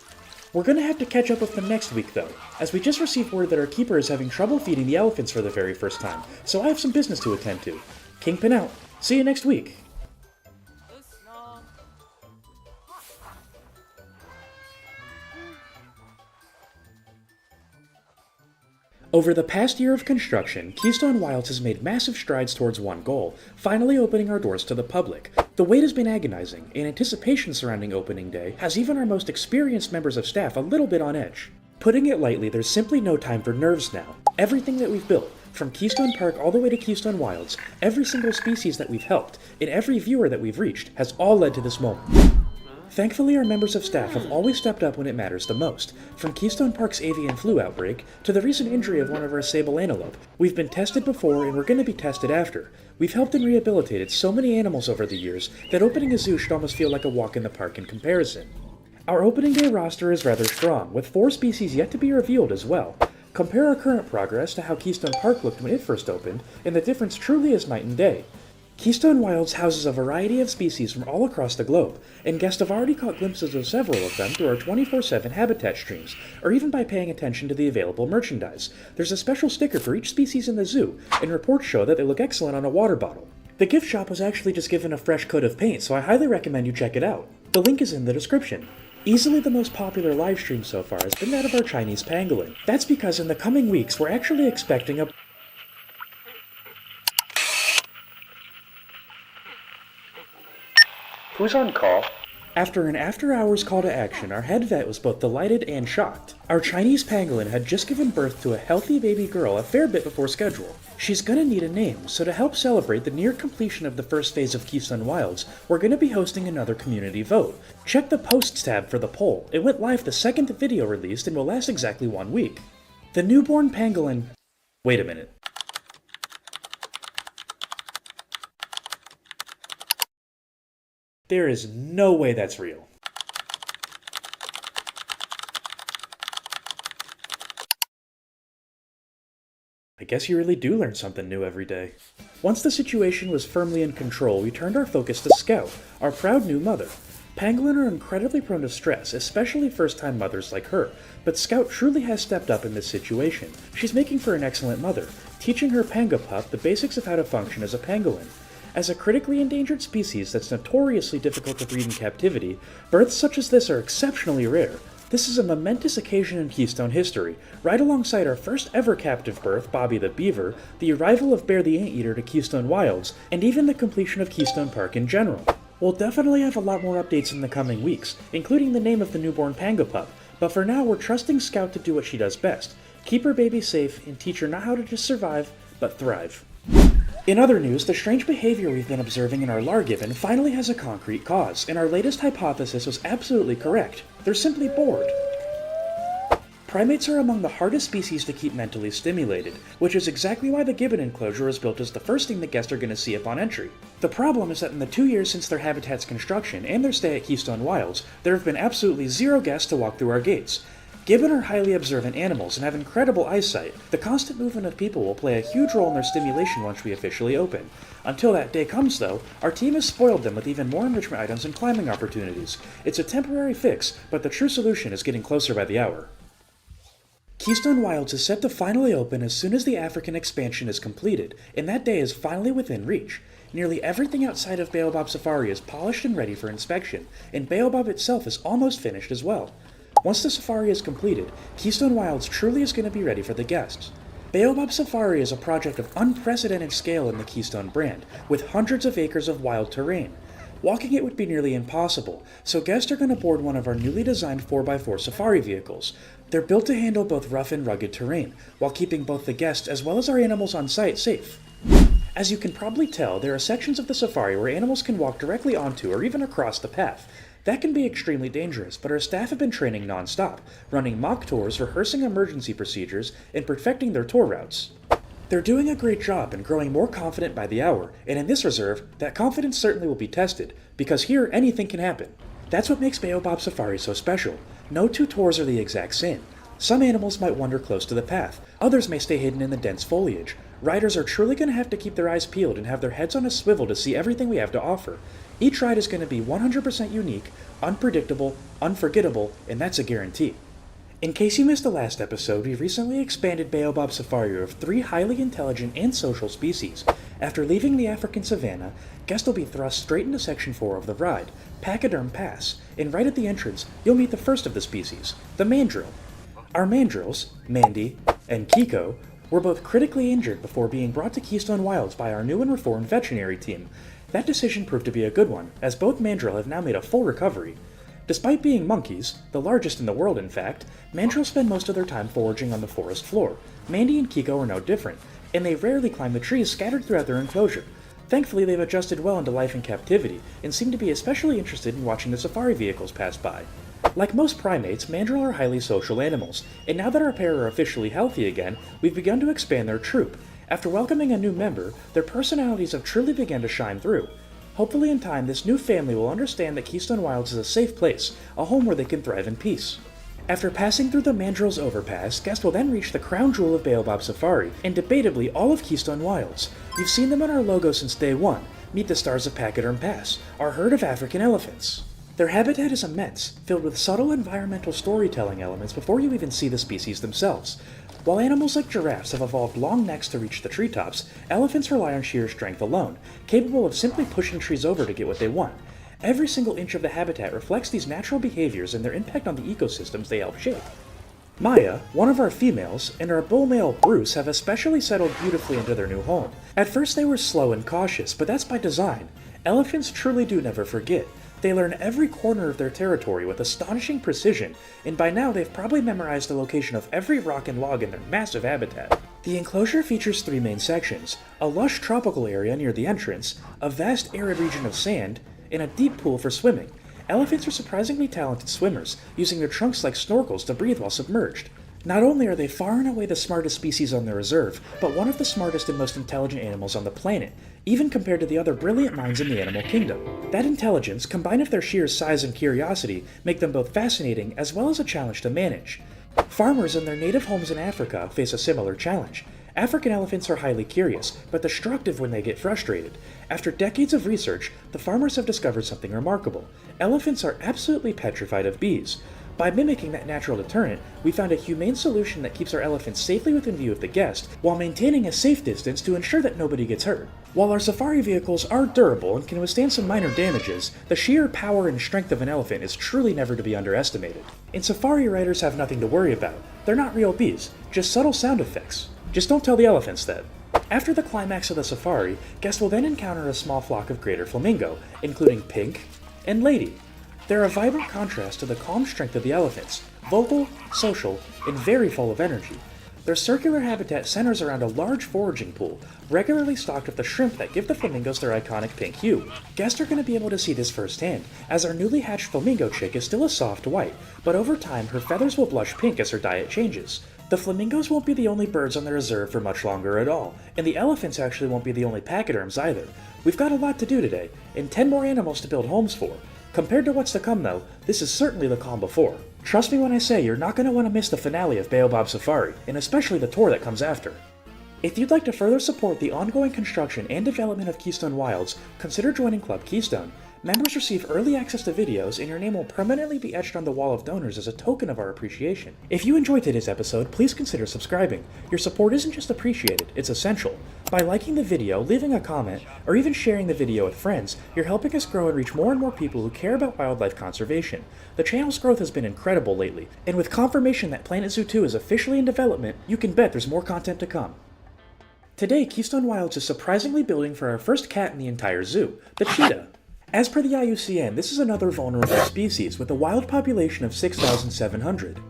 We're going to have to catch up with them next week though, as we just received word that our keeper is having trouble feeding the elephants for the very first time, so I have some business to attend to. Kingpin out. See you next week. Over the past year of construction, Keystone Wilds has made massive strides towards one goal, finally opening our doors to the public. The wait has been agonizing, and anticipation surrounding opening day has even our most experienced members of staff a little bit on edge. Putting it lightly, there's simply no time for nerves now. Everything that we've built, from Keystone Park all the way to Keystone Wilds, every single species that we've helped, and every viewer that we've reached, has all led to this moment. Thankfully, our members of staff have always stepped up when it matters the most, from Keystone Park's avian flu outbreak to the recent injury of one of our sable antelope. We've been tested before and we're going to be tested after. We've helped and rehabilitated so many animals over the years that opening a zoo should almost feel like a walk in the park in comparison. Our opening day roster is rather strong, with 4 species yet to be revealed as well. Compare our current progress to how Keystone Park looked when it first opened, and the difference truly is night and day. Keystone Wilds houses a variety of species from all across the globe, and guests have already caught glimpses of several of them through our 24/7 habitat streams, or even by paying attention to the available merchandise. There's a special sticker for each species in the zoo, and reports show that they look excellent on a water bottle. The gift shop was actually just given a fresh coat of paint, so I highly recommend you check it out. The link is in the description. Easily the most popular live stream so far has been that of our Chinese pangolin. That's because in the coming weeks we're actually expecting a Who's on call? After an after-hours call to action, our head vet was both delighted and shocked. Our Chinese pangolin had just given birth to a healthy baby girl a fair bit before schedule. She's gonna need a name, so to help celebrate the near completion of the first phase of Keystone Wilds, we're gonna be hosting another community vote. Check the posts tab for the poll. It went live the second video released and will last exactly 1 week. The newborn pangolin... Wait a minute. There is no way that's real. I guess you really do learn something new every day. Once the situation was firmly in control, we turned our focus to Scout, our proud new mother. Pangolin are incredibly prone to stress, especially first-time mothers like her, but Scout truly has stepped up in this situation. She's making for an excellent mother, teaching her pangapup the basics of how to function as a pangolin. As a critically endangered species that's notoriously difficult to breed in captivity, births such as this are exceptionally rare. This is a momentous occasion in Keystone history, right alongside our first ever captive birth, Bobby the Beaver, the arrival of Bear the Anteater to Keystone Wilds, and even the completion of Keystone Park in general. We'll definitely have a lot more updates in the coming weeks, including the name of the newborn pangapup, But for now, we're trusting Scout to do what she does best, keep her baby safe and teach her not how to just survive, but thrive. In other news, the strange behavior we've been observing in our Largiven finally has a concrete cause, and our latest hypothesis was absolutely correct. They're simply bored. Primates are among the hardest species to keep mentally stimulated, which is exactly why the gibbon enclosure is built as the first thing the guests are going to see upon entry. The problem is that in the 2 years since their habitat's construction and their stay at Keystone Wilds, there have been absolutely 0 guests to walk through our gates. Gibbon are highly observant animals and have incredible eyesight. The constant movement of people will play a huge role in their stimulation once we officially open. Until that day comes, though, our team has spoiled them with even more enrichment items and climbing opportunities. It's a temporary fix, but the true solution is getting closer by the hour. Keystone Wilds is set to finally open as soon as the African expansion is completed, and that day is finally within reach. Nearly everything outside of Baobab Safari is polished and ready for inspection, and Baobab itself is almost finished as well. Once the safari is completed, Keystone Wilds truly is going to be ready for the guests. Baobab Safari is a project of unprecedented scale in the Keystone brand, with hundreds of acres of wild terrain. Walking it would be nearly impossible, so guests are going to board one of our newly designed 4x4 safari vehicles. They're built to handle both rough and rugged terrain, while keeping both the guests as well as our animals on site safe. As you can probably tell, there are sections of the safari where animals can walk directly onto or even across the path. That can be extremely dangerous, but our staff have been training non-stop, running mock tours, rehearsing emergency procedures, and perfecting their tour routes. They're doing a great job and growing more confident by the hour, and in this reserve, that confidence certainly will be tested, because here anything can happen. That's what makes Baobab Safari so special. No 2 tours are the exact same. Some animals might wander close to the path, others may stay hidden in the dense foliage. Riders are truly going to have to keep their eyes peeled and have their heads on a swivel to see everything we have to offer. Each ride is going to be 100% unique, unpredictable, unforgettable, and that's a guarantee. In case you missed the last episode, we recently expanded Baobab Safari of 3 highly intelligent and social species. After leaving the African savanna, guests will be thrust straight into Section 4 of the ride, Packaderm Pass, and right at the entrance, you'll meet the first of the species, the mandrill. Our mandrills, Mandy and Kiko, were both critically injured before being brought to Keystone Wilds by our new and reformed veterinary team. That decision proved to be a good one, as both mandrill have now made a full recovery. Despite being monkeys, the largest in the world in fact, mandrills spend most of their time foraging on the forest floor. Mandy and Kiko are no different, and they rarely climb the trees scattered throughout their enclosure. Thankfully, they've adjusted well into life in captivity, and seem to be especially interested in watching the safari vehicles pass by. Like most primates, mandrill are highly social animals, and now that our pair are officially healthy again, we've begun to expand their troop. After welcoming a new member, their personalities have truly begun to shine through. Hopefully in time, this new family will understand that Keystone Wilds is a safe place, a home where they can thrive in peace. After passing through the Mandrill's overpass, guests will then reach the crown jewel of Baobab Safari, and debatably all of Keystone Wilds. You've seen them on our logo since day one. Meet the stars of Packaderm Pass, our herd of African elephants. Their habitat is immense, filled with subtle environmental storytelling elements before you even see the species themselves. While animals like giraffes have evolved long necks to reach the treetops, elephants rely on sheer strength alone, capable of simply pushing trees over to get what they want. Every single inch of the habitat reflects these natural behaviors and their impact on the ecosystems they help shape. Maya, one of our females, and our bull male Bruce have especially settled beautifully into their new home. At first they were slow and cautious, but that's by design. Elephants truly do never forget. They learn every corner of their territory with astonishing precision, and by now they've probably memorized the location of every rock and log in their massive habitat. The enclosure features 3 main sections: a lush tropical area near the entrance, a vast arid region of sand, and a deep pool for swimming. Elephants are surprisingly talented swimmers, using their trunks like snorkels to breathe while submerged. Not only are they far and away the smartest species on the reserve, but one of the smartest and most intelligent animals on the planet, even compared to the other brilliant minds in the animal kingdom. That intelligence, combined with their sheer size and curiosity, make them both fascinating as well as a challenge to manage. Farmers in their native homes in Africa face a similar challenge. African elephants are highly curious, but destructive when they get frustrated. After decades of research, the farmers have discovered something remarkable. Elephants are absolutely petrified of bees. By mimicking that natural deterrent, we found a humane solution that keeps our elephants safely within view of the guest, while maintaining a safe distance to ensure that nobody gets hurt. While our safari vehicles are durable and can withstand some minor damages, the sheer power and strength of an elephant is truly never to be underestimated. And safari riders have nothing to worry about. They're not real bees, just subtle sound effects. Just don't tell the elephants that. After the climax of the safari, guests will then encounter a small flock of greater flamingo, including Pink and Lady. They're a vibrant contrast to the calm strength of the elephants, vocal, social, and very full of energy. Their circular habitat centers around a large foraging pool, regularly stocked with the shrimp that give the flamingos their iconic pink hue. Guests are going to be able to see this firsthand, as our newly hatched flamingo chick is still a soft white, but over time her feathers will blush pink as her diet changes. The flamingos won't be the only birds on the reserve for much longer at all, and the elephants actually won't be the only pachyderms either. We've got a lot to do today, and 10 more animals to build homes for. Compared to what's to come though, this is certainly the calm before. Trust me when I say you're not going to want to miss the finale of Baobab Safari, and especially the tour that comes after. If you'd like to further support the ongoing construction and development of Keystone Wilds, consider joining Club Keystone. Members receive early access to videos, and your name will permanently be etched on the wall of donors as a token of our appreciation. If you enjoyed today's episode, please consider subscribing. Your support isn't just appreciated, it's essential. By liking the video, leaving a comment, or even sharing the video with friends, you're helping us grow and reach more and more people who care about wildlife conservation. The channel's growth has been incredible lately, and with confirmation that Planet Zoo 2 is officially in development, you can bet there's more content to come. Today, Keystone Wilds is surprisingly building for our first cat in the entire zoo, the cheetah. As per the IUCN, this is another vulnerable species with a wild population of 6,700.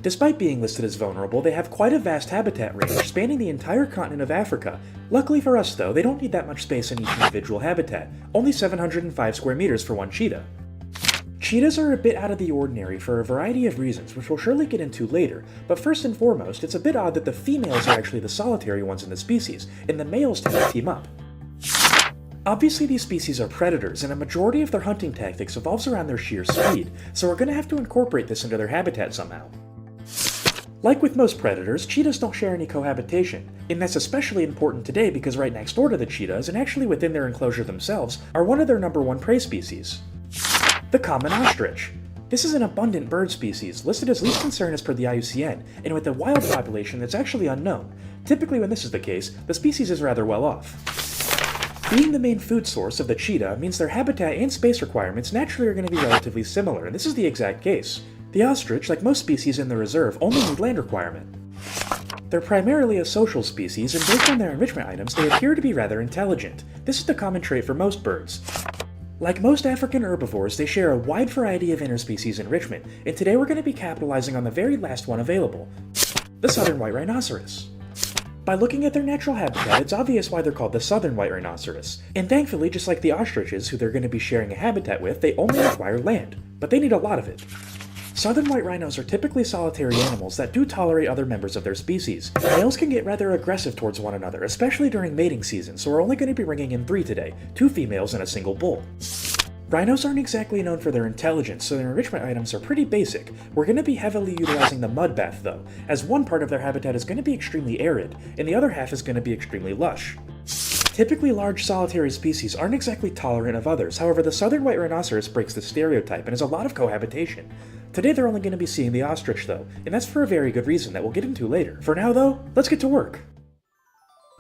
Despite being listed as vulnerable, they have quite a vast habitat range spanning the entire continent of Africa. Luckily for us though, they don't need that much space in each individual habitat, only 705 square meters for one cheetah. Cheetahs are a bit out of the ordinary for a variety of reasons, which we'll surely get into later, but first and foremost, it's a bit odd that the females are actually the solitary ones in the species, and the males tend to team up. Obviously these species are predators, and a majority of their hunting tactics revolves around their sheer speed, so we're going to have to incorporate this into their habitat somehow. Like with most predators, cheetahs don't share any cohabitation, and that's especially important today because right next door to the cheetahs, and actually within their enclosure themselves, are one of their #1 prey species, the common ostrich. This is an abundant bird species, listed as least concern as per the IUCN, and with a wild population that's actually unknown. Typically when this is the case, the species is rather well off. Being the main food source of the cheetah means their habitat and space requirements naturally are going to be relatively similar, and this is the exact case. The ostrich, like most species in the reserve, only need land requirement. They're primarily a social species, and based on their enrichment items, they appear to be rather intelligent. This is the common trait for most birds. Like most African herbivores, they share a wide variety of interspecies enrichment, and today we're going to be capitalizing on the very last one available, the southern white rhinoceros. By looking at their natural habitat, it's obvious why they're called the southern white rhinoceros. And thankfully, just like the ostriches, who they're going to be sharing a habitat with, they only require land, but they need a lot of it. Southern white rhinos are typically solitary animals that do tolerate other members of their species. Males can get rather aggressive towards one another, especially during mating season, so we're only going to be bringing in 3 today, 2 females and a single bull. Rhinos aren't exactly known for their intelligence, so their enrichment items are pretty basic. We're going to be heavily utilizing the mud bath though, as one part of their habitat is going to be extremely arid, and the other half is going to be extremely lush. Typically large solitary species aren't exactly tolerant of others, however the southern white rhinoceros breaks the stereotype and has a lot of cohabitation. Today they're only going to be seeing the ostrich though, and that's for a very good reason that we'll get into later. For now though, let's get to work.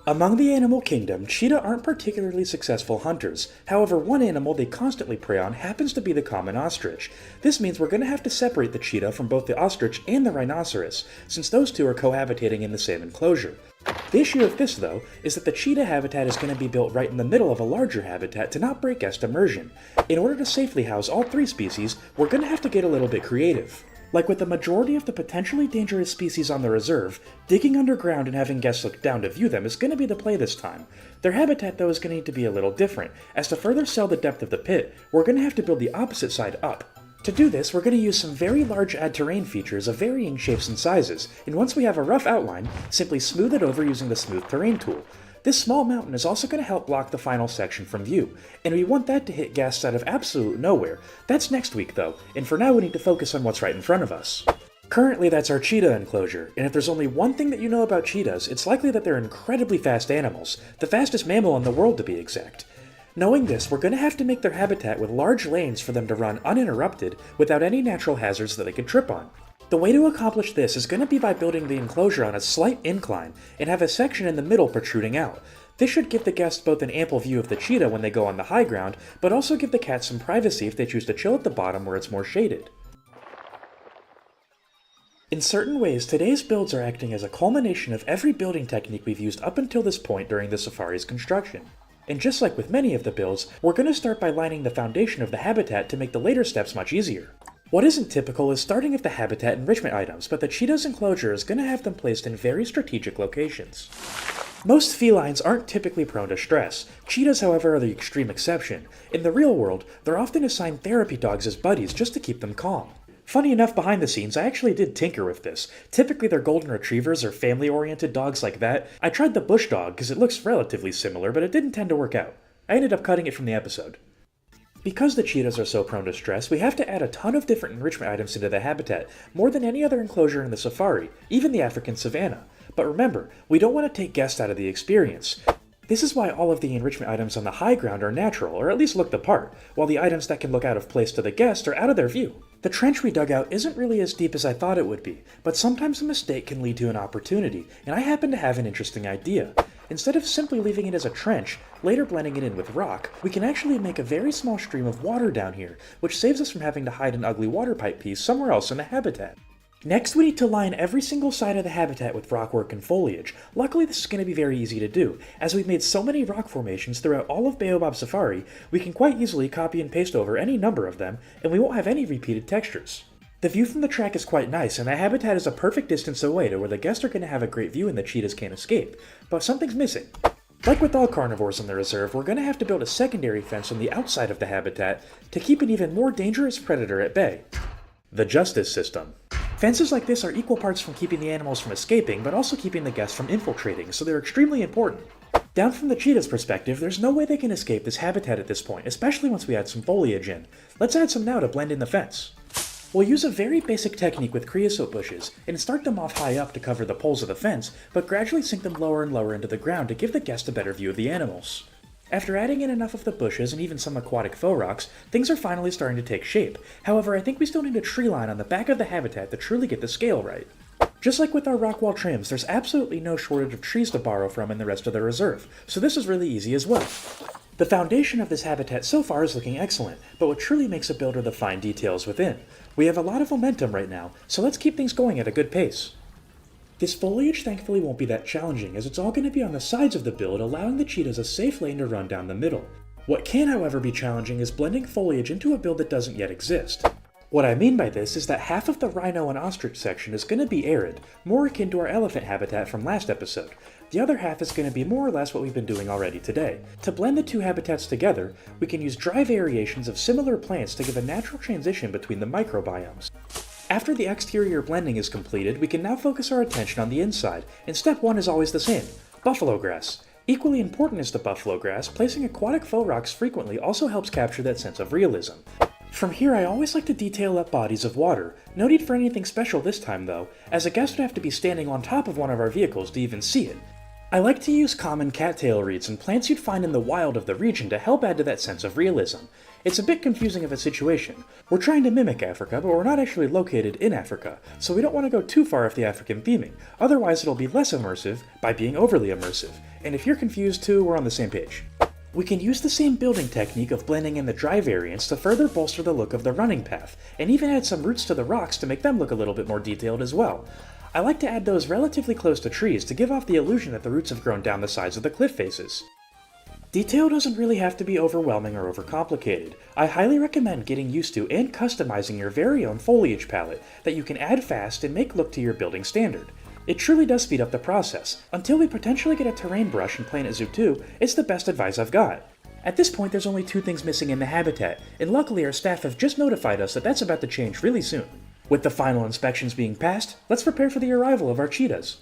Among the animal kingdom, cheetah aren't particularly successful hunters. However, one animal they constantly prey on happens to be the common ostrich. This means we're going to have to separate the cheetah from both the ostrich and the rhinoceros, since those two are cohabitating in the same enclosure. The issue with this, though, is that the cheetah habitat is going to be built right in the middle of a larger habitat to not break guest immersion. In order to safely house all 3 species, we're going to have to get a little bit creative. Like with the majority of the potentially dangerous species on the reserve, digging underground and having guests look down to view them is going to be the play this time. Their habitat though is going to need to be a little different, as to further sell the depth of the pit, we're going to have to build the opposite side up. To do this, we're going to use some very large add-terrain features of varying shapes and sizes, and once we have a rough outline, simply smooth it over using the Smooth Terrain tool. This small mountain is also going to help block the final section from view, and we want that to hit guests out of absolute nowhere. That's next week though, and for now we need to focus on what's right in front of us. Currently that's our cheetah enclosure, and if there's only one thing that you know about cheetahs, it's likely that they're incredibly fast animals, the fastest mammal in the world to be exact. Knowing this, we're going to have to make their habitat with large lanes for them to run uninterrupted without any natural hazards that they could trip on. The way to accomplish this is going to be by building the enclosure on a slight incline and have a section in the middle protruding out. This should give the guests both an ample view of the cheetah when they go on the high ground, but also give the cats some privacy if they choose to chill at the bottom where it's more shaded. In certain ways, today's builds are acting as a culmination of every building technique we've used up until this point during the safari's construction. And just like with many of the builds, we're going to start by lining the foundation of the habitat to make the later steps much easier. What isn't typical is starting with the habitat enrichment items, but the cheetah's enclosure is going to have them placed in very strategic locations. Most felines aren't typically prone to stress. Cheetahs, however, are the extreme exception. In the real world, they're often assigned therapy dogs as buddies just to keep them calm. Funny enough, behind the scenes, I actually did tinker with this. Typically they're golden retrievers or family-oriented dogs like that. I tried the bush dog because it looks relatively similar, but it didn't tend to work out. I ended up cutting it from the episode. Because the cheetahs are so prone to stress, we have to add a ton of different enrichment items into the habitat, more than any other enclosure in the safari, even the African savanna. But remember, we don't want to take guests out of the experience. This is why all of the enrichment items on the high ground are natural, or at least look the part, while the items that can look out of place to the guest are out of their view. The trench we dug out isn't really as deep as I thought it would be, but sometimes a mistake can lead to an opportunity, and I happen to have an interesting idea. Instead of simply leaving it as a trench, later blending it in with rock, we can actually make a very small stream of water down here, which saves us from having to hide an ugly water pipe piece somewhere else in the habitat. Next, we need to line every single side of the habitat with rockwork and foliage. Luckily, this is going to be very easy to do. As we've made so many rock formations throughout all of Baobab Safari, we can quite easily copy and paste over any number of them, and we won't have any repeated textures. The view from the track is quite nice, and the habitat is a perfect distance away to where the guests are going to have a great view and the cheetahs can't escape. But something's missing. Like with all carnivores in the reserve, we're going to have to build a secondary fence on the outside of the habitat to keep an even more dangerous predator at bay. The justice system. Fences like this are equal parts from keeping the animals from escaping, but also keeping the guests from infiltrating, so they're extremely important. Down from the cheetah's perspective, there's no way they can escape this habitat at this point, especially once we add some foliage in. Let's add some now to blend in the fence. We'll use a very basic technique with creosote bushes, and start them off high up to cover the poles of the fence, but gradually sink them lower and lower into the ground to give the guest a better view of the animals. After adding in enough of the bushes and even some aquatic faux rocks, things are finally starting to take shape. However, I think we still need a tree line on the back of the habitat to truly get the scale right. Just like with our rock wall trims, there's absolutely no shortage of trees to borrow from in the rest of the reserve, so this is really easy as well. The foundation of this habitat so far is looking excellent, but what truly makes a build are the fine details within. We have a lot of momentum right now, so let's keep things going at a good pace. This foliage thankfully won't be that challenging, as it's all going to be on the sides of the build, allowing the cheetahs a safe lane to run down the middle. What can, however, be challenging is blending foliage into a build that doesn't yet exist. What I mean by this is that half of the rhino and ostrich section is going to be arid, more akin to our elephant habitat from last episode. The other half is going to be more or less what we've been doing already today. To blend the two habitats together, we can use dry variations of similar plants to give a natural transition between the microbiomes. After the exterior blending is completed, we can now focus our attention on the inside, and step 1 is always the same: buffalo grass. Equally important as the buffalo grass, placing aquatic faux rocks frequently also helps capture that sense of realism. From here, I always like to detail up bodies of water. No need for anything special this time though, as a guest would have to be standing on top of one of our vehicles to even see it. I like to use common cattail reeds and plants you'd find in the wild of the region to help add to that sense of realism. It's a bit confusing of a situation. We're trying to mimic Africa, but we're not actually located in Africa, so we don't want to go too far off the African theming, otherwise it'll be less immersive by being overly immersive. And if you're confused too, we're on the same page. We can use the same building technique of blending in the dry variants to further bolster the look of the running path, and even add some roots to the rocks to make them look a little bit more detailed as well. I like to add those relatively close to trees to give off the illusion that the roots have grown down the sides of the cliff faces. Detail doesn't really have to be overwhelming or overcomplicated. I highly recommend getting used to and customizing your very own foliage palette that you can add fast and make look to your building standard. It truly does speed up the process. Until we potentially get a terrain brush and Planet Zoo 2, it's the best advice I've got. At this point, there's only 2 things missing in the habitat, and luckily our staff have just notified us that that's about to change really soon. With the final inspections being passed, let's prepare for the arrival of our cheetahs.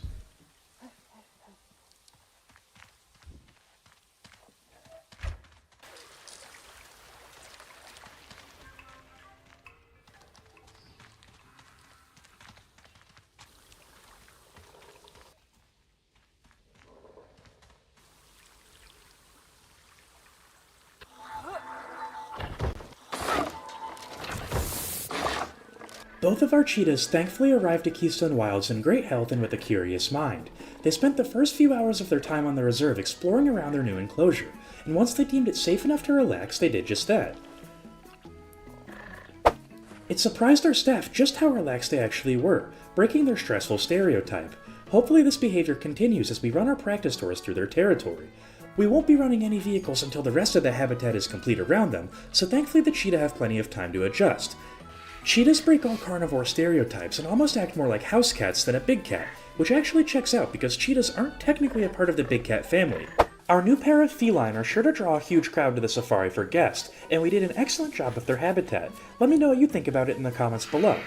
Both of our cheetahs thankfully arrived at Keystone Wilds in great health and with a curious mind. They spent the first few hours of their time on the reserve exploring around their new enclosure, and once they deemed it safe enough to relax, they did just that. It surprised our staff just how relaxed they actually were, breaking their stressful stereotype. Hopefully this behavior continues as we run our practice tours through their territory. We won't be running any vehicles until the rest of the habitat is complete around them, so thankfully the cheetah have plenty of time to adjust. Cheetahs break all carnivore stereotypes and almost act more like house cats than a big cat, which actually checks out because cheetahs aren't technically a part of the big cat family. Our new pair of feline are sure to draw a huge crowd to the safari for guests, and we did an excellent job with their habitat. Let me know what you think about it in the comments below.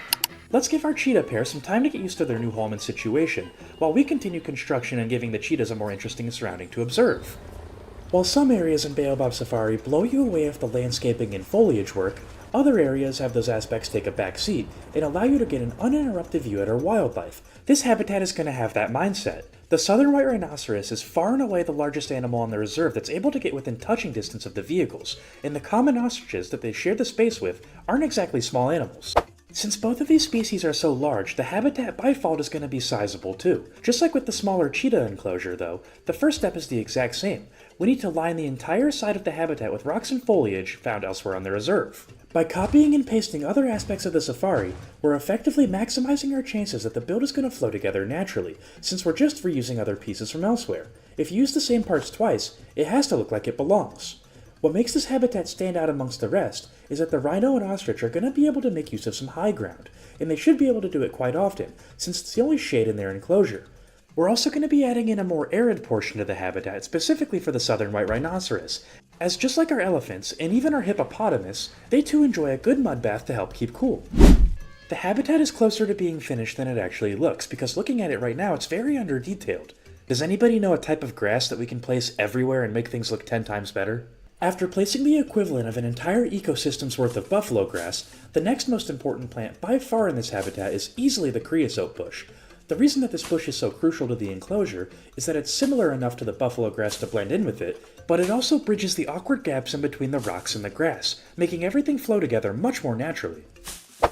Let's give our cheetah pair some time to get used to their new home and situation, while we continue construction and giving the cheetahs a more interesting surrounding to observe. While some areas in Baobab Safari blow you away with the landscaping and foliage work, other areas have those aspects take a back seat and allow you to get an uninterrupted view at our wildlife. This habitat is going to have that mindset. The southern white rhinoceros is far and away the largest animal on the reserve that's able to get within touching distance of the vehicles, and the common ostriches that they share the space with aren't exactly small animals. Since both of these species are so large, the habitat by default is going to be sizable too. Just like with the smaller cheetah enclosure though, the first step is the exact same. We need to line the entire side of the habitat with rocks and foliage found elsewhere on the reserve. By copying and pasting other aspects of the safari, we're effectively maximizing our chances that the build is going to flow together naturally, since we're just reusing other pieces from elsewhere. If you use the same parts twice, it has to look like it belongs. What makes this habitat stand out amongst the rest is that the rhino and ostrich are going to be able to make use of some high ground, and they should be able to do it quite often, since it's the only shade in their enclosure. We're also going to be adding in a more arid portion to the habitat specifically for the southern white rhinoceros, as just like our elephants, and even our hippopotamus, they too enjoy a good mud bath to help keep cool. The habitat is closer to being finished than it actually looks, because looking at it right now it's very under-detailed. Does anybody know a type of grass that we can place everywhere and make things look 10 times better? After placing the equivalent of an entire ecosystem's worth of buffalo grass, the next most important plant by far in this habitat is easily the creosote bush. The reason that this bush is so crucial to the enclosure is that it's similar enough to the buffalo grass to blend in with it, but it also bridges the awkward gaps in between the rocks and the grass, making everything flow together much more naturally.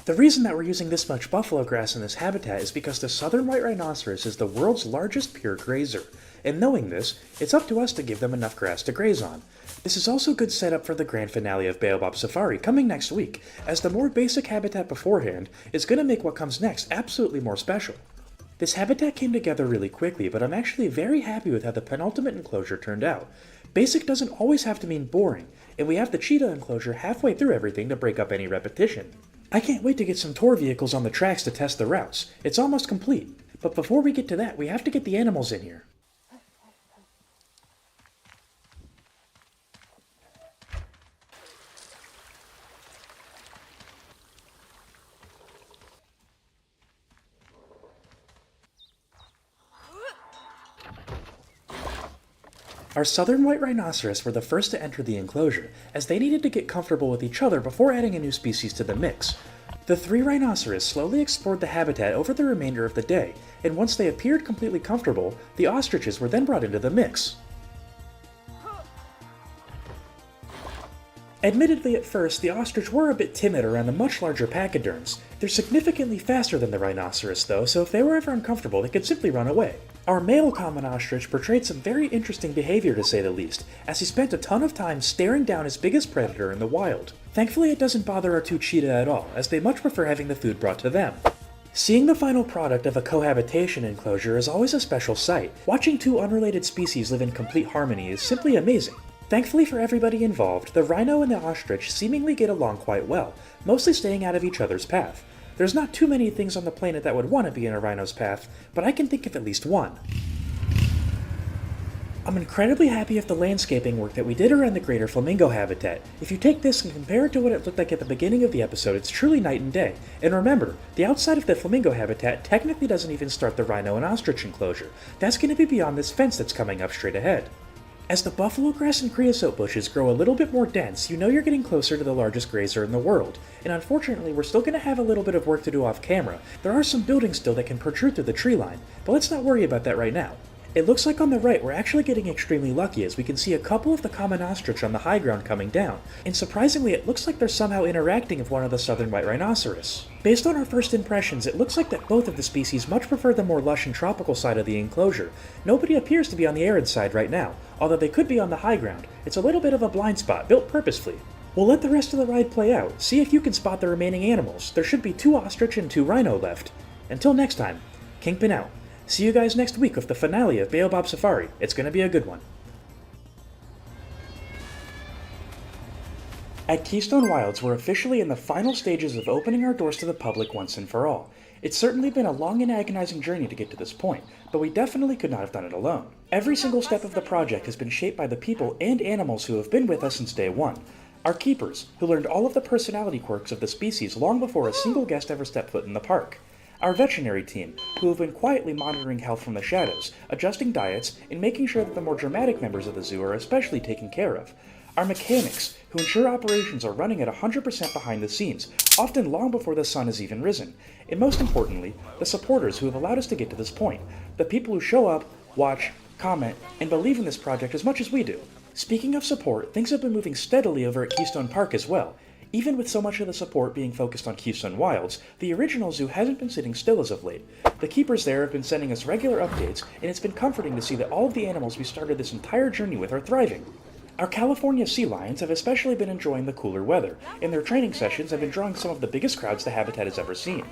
The reason that we're using this much buffalo grass in this habitat is because the southern white rhinoceros is the world's largest pure grazer, and knowing this, it's up to us to give them enough grass to graze on. This is also good setup for the grand finale of Baobab Safari coming next week, as the more basic habitat beforehand is going to make what comes next absolutely more special. This habitat came together really quickly, but I'm actually very happy with how the penultimate enclosure turned out. Basic doesn't always have to mean boring, and we have the cheetah enclosure halfway through everything to break up any repetition. I can't wait to get some tour vehicles on the tracks to test the routes. It's almost complete. But before we get to that, we have to get the animals in here. Our southern white rhinoceros were the first to enter the enclosure, as they needed to get comfortable with each other before adding a new species to the mix. The three rhinoceros slowly explored the habitat over the remainder of the day, and once they appeared completely comfortable, the ostriches were then brought into the mix. Admittedly, at first, the ostrich were a bit timid around the much larger pachyderms. They're significantly faster than the rhinoceros though, so if they were ever uncomfortable, they could simply run away. Our male common ostrich portrayed some very interesting behavior to say the least, as he spent a ton of time staring down his biggest predator in the wild. Thankfully it doesn't bother our two cheetah at all, as they much prefer having the food brought to them. Seeing the final product of a cohabitation enclosure is always a special sight. Watching two unrelated species live in complete harmony is simply amazing. Thankfully for everybody involved, the rhino and the ostrich seemingly get along quite well, mostly staying out of each other's path. There's not too many things on the planet that would want to be in a rhino's path, but I can think of at least one. I'm incredibly happy with the landscaping work that we did around the greater flamingo habitat. If you take this and compare it to what it looked like at the beginning of the episode, it's truly night and day. And remember, the outside of the flamingo habitat technically doesn't even start the rhino and ostrich enclosure. That's going to be beyond this fence that's coming up straight ahead. As the buffalo grass and creosote bushes grow a little bit more dense, you know you're getting closer to the largest grazer in the world, and unfortunately we're still going to have a little bit of work to do off camera. There are some buildings still that can protrude through the tree line, but let's not worry about that right now. It looks like on the right we're actually getting extremely lucky as we can see a couple of the common ostrich on the high ground coming down, and surprisingly it looks like they're somehow interacting with one of the southern white rhinoceros. Based on our first impressions, it looks like that both of the species much prefer the more lush and tropical side of the enclosure. Nobody appears to be on the arid side right now, although they could be on the high ground. It's a little bit of a blind spot, built purposefully. We'll let the rest of the ride play out, see if you can spot the remaining animals. There should be 2 ostrich and 2 rhino left. Until next time, Kingpin out. See you guys next week with the finale of Baobab Safari. It's gonna be a good one. At Keystone Wilds, we're officially in the final stages of opening our doors to the public once and for all. It's certainly been a long and agonizing journey to get to this point, but we definitely could not have done it alone. Every single step of the project has been shaped by the people and animals who have been with us since day one. Our keepers, who learned all of the personality quirks of the species long before a single guest ever stepped foot in the park. Our veterinary team, who have been quietly monitoring health from the shadows, adjusting diets, and making sure that the more dramatic members of the zoo are especially taken care of. Our mechanics, who ensure operations are running at 100% behind the scenes, often long before the sun has even risen. And most importantly, the supporters who have allowed us to get to this point. The people who show up, watch, comment, and believe in this project as much as we do. Speaking of support, things have been moving steadily over at Keystone Park as well. Even with so much of the support being focused on Keystone Wilds, the original zoo hasn't been sitting still as of late. The keepers there have been sending us regular updates, and it's been comforting to see that all of the animals we started this entire journey with are thriving. Our California sea lions have especially been enjoying the cooler weather, and their training sessions have been drawing some of the biggest crowds the habitat has ever seen.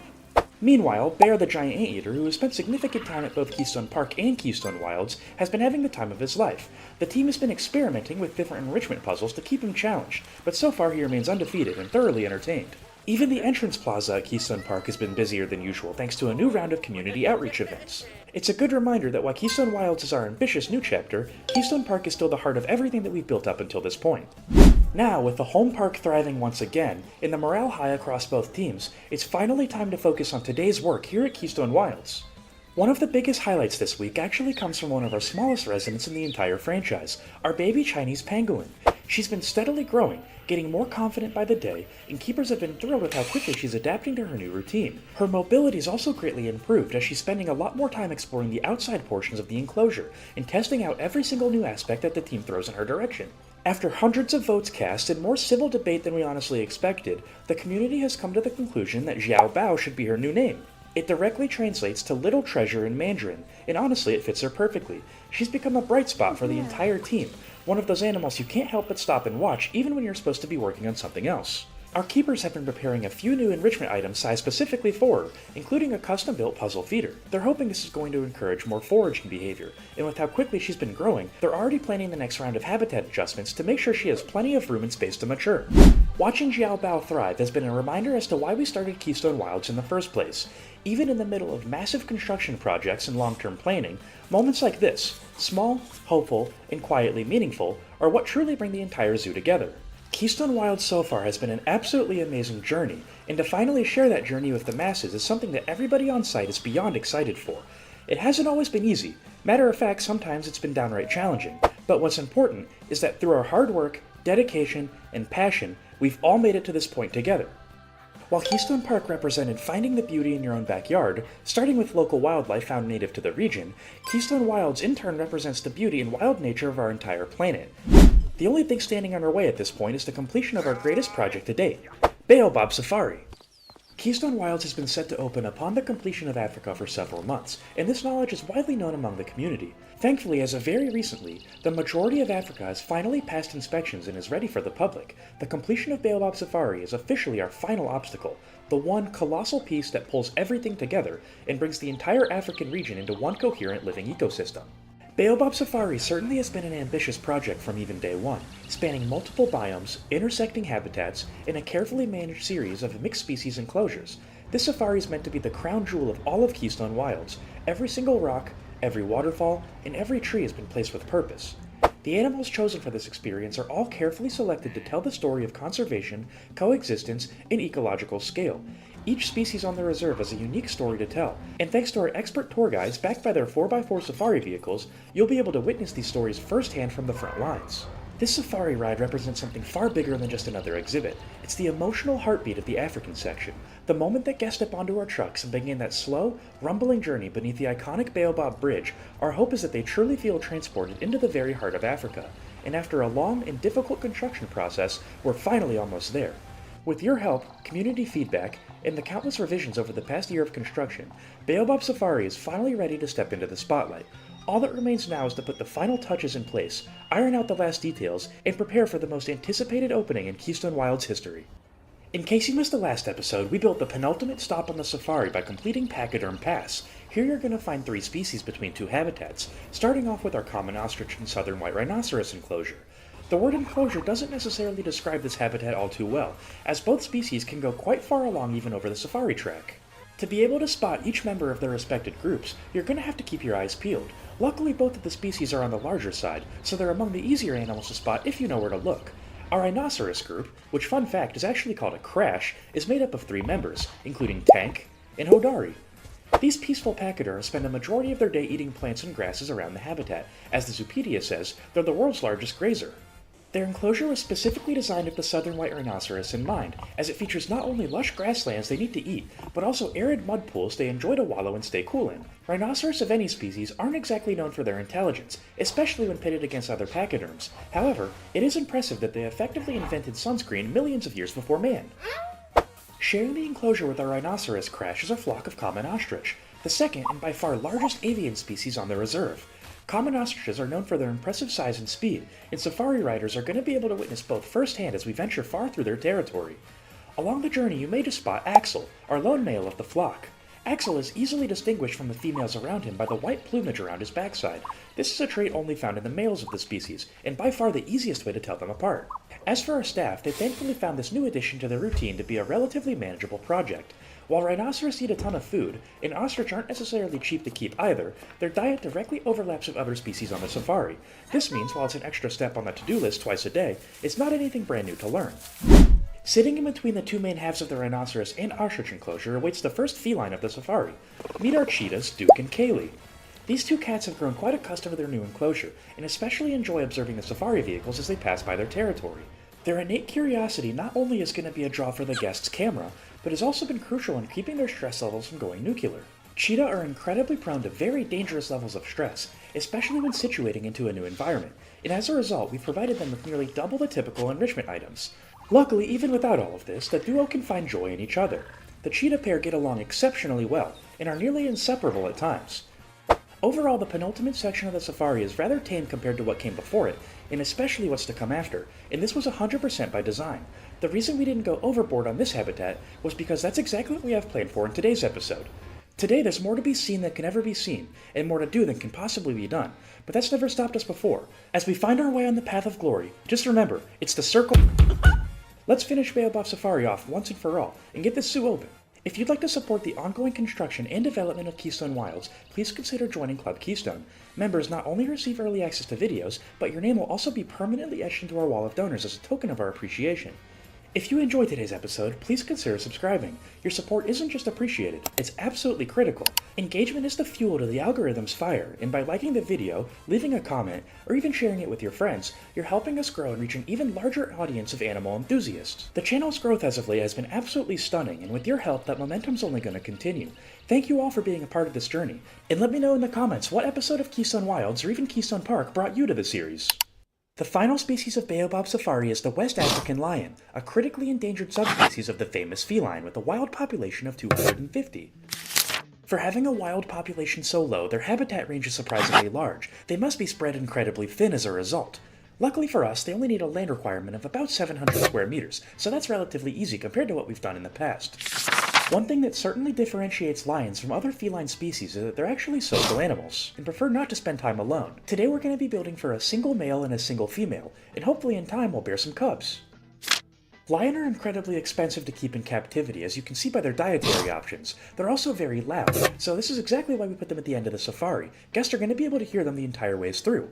Meanwhile, Bear the giant anteater, who has spent significant time at both Keystone Park and Keystone Wilds, has been having the time of his life. The team has been experimenting with different enrichment puzzles to keep him challenged, but so far he remains undefeated and thoroughly entertained. Even the entrance plaza at Keystone Park has been busier than usual thanks to a new round of community outreach events. It's a good reminder that while Keystone Wilds is our ambitious new chapter, Keystone Park is still the heart of everything that we've built up until this point. Now, with the home park thriving once again, and the morale high across both teams, it's finally time to focus on today's work here at Keystone Wilds. One of the biggest highlights this week actually comes from one of our smallest residents in the entire franchise, our baby Chinese pangolin. She's been steadily growing, getting more confident by the day, and keepers have been thrilled with how quickly she's adapting to her new routine. Her mobility is also greatly improved as she's spending a lot more time exploring the outside portions of the enclosure and testing out every single new aspect that the team throws in her direction. After hundreds of votes cast and more civil debate than we honestly expected, the community has come to the conclusion that Xiao Bao should be her new name. It directly translates to Little Treasure in Mandarin, and honestly it fits her perfectly. She's become a bright spot for the entire team, one of those animals you can't help but stop and watch even when you're supposed to be working on something else. Our keepers have been preparing a few new enrichment items sized specifically for her, including a custom-built puzzle feeder. They're hoping this is going to encourage more foraging behavior, and with how quickly she's been growing, they're already planning the next round of habitat adjustments to make sure she has plenty of room and space to mature. Watching Xiao Bao thrive has been a reminder as to why we started Keystone Wilds in the first place. Even in the middle of massive construction projects and long-term planning, moments like this, small, hopeful, and quietly meaningful, are what truly bring the entire zoo together. Keystone Wilds so far has been an absolutely amazing journey, and to finally share that journey with the masses is something that everybody on site is beyond excited for. It hasn't always been easy. Matter of fact, sometimes it's been downright challenging. But what's important is that through our hard work, dedication, and passion, we've all made it to this point together. While Keystone Park represented finding the beauty in your own backyard, starting with local wildlife found native to the region, Keystone Wilds in turn represents the beauty and wild nature of our entire planet. The only thing standing in our way at this point is the completion of our greatest project to date, Baobab Safari. Keystone Wilds has been set to open upon the completion of Africa for several months, and this knowledge is widely known among the community. Thankfully, as of very recently, the majority of Africa has finally passed inspections and is ready for the public. The completion of Baobab Safari is officially our final obstacle, the one colossal piece that pulls everything together and brings the entire African region into one coherent living ecosystem. Baobab Safari certainly has been an ambitious project from even day one, spanning multiple biomes, intersecting habitats, and a carefully managed series of mixed species enclosures. This safari is meant to be the crown jewel of all of Keystone Wilds. Every single rock, every waterfall, and every tree has been placed with purpose. The animals chosen for this experience are all carefully selected to tell the story of conservation, coexistence, and ecological scale. Each species on the reserve has a unique story to tell, and thanks to our expert tour guides backed by their 4x4 safari vehicles, you'll be able to witness these stories firsthand from the front lines. This safari ride represents something far bigger than just another exhibit. It's the emotional heartbeat of the African section. The moment that guests step onto our trucks and begin that slow, rumbling journey beneath the iconic Baobab Bridge, our hope is that they truly feel transported into the very heart of Africa. And after a long and difficult construction process, we're finally almost there. With your help, community feedback, and the countless revisions over the past year of construction, Baobab Safari is finally ready to step into the spotlight. All that remains now is to put the final touches in place, iron out the last details, and prepare for the most anticipated opening in Keystone Wilds history. In case you missed the last episode, we built the penultimate stop on the safari by completing Packaderm Pass. Here you're going to find 3 species between 2 habitats, starting off with our common ostrich and southern white rhinoceros enclosure. The word enclosure doesn't necessarily describe this habitat all too well, as both species can go quite far along even over the safari track. To be able to spot each member of their respected groups, you're going to have to keep your eyes peeled. Luckily, both of the species are on the larger side, so they're among the easier animals to spot if you know where to look. Our rhinoceros group, which fun fact is actually called a crash, is made up of 3 members, including Tank and Hodari. These peaceful pachyderms spend a majority of their day eating plants and grasses around the habitat. As the Zoopedia says, they're the world's largest grazer. Their enclosure was specifically designed with the southern white rhinoceros in mind, as it features not only lush grasslands they need to eat, but also arid mud pools they enjoy to wallow and stay cool in. Rhinoceros of any species aren't exactly known for their intelligence, especially when pitted against other pachyderms. However, it is impressive that they effectively invented sunscreen millions of years before man. Sharing the enclosure with our rhinoceros crash is a flock of common ostrich, the second and by far largest avian species on the reserve. Common ostriches are known for their impressive size and speed, and safari riders are going to be able to witness both firsthand as we venture far through their territory. Along the journey you may just spot Axel, our lone male of the flock. Axel is easily distinguished from the females around him by the white plumage around his backside. This is a trait only found in the males of the species, and by far the easiest way to tell them apart. As for our staff, they thankfully found this new addition to their routine to be a relatively manageable project. While rhinoceros eat a ton of food, and ostrich aren't necessarily cheap to keep either, their diet directly overlaps with other species on the safari. This means while it's an extra step on the to-do list twice a day, it's not anything brand new to learn. Sitting in between the 2 main halves of the rhinoceros and ostrich enclosure awaits the first feline of the safari. Meet our cheetahs, Duke and Kaylee. These 2 cats have grown quite accustomed to their new enclosure, and especially enjoy observing the safari vehicles as they pass by their territory. Their innate curiosity not only is going to be a draw for the guest's camera, but has also been crucial in keeping their stress levels from going nuclear. Cheetah are incredibly prone to very dangerous levels of stress, especially when situating into a new environment, and as a result we've provided them with nearly double the typical enrichment items. Luckily, even without all of this, the duo can find joy in each other. The cheetah pair get along exceptionally well, and are nearly inseparable at times. Overall, the penultimate section of the safari is rather tame compared to what came before it, and especially what's to come after, and this was 100% by design. The reason we didn't go overboard on this habitat was because that's exactly what we have planned for in today's episode. Today there's more to be seen than can ever be seen, and more to do than can possibly be done, but that's never stopped us before. As we find our way on the path of glory, just remember, it's the circle. Let's finish Baobab Safari off once and for all, and get this zoo open. If you'd like to support the ongoing construction and development of Keystone Wilds, please consider joining Club Keystone. Members not only receive early access to videos, but your name will also be permanently etched into our wall of donors as a token of our appreciation. If you enjoyed today's episode, please consider subscribing. Your support isn't just appreciated, it's absolutely critical. Engagement is the fuel to the algorithm's fire, and by liking the video, leaving a comment, or even sharing it with your friends, you're helping us grow and reach an even larger audience of animal enthusiasts. The channel's growth as of late has been absolutely stunning, and with your help, that momentum's only going to continue. Thank you all for being a part of this journey, and let me know in the comments what episode of Keystone Wilds or even Keystone Park brought you to the series. The final species of Baobab Safari is the West African lion, a critically endangered subspecies of the famous feline with a wild population of 250. For having a wild population so low, their habitat range is surprisingly large. They must be spread incredibly thin as a result. Luckily for us, they only need a land requirement of about 700 square meters, so that's relatively easy compared to what we've done in the past. One thing that certainly differentiates lions from other feline species is that they're actually social animals, and prefer not to spend time alone. Today we're going to be building for a single male and a single female, and hopefully in time we'll bear some cubs. Lions are incredibly expensive to keep in captivity, as you can see by their dietary options. They're also very loud, so this is exactly why we put them at the end of the safari. Guests are going to be able to hear them the entire ways through.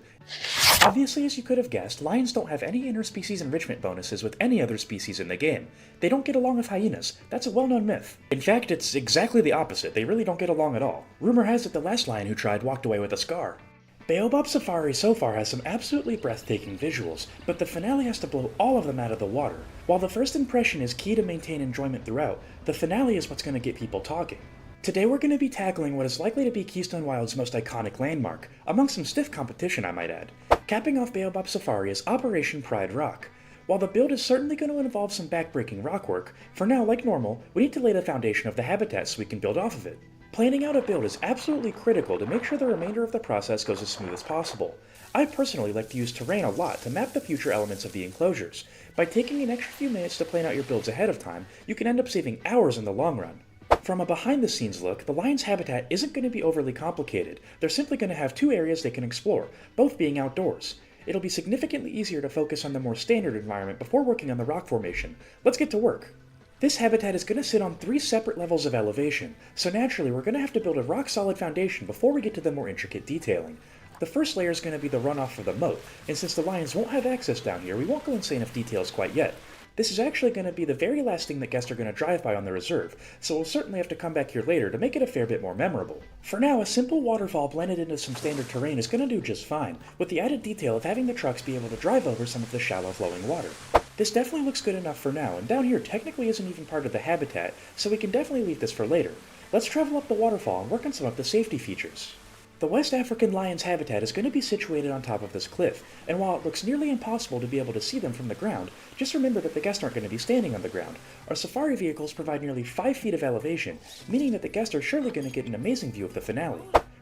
Obviously, as you could have guessed, lions don't have any interspecies enrichment bonuses with any other species in the game. They don't get along with hyenas. That's a well-known myth. In fact, it's exactly the opposite. They really don't get along at all. Rumor has it the last lion who tried walked away with a scar. Baobab Safari so far has some absolutely breathtaking visuals, but the finale has to blow all of them out of the water. While the first impression is key to maintain enjoyment throughout, the finale is what's going to get people talking. Today we're going to be tackling what is likely to be Keystone Wilds' most iconic landmark, among some stiff competition I might add. Capping off Baobab Safari is Operation Pride Rock. While the build is certainly going to involve some backbreaking rock work, for now, like normal, we need to lay the foundation of the habitat so we can build off of it. Planning out a build is absolutely critical to make sure the remainder of the process goes as smooth as possible. I personally like to use terrain a lot to map the future elements of the enclosures. By taking an extra few minutes to plan out your builds ahead of time, you can end up saving hours in the long run. From a behind-the-scenes look, the lion's habitat isn't going to be overly complicated. They're simply going to have two areas they can explore, both being outdoors. it'll be significantly easier to focus on the more standard environment before working on the rock formation. Let's get to work. This habitat is going to sit on 3 separate levels of elevation, so naturally we're going to have to build a rock-solid foundation before we get to the more intricate detailing. The first layer is going to be the runoff for the moat, and since the lions won't have access down here, we won't go into enough details quite yet. This is actually going to be the very last thing that guests are going to drive by on the reserve, so we'll certainly have to come back here later to make it a fair bit more memorable. For now, a simple waterfall blended into some standard terrain is going to do just fine, with the added detail of having the trucks be able to drive over some of the shallow flowing water. This definitely looks good enough for now, and down here technically isn't even part of the habitat, so we can definitely leave this for later. Let's travel up the waterfall and work on some of the safety features. The West African lion's habitat is going to be situated on top of this cliff, and while it looks nearly impossible to be able to see them from the ground, just remember that the guests aren't going to be standing on the ground. Our safari vehicles provide nearly 5 feet of elevation, meaning that the guests are surely going to get an amazing view of the finale.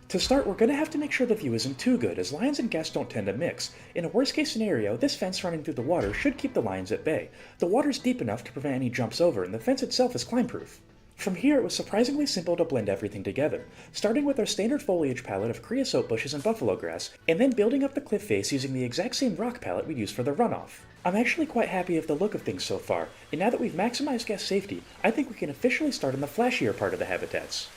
To start, we're going to have to make sure the view isn't too good, as lions and guests don't tend to mix. In a worst-case scenario, this fence running through the water should keep the lions at bay. The water's deep enough to prevent any jumps over, and the fence itself is climb-proof. From here, it was surprisingly simple to blend everything together, starting with our standard foliage palette of creosote bushes and buffalo grass, and then building up the cliff face using the exact same rock palette we'd used for the runoff. I'm actually quite happy with the look of things so far, and now that we've maximized guest safety, I think we can officially start on the flashier part of the habitats.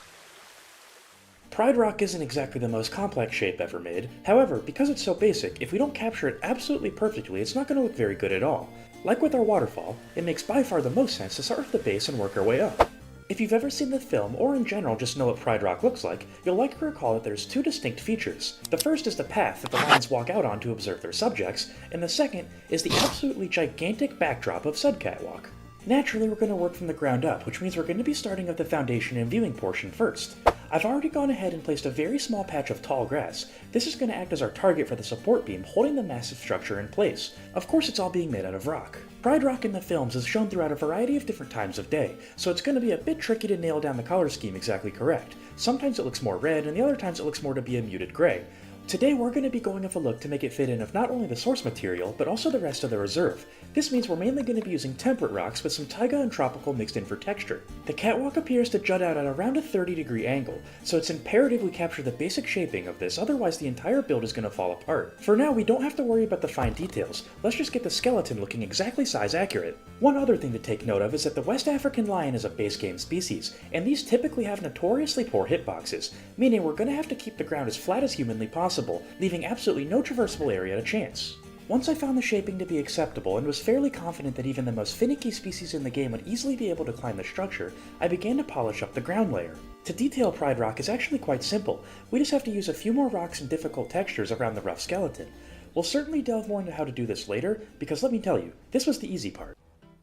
Pride Rock isn't exactly the most complex shape ever made, however, because it's so basic, if we don't capture it absolutely perfectly, it's not going to look very good at all. Like with our waterfall, it makes by far the most sense to start with the base and work our way up. If you've ever seen the film, or in general just know what Pride Rock looks like, you'll likely recall that there's 2 distinct features. The first is the path that the lions walk out on to observe their subjects, and the second is the absolutely gigantic backdrop of said catwalk. Naturally, we're going to work from the ground up, which means we're going to be starting with the foundation and viewing portion first. I've already gone ahead and placed a very small patch of tall grass. This is going to act as our target for the support beam holding the massive structure in place. Of course, it's all being made out of rock. Pride Rock in the films is shown throughout a variety of different times of day, so it's going to be a bit tricky to nail down the color scheme exactly correct. Sometimes it looks more red, and the other times it looks more to be a muted gray. Today we're going to be going with a look to make it fit in of not only the source material, but also the rest of the reserve. This means we're mainly going to be using temperate rocks with some taiga and tropical mixed in for texture. The catwalk appears to jut out at around a 30-degree angle, so it's imperative we capture the basic shaping of this, otherwise the entire build is going to fall apart. For now, we don't have to worry about the fine details, let's just get the skeleton looking exactly size accurate. One other thing to take note of is that the West African lion is a base game species, and these typically have notoriously poor hitboxes, meaning we're going to have to keep the ground as flat as humanly possible, leaving absolutely no traversable area to chance. Once I found the shaping to be acceptable and was fairly confident that even the most finicky species in the game would easily be able to climb the structure, I began to polish up the ground layer. To detail Pride Rock is actually quite simple, we just have to use a few more rocks and difficult textures around the rough skeleton. We'll certainly delve more into how to do this later, because let me tell you, this was the easy part.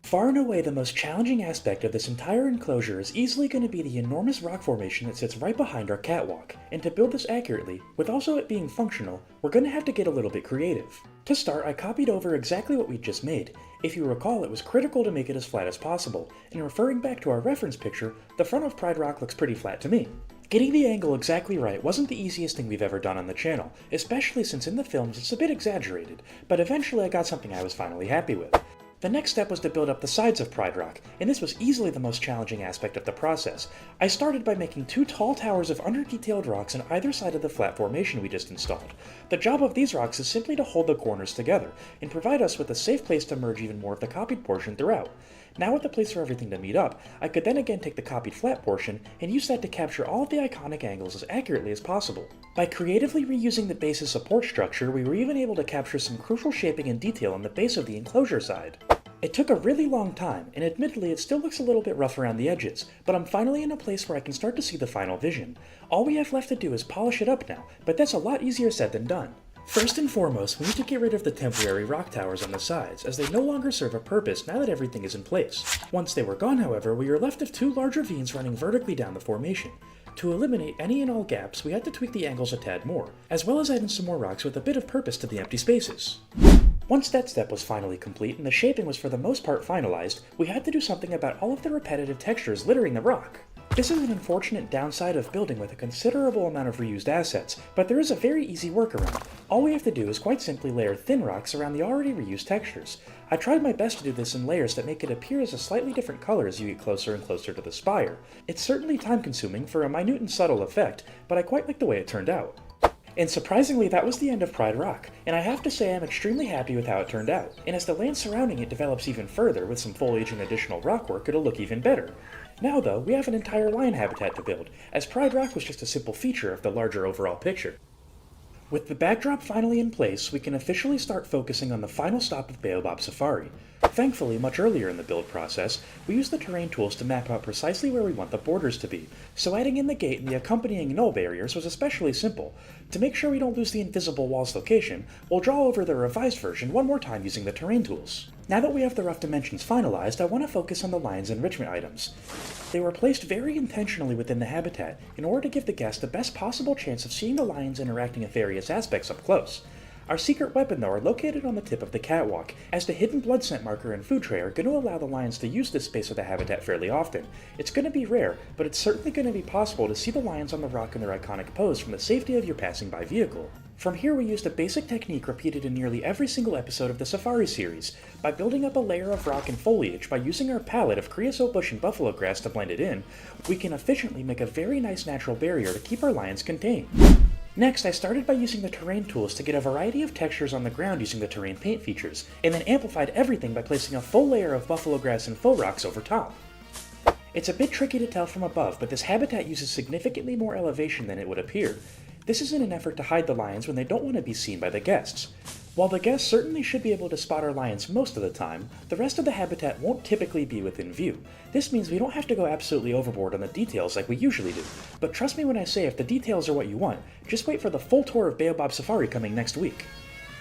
Far and away the most challenging aspect of this entire enclosure is easily going to be the enormous rock formation that sits right behind our catwalk, and to build this accurately, with also it being functional, we're going to have to get a little bit creative. To start, I copied over exactly what we just made. If you recall, it was critical to make it as flat as possible, and referring back to our reference picture, the front of Pride Rock looks pretty flat to me. Getting the angle exactly right wasn't the easiest thing we've ever done on the channel, especially since in the films it's a bit exaggerated, but eventually I got something I was finally happy with. The next step was to build up the sides of Pride Rock, and this was easily the most challenging aspect of the process. I started by making 2 tall towers of under-detailed rocks on either side of the flat formation we just installed. The job of these rocks is simply to hold the corners together, and provide us with a safe place to merge even more of the copied portion throughout. Now with the place for everything to meet up, I could then again take the copied flat portion and use that to capture all of the iconic angles as accurately as possible. By creatively reusing the base's support structure, we were even able to capture some crucial shaping and detail on the base of the enclosure side. It took a really long time, and admittedly it still looks a little bit rough around the edges, but I'm finally in a place where I can start to see the final vision. All we have left to do is polish it up now, but that's a lot easier said than done. First and foremost, we need to get rid of the temporary rock towers on the sides, as they no longer serve a purpose now that everything is in place. Once they were gone, however, we were left with 2 large ravines running vertically down the formation. To eliminate any and all gaps, we had to tweak the angles a tad more, as well as add in some more rocks with a bit of purpose to the empty spaces. Once that step was finally complete and the shaping was for the most part finalized, we had to do something about all of the repetitive textures littering the rock. This is an unfortunate downside of building with a considerable amount of reused assets, but there is a very easy workaround. All we have to do is quite simply layer thin rocks around the already reused textures. I tried my best to do this in layers that make it appear as a slightly different color as you get closer and closer to the spire. It's certainly time consuming for a minute and subtle effect, but I quite like the way it turned out. And surprisingly, that was the end of Pride Rock, and I have to say I'm extremely happy with how it turned out. And as the land surrounding it develops even further with some foliage and additional rockwork, it'll look even better. Now though, we have an entire lion habitat to build, as Pride Rock was just a simple feature of the larger overall picture. With the backdrop finally in place, we can officially start focusing on the final stop of Baobab Safari. Thankfully, much earlier in the build process, we used the terrain tools to map out precisely where we want the borders to be, so adding in the gate and the accompanying null barriers was especially simple. To make sure we don't lose the invisible wall's location, we'll draw over the revised version one more time using the terrain tools. Now that we have the rough dimensions finalized, I want to focus on the lion's enrichment items. They were placed very intentionally within the habitat in order to give the guest the best possible chance of seeing the lions interacting with various aspects up close. Our secret weapon, though, are located on the tip of the catwalk, as the hidden blood scent marker and food tray are going to allow the lions to use this space of the habitat fairly often. It's going to be rare, but it's certainly going to be possible to see the lions on the rock in their iconic pose from the safety of your passing by vehicle. From here we used a basic technique repeated in nearly every single episode of the Safari series. By building up a layer of rock and foliage by using our palette of creosote bush and buffalo grass to blend it in, we can efficiently make a very nice natural barrier to keep our lions contained. Next, I started by using the terrain tools to get a variety of textures on the ground using the terrain paint features, and then amplified everything by placing a full layer of buffalo grass and faux rocks over top. It's a bit tricky to tell from above, but this habitat uses significantly more elevation than it would appear. This is in an effort to hide the lions when they don't want to be seen by the guests. While the guests certainly should be able to spot our lions most of the time, the rest of the habitat won't typically be within view. This means we don't have to go absolutely overboard on the details like we usually do. But trust me when I say if the details are what you want, just wait for the full tour of Baobab Safari coming next week.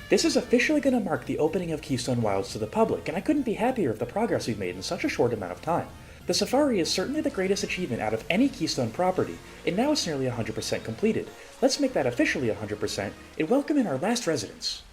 This is officially going to mark the opening of Keystone Wilds to the public, and I couldn't be happier with the progress we've made in such a short amount of time. The Safari is certainly the greatest achievement out of any Keystone property, and now it's nearly 100% completed. Let's make that officially 100% and welcome in our last residents.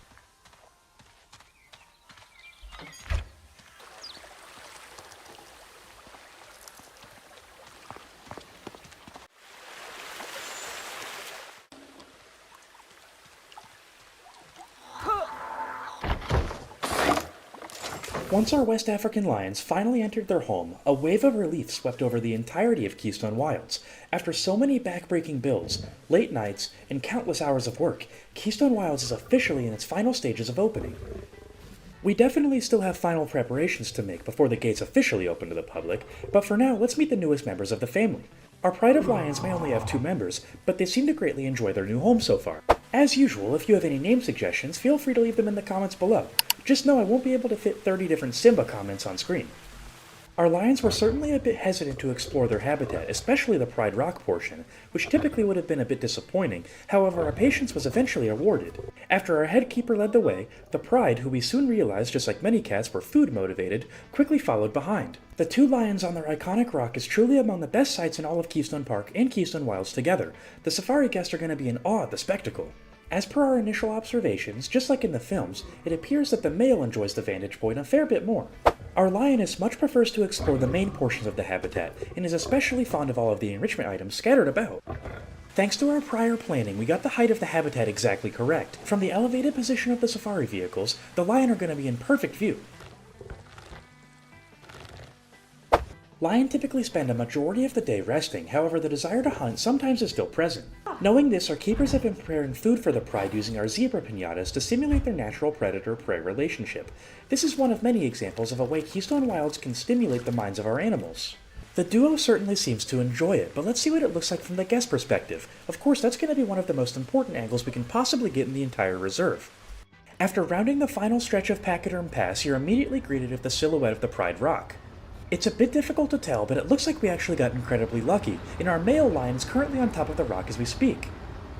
Once our West African lions finally entered their home, a wave of relief swept over the entirety of Keystone Wilds. After so many back-breaking builds, late nights, and countless hours of work, Keystone Wilds is officially in its final stages of opening. We definitely still have final preparations to make before the gates officially open to the public, but for now, let's meet the newest members of the family. Our Pride of Lions may only have 2 members, but they seem to greatly enjoy their new home so far. As usual, if you have any name suggestions, feel free to leave them in the comments below. Just know I won't be able to fit 30 different Simba comments on screen. Our lions were certainly a bit hesitant to explore their habitat, especially the Pride Rock portion, which typically would have been a bit disappointing. However, our patience was eventually rewarded. After our head keeper led the way, the Pride, who we soon realized, just like many cats, were food motivated, quickly followed behind. The 2 lions on their iconic rock is truly among the best sights in all of Keystone Park and Keystone Wilds together. The safari guests are going to be in awe at the spectacle. As per our initial observations, just like in the films, it appears that the male enjoys the vantage point a fair bit more. Our lioness much prefers to explore the main portions of the habitat, and is especially fond of all of the enrichment items scattered about. Thanks to our prior planning, we got the height of the habitat exactly correct. From the elevated position of the safari vehicles, the lion are going to be in perfect view. Lion typically spend a majority of the day resting, however the desire to hunt sometimes is still present. Knowing this, our keepers have been preparing food for the Pride using our zebra piñatas to simulate their natural predator-prey relationship. This is one of many examples of a way Keystone Wilds can stimulate the minds of our animals. The duo certainly seems to enjoy it, but let's see what it looks like from the guest perspective. Of course, that's going to be one of the most important angles we can possibly get in the entire reserve. After rounding the final stretch of Packaderm Pass, you're immediately greeted with the silhouette of the Pride Rock. It's a bit difficult to tell, but it looks like we actually got incredibly lucky, and our male lion is currently on top of the rock as we speak.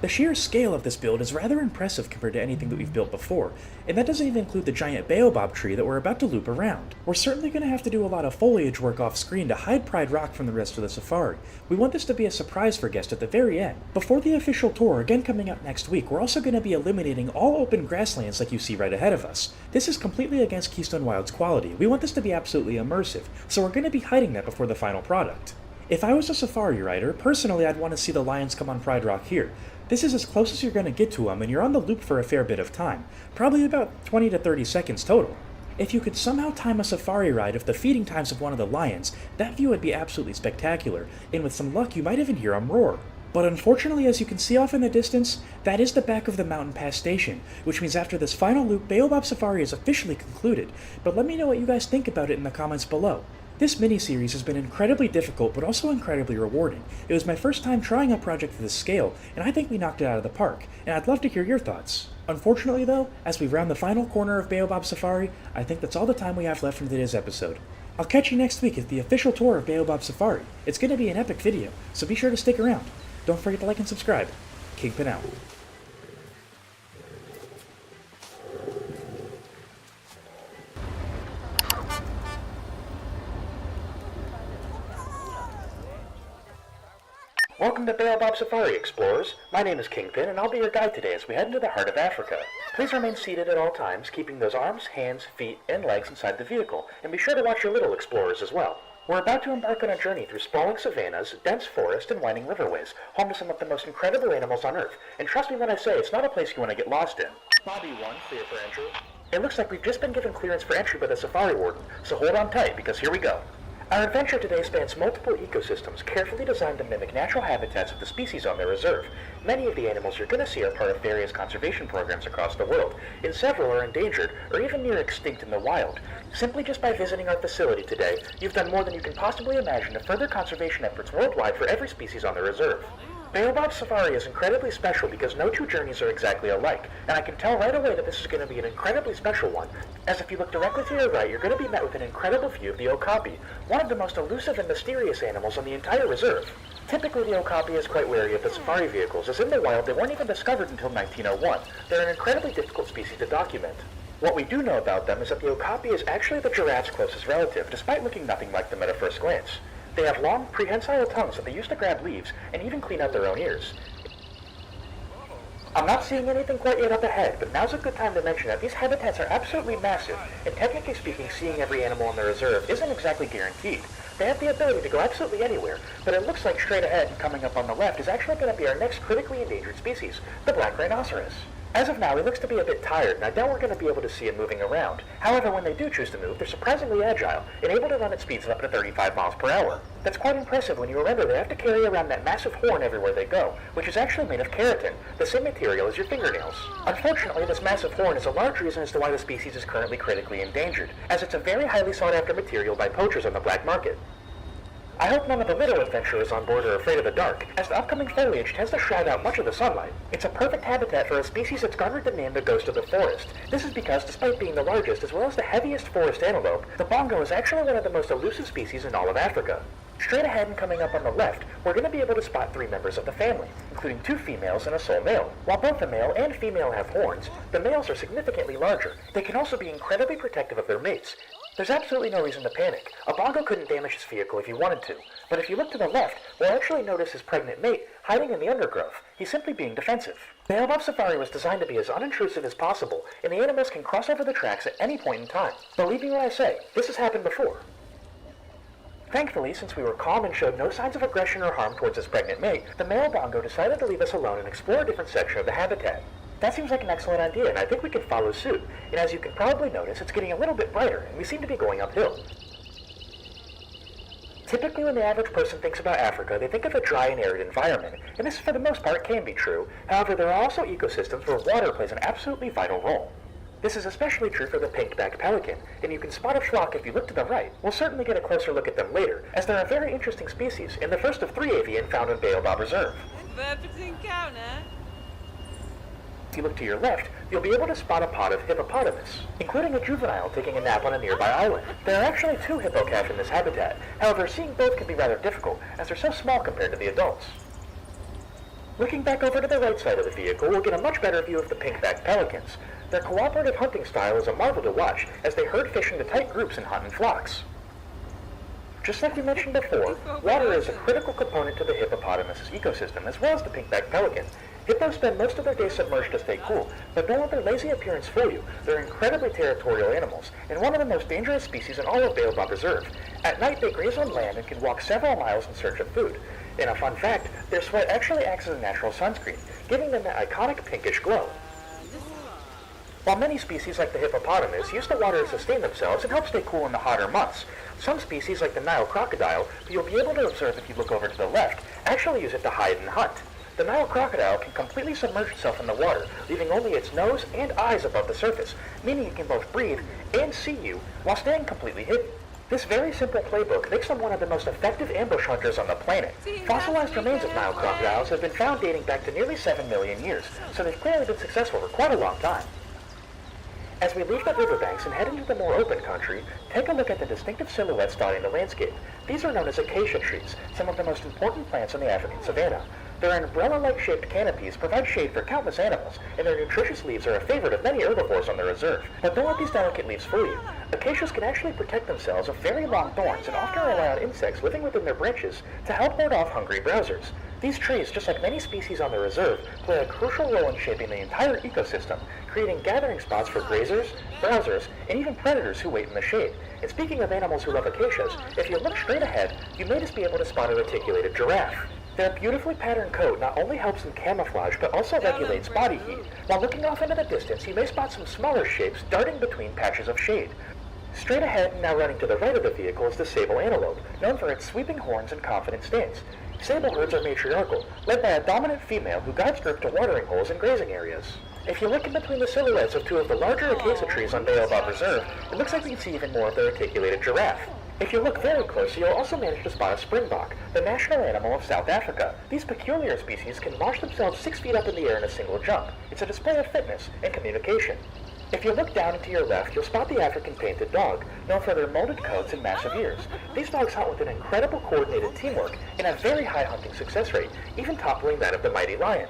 The sheer scale of this build is rather impressive compared to anything that we've built before, and that doesn't even include the giant baobab tree that we're about to loop around. We're certainly going to have to do a lot of foliage work off screen to hide Pride Rock from the rest of the safari. We want this to be a surprise for guests at the very end. Before the official tour, again coming up next week, we're also going to be eliminating all open grasslands like you see right ahead of us. This is completely against Keystone Wilds quality. We want this to be absolutely immersive, so we're going to be hiding that before the final product. If I was a safari rider, personally I'd want to see the lions come on Pride Rock here. This is as close as you're going to get to them, and you're on the loop for a fair bit of time, probably about 20 to 30 seconds total. If you could somehow time a safari ride with the feeding times of one of the lions, that view would be absolutely spectacular, and with some luck you might even hear them roar. But unfortunately, as you can see off in the distance, that is the back of the Mountain Pass station, which means after this final loop, Baobab Safari is officially concluded, but let me know what you guys think about it in the comments below. This mini-series has been incredibly difficult, but also incredibly rewarding. It was my first time trying a project of this scale, and I think we knocked it out of the park, and I'd love to hear your thoughts. Unfortunately though, as we round the final corner of Baobab Safari, I think that's all the time we have left for today's episode. I'll catch you next week at the official tour of Baobab Safari. It's going to be an epic video, so be sure to stick around. Don't forget to like and subscribe. Kingpin out. Welcome to Baobab Safari, explorers. My name is Kingpin, and I'll be your guide today as we head into the heart of Africa. Please remain seated at all times, keeping those arms, hands, feet, and legs inside the vehicle, and be sure to watch your little explorers as well. We're about to embark on a journey through sprawling savannas, dense forest, and winding riverways, home to some of the most incredible animals on Earth. And trust me when I say it's not a place you want to get lost in. Lobby 1, clear for entry. It looks like we've just been given clearance for entry by the safari warden, so hold on tight because here we go. Our adventure today spans multiple ecosystems carefully designed to mimic natural habitats of the species on their reserve. Many of the animals you're going to see are part of various conservation programs across the world, and several are endangered or even near extinct in the wild. Simply just by visiting our facility today, you've done more than you can possibly imagine to further conservation efforts worldwide for every species on the reserve. Baobab Safari is incredibly special because no two journeys are exactly alike, and I can tell right away that this is going to be an incredibly special one, as if you look directly to your right, you're going to be met with an incredible view of the Okapi, one of the most elusive and mysterious animals on the entire reserve. Typically, the Okapi is quite wary of the safari vehicles, as in the wild they weren't even discovered until 1901. They're an incredibly difficult species to document. What we do know about them is that the Okapi is actually the giraffe's closest relative, despite looking nothing like them at a first glance. They have long, prehensile tongues that they use to grab leaves and even clean out their own ears. I'm not seeing anything quite yet up ahead, but now's a good time to mention that these habitats are absolutely massive, and technically speaking, seeing every animal in the reserve isn't exactly guaranteed. They have the ability to go absolutely anywhere, but it looks like straight ahead and coming up on the left is actually going to be our next critically endangered species, the black rhinoceros. As of now, he looks to be a bit tired, and I doubt we're going to be able to see him moving around. However, when they do choose to move, they're surprisingly agile, and able to run at speeds of up to 35 miles per hour. That's quite impressive when you remember they have to carry around that massive horn everywhere they go, which is actually made of keratin, the same material as your fingernails. Unfortunately, this massive horn is a large reason as to why the species is currently critically endangered, as it's a very highly sought-after material by poachers on the black market. I hope none of the little adventurers on board are afraid of the dark, as the upcoming foliage tends to shroud out much of the sunlight. It's a perfect habitat for a species that's garnered the name the ghost of the forest. This is because, despite being the largest as well as the heaviest forest antelope, the bongo is actually one of the most elusive species in all of Africa. Straight ahead and coming up on the left, we're going to be able to spot 3 members of the family, including 2 females and a sole male. While both the male and female have horns, the males are significantly larger. They can also be incredibly protective of their mates. There's absolutely no reason to panic. A bongo couldn't damage his vehicle if he wanted to, but if you look to the left, we'll actually notice his pregnant mate hiding in the undergrowth. He's simply being defensive. Baobab Safari was designed to be as unintrusive as possible, and the animals can cross over the tracks at any point in time. Believe me when I say, this has happened before. Thankfully, since we were calm and showed no signs of aggression or harm towards his pregnant mate, the male bongo decided to leave us alone and explore a different section of the habitat. That seems like an excellent idea, and I think we can follow suit. And as you can probably notice, it's getting a little bit brighter, and we seem to be going uphill. Typically, when the average person thinks about Africa, they think of a dry and arid environment, and this for the most part can be true. However, there are also ecosystems where water plays an absolutely vital role. This is especially true for the pink-backed pelican, and you can spot a flock if you look to the right. We'll certainly get a closer look at them later, as they're a very interesting species, and the first of 3 avian found in Baobab Reserve. If you look to your left, you'll be able to spot a pod of hippopotamus, including a juvenile taking a nap on a nearby island. There are actually 2 hippo calves in this habitat. However, seeing both can be rather difficult, as they're so small compared to the adults. Looking back over to the right side of the vehicle, we'll get a much better view of the pink-backed pelicans. Their cooperative hunting style is a marvel to watch, as they herd fish into tight groups and hunt in flocks. Just like we mentioned before, water is a critical component to the hippopotamus's ecosystem, as well as the pink-backed pelican. Hippos spend most of their day submerged to stay cool, but don't let their lazy appearance fool you. They're incredibly territorial animals, and one of the most dangerous species in all of Baobab Reserve. At night, they graze on land and can walk several miles in search of food. And a fun fact, their sweat actually acts as a natural sunscreen, giving them that iconic pinkish glow. While many species like the hippopotamus use the water to sustain themselves and help stay cool in the hotter months, some species like the Nile crocodile, who you'll be able to observe if you look over to the left, actually use it to hide and hunt. The Nile crocodile can completely submerge itself in the water, leaving only its nose and eyes above the surface, meaning it can both breathe and see you while staying completely hidden. This very simple playbook makes them one of the most effective ambush hunters on the planet. Fossilized remains of Nile crocodiles have been found dating back to nearly 7 million years, so they've clearly been successful for quite a long time. As we leave the riverbanks and head into the more open country, take a look at the distinctive silhouettes dotting the landscape. These are known as acacia trees, some of the most important plants in the African savanna. Their umbrella-like shaped canopies provide shade for countless animals, and their nutritious leaves are a favorite of many herbivores on the reserve. But don't let these delicate leaves fool you. Acacias can actually protect themselves with very long thorns and often rely on insects living within their branches to help ward off hungry browsers. These trees, just like many species on the reserve, play a crucial role in shaping the entire ecosystem, creating gathering spots for grazers, browsers, and even predators who wait in the shade. And speaking of animals who love acacias, if you look straight ahead, you may just be able to spot a reticulated giraffe. Their beautifully patterned coat not only helps them camouflage, but also regulates body heat. While looking off into the distance, you may spot some smaller shapes darting between patches of shade. Straight ahead and now running to the right of the vehicle is the sable antelope, known for its sweeping horns and confident stance. Sable herds are matriarchal, led by a dominant female who guides group to watering holes and grazing areas. If you look in between the silhouettes of two of the larger acacia trees on Baobab Reserve, it looks like we can see even more of the reticulated giraffe. If you look very closely, you'll also manage to spot a springbok, the national animal of South Africa. These peculiar species can launch themselves 6 feet up in the air in a single jump. It's a display of fitness and communication. If you look down and to your left, you'll spot the African painted dog, known for their molded coats and massive ears. These dogs hunt with an incredible coordinated teamwork and a very high hunting success rate, even toppling that of the mighty lion.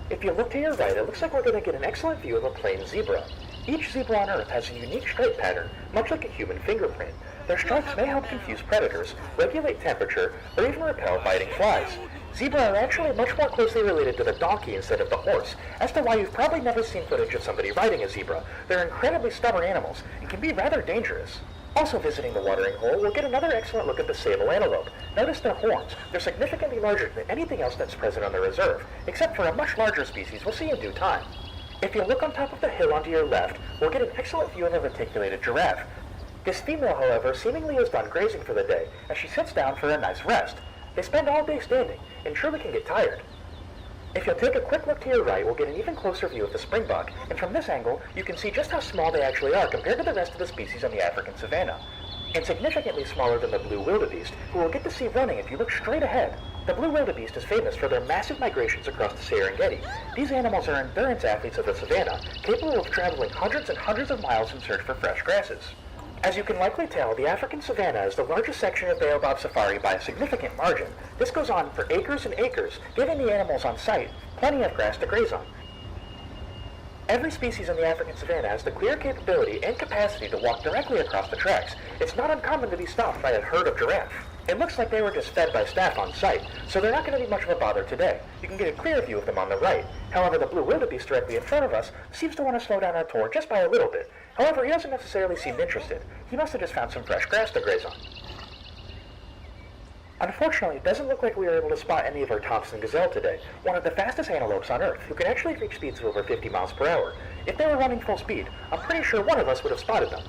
If you look to your right, it looks like we're going to get an excellent view of a plain zebra. Each zebra on Earth has a unique stripe pattern, much like a human fingerprint. Their stripes may help confuse predators, regulate temperature, or even repel biting flies. Zebra are actually much more closely related to the donkey instead of the horse, as to why you've probably never seen footage of somebody riding a zebra. They're incredibly stubborn animals and can be rather dangerous. Also visiting the watering hole, we'll get another excellent look at the sable antelope. Notice their horns. They're significantly larger than anything else that's present on the reserve, except for a much larger species we'll see in due time. If you look on top of the hill onto your left, we'll get an excellent view of a reticulated giraffe. This female, however, seemingly is done grazing for the day, as she sits down for a nice rest. They spend all day standing, and truly can get tired. If you'll take a quick look to your right, we'll get an even closer view of the springbok, and from this angle, you can see just how small they actually are compared to the rest of the species on the African savanna. And significantly smaller than the blue wildebeest, who we'll get to see running if you look straight ahead. The blue wildebeest is famous for their massive migrations across the Serengeti. These animals are endurance athletes of the savanna, capable of traveling hundreds and hundreds of miles in search for fresh grasses. As you can likely tell, the African savanna is the largest section of Baobab Safari by a significant margin. This goes on for acres and acres, giving the animals on site plenty of grass to graze on. Every species in the African savanna has the clear capability and capacity to walk directly across the tracks. It's not uncommon to be stopped by a herd of giraffe. It looks like they were just fed by staff on site, so they're not going to be much of a bother today. You can get a clear view of them on the right. However, the blue wildebeest directly in front of us seems to want to slow down our tour just by a little bit. However, he doesn't necessarily seem interested. He must have just found some fresh grass to graze on. Unfortunately, it doesn't look like we were able to spot any of our Thompson gazelle today, one of the fastest antelopes on Earth, who can actually reach speeds of over 50 miles per hour. If they were running full speed, I'm pretty sure one of us would have spotted them.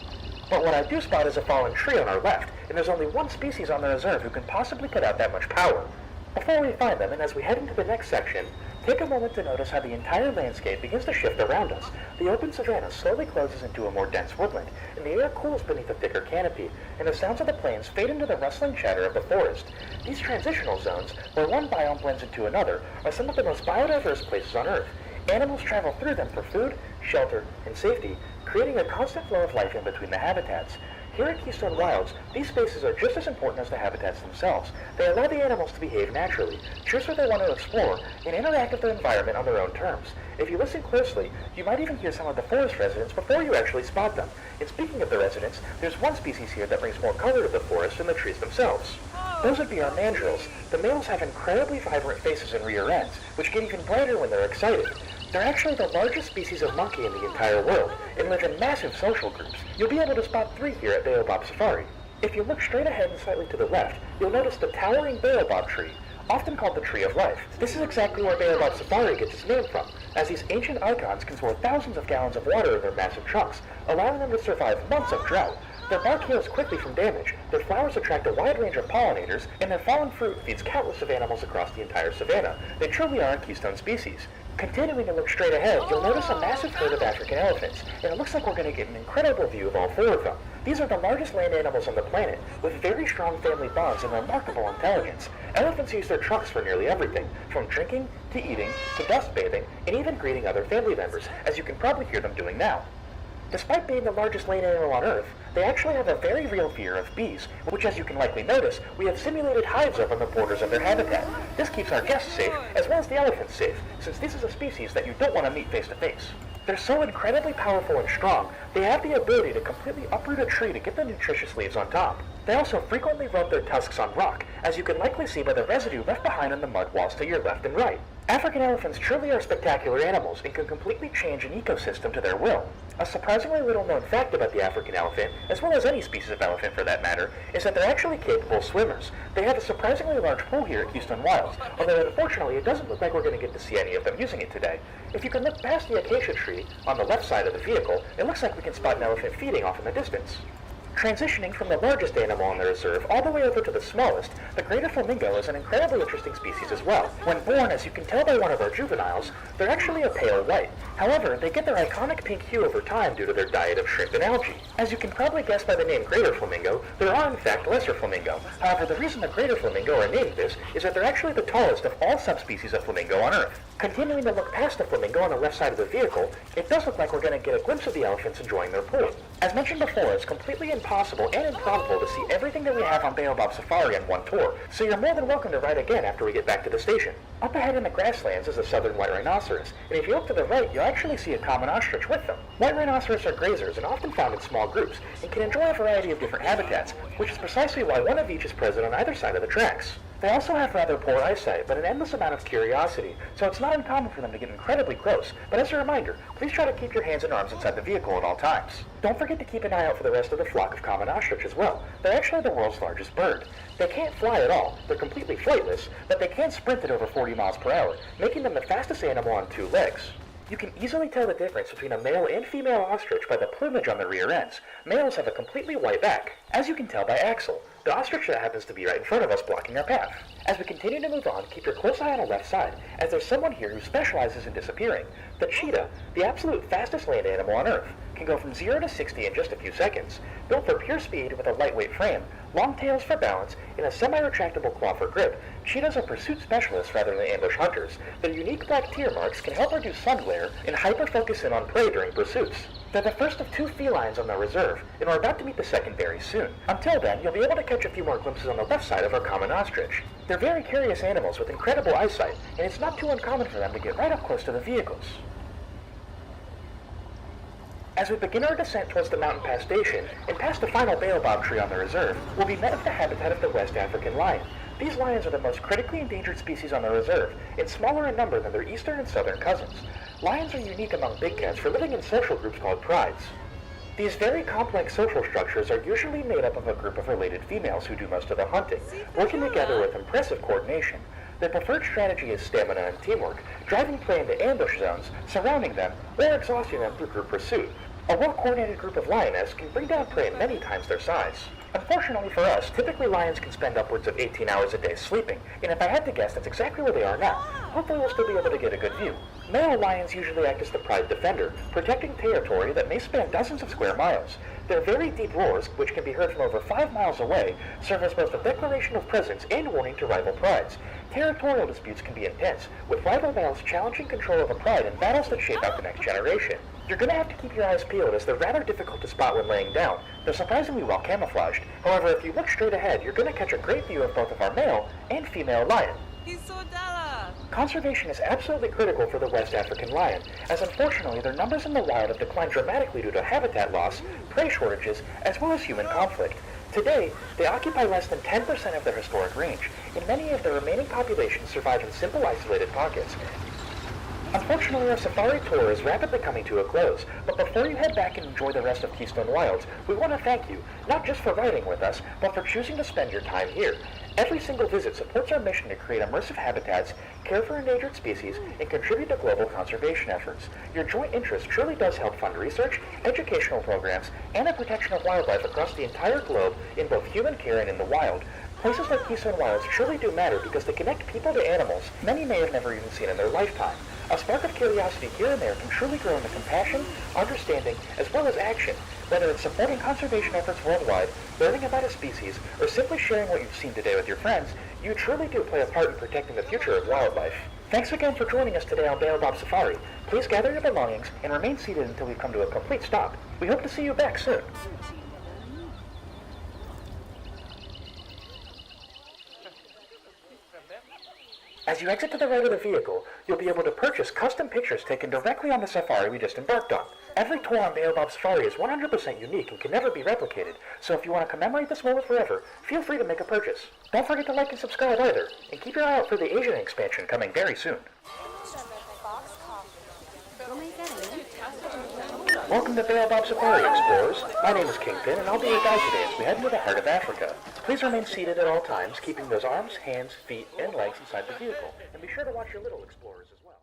But what I do spot is a fallen tree on our left, and there's only one species on the reserve who can possibly put out that much power. Before we find them, and as we head into the next section, take a moment to notice how the entire landscape begins to shift around us. The open savanna slowly closes into a more dense woodland, and the air cools beneath a thicker canopy, and the sounds of the plains fade into the rustling chatter of the forest. These transitional zones, where one biome blends into another, are some of the most biodiverse places on Earth. Animals travel through them for food, shelter, and safety, creating a constant flow of life in between the habitats. Here at Keystone Wilds, these spaces are just as important as the habitats themselves. They allow the animals to behave naturally, choose where they want to explore, and interact with the environment on their own terms. If you listen closely, you might even hear some of the forest residents before you actually spot them. And speaking of the residents, there's one species here that brings more color to the forest than the trees themselves. Those would be our mandrills. The males have incredibly vibrant faces and rear ends, which get even brighter when they're excited. They're actually the largest species of monkey in the entire world, and live in massive social groups. You'll be able to spot 3 here at Baobab Safari. If you look straight ahead and slightly to the left, you'll notice the towering baobab tree. often called the Tree of Life. This is exactly where Baobab Safari gets its name from, as these ancient icons can store thousands of gallons of water in their massive trunks, allowing them to survive months of drought. Their bark heals quickly from damage, their flowers attract a wide range of pollinators, and their fallen fruit feeds countless of animals across the entire savanna. They truly are a keystone species. Continuing to look straight ahead, you'll notice a massive herd of African elephants, and it looks like we're going to get an incredible view of all four of them. These are the largest land animals on the planet, with very strong family bonds and remarkable intelligence. Elephants use their trunks for nearly everything, from drinking, to eating, to dust bathing, and even greeting other family members, as you can probably hear them doing now. Despite being the largest land animal on Earth, they actually have a very real fear of bees, which, as you can likely notice, we have simulated hives up on the borders of their habitat. This keeps our guests safe, as well as the elephants safe, since this is a species that you don't want to meet face to face. They're so incredibly powerful and strong, they have the ability to completely uproot a tree to get the nutritious leaves on top. They also frequently rub their tusks on rock, as you can likely see by the residue left behind on the mud walls to your left and right. African elephants truly are spectacular animals and can completely change an ecosystem to their will. A surprisingly little known fact about the African elephant, as well as any species of elephant for that matter, is that they're actually capable swimmers. They have a surprisingly large pool here at Keystone Wilds, although unfortunately it doesn't look like we're going to get to see any of them using it today. If you can look past the acacia tree on the left side of the vehicle, it looks like we can spot an elephant feeding off in the distance. Transitioning from the largest animal on the reserve all the way over to the smallest, the greater flamingo is an incredibly interesting species as well. When born, as you can tell by one of our juveniles, they're actually a pale white. However, they get their iconic pink hue over time due to their diet of shrimp and algae. As you can probably guess by the name greater flamingo, there are in fact lesser flamingo. However, the reason the greater flamingo are named this is that they're actually the tallest of all subspecies of flamingo on Earth. Continuing to look past the flamingo on the left side of the vehicle, it does look like we're going to get a glimpse of the elephants enjoying their pool. As mentioned before, it's completely impossible and improbable to see everything that we have on Baobab Safari on one tour, so you're more than welcome to ride again after we get back to the station. Up ahead in the grasslands is a southern white rhinoceros, and if you look to the right, you'll actually see a common ostrich with them. White rhinoceros are grazers and often found in small groups, and can enjoy a variety of different habitats, which is precisely why one of each is present on either side of the tracks. They also have rather poor eyesight, but an endless amount of curiosity, so it's not uncommon for them to get incredibly close, but as a reminder, please try to keep your hands and arms inside the vehicle at all times. Don't forget to keep an eye out for the rest of the flock of common ostrich as well. They're actually the world's largest bird. They can't fly at all, they're completely flightless, but they can sprint at over 40 miles per hour, making them the fastest animal on two legs. You can easily tell the difference between a male and female ostrich by the plumage on the rear ends. Males have a completely white back, as you can tell by Axel, the ostrich that happens to be right in front of us blocking our path. As we continue to move on, keep your close eye on the left side, as there's someone here who specializes in disappearing. The cheetah, the absolute fastest land animal on Earth, can go from 0 to 60 in just a few seconds. Built for pure speed with a lightweight frame, long tails for balance, and a semi-retractable claw for grip, cheetahs are pursuit specialists rather than ambush hunters. Their unique black tear marks can help reduce sun glare and hyper-focus in on prey during pursuits. They're the first of two felines on the reserve, and we're about to meet the second very soon. Until then, you'll be able to catch a few more glimpses on the left side of our common ostrich. They're very curious animals with incredible eyesight, and it's not too uncommon for them to get right up close to the vehicles. As we begin our descent towards the mountain pass station, and past the final baobab tree on the reserve, we'll be met with the habitat of the West African lion. These lions are the most critically endangered species on the reserve, and smaller in number than their eastern and southern cousins. Lions are unique among big cats for living in social groups called prides. These very complex social structures are usually made up of a group of related females who do most of the hunting, working together with impressive coordination. Their preferred strategy is stamina and teamwork, driving prey into ambush zones, surrounding them, or exhausting them through group pursuit. A well-coordinated group of lioness can bring down prey many times their size. Unfortunately for us, typically lions can spend upwards of 18 hours a day sleeping, and if I had to guess, that's exactly where they are now. Hopefully we'll still be able to get a good view. Male lions usually act as the pride defender, protecting territory that may span dozens of square miles. Their very deep roars, which can be heard from over 5 miles away, serve as both a declaration of presence and warning to rival prides. Territorial disputes can be intense, with rival males challenging control of a pride in battles that shape out the next generation. You're going to have to keep your eyes peeled as they're rather difficult to spot when laying down. They're surprisingly well camouflaged. However, if you look straight ahead, you're going to catch a great view of both of our male and female lion. Conservation is absolutely critical for the West African lion, as unfortunately their numbers in the wild have declined dramatically due to habitat loss, prey shortages, as well as human conflict. Today, they occupy less than 10% of their historic range, and many of the remaining populations survive in simple isolated pockets. Unfortunately, our safari tour is rapidly coming to a close, but before you head back and enjoy the rest of Keystone Wilds, we want to thank you, not just for riding with us, but for choosing to spend your time here. Every single visit supports our mission to create immersive habitats, care for endangered species, and contribute to global conservation efforts. Your joint interest truly does help fund research, educational programs, and the protection of wildlife across the entire globe in both human care and in the wild. Places like Keystone Wilds truly do matter because they connect people to animals many may have never even seen in their lifetime. A spark of curiosity here and there can truly grow into compassion, understanding, as well as action. Whether it's supporting conservation efforts worldwide, learning about a species, or simply sharing what you've seen today with your friends, you truly do play a part in protecting the future of wildlife. Thanks again for joining us today on Baobab Safari. Please gather your belongings and remain seated until we come to a complete stop. We hope to see you back soon. As you exit to the right of the vehicle, you'll be able to purchase custom pictures taken directly on the safari we just embarked on. Every tour on Baobab Safari is 100% unique and can never be replicated, so if you want to commemorate this moment forever, feel free to make a purchase. Don't forget to like and subscribe either, and keep your eye out for the Asian expansion coming very soon. Welcome to Baobab Safari, explorers. My name is Kingpin, and I'll be your guide today as we head into the heart of Africa. Please remain seated at all times, keeping those arms, hands, feet, and legs inside the vehicle, and be sure to watch your little explorers as well.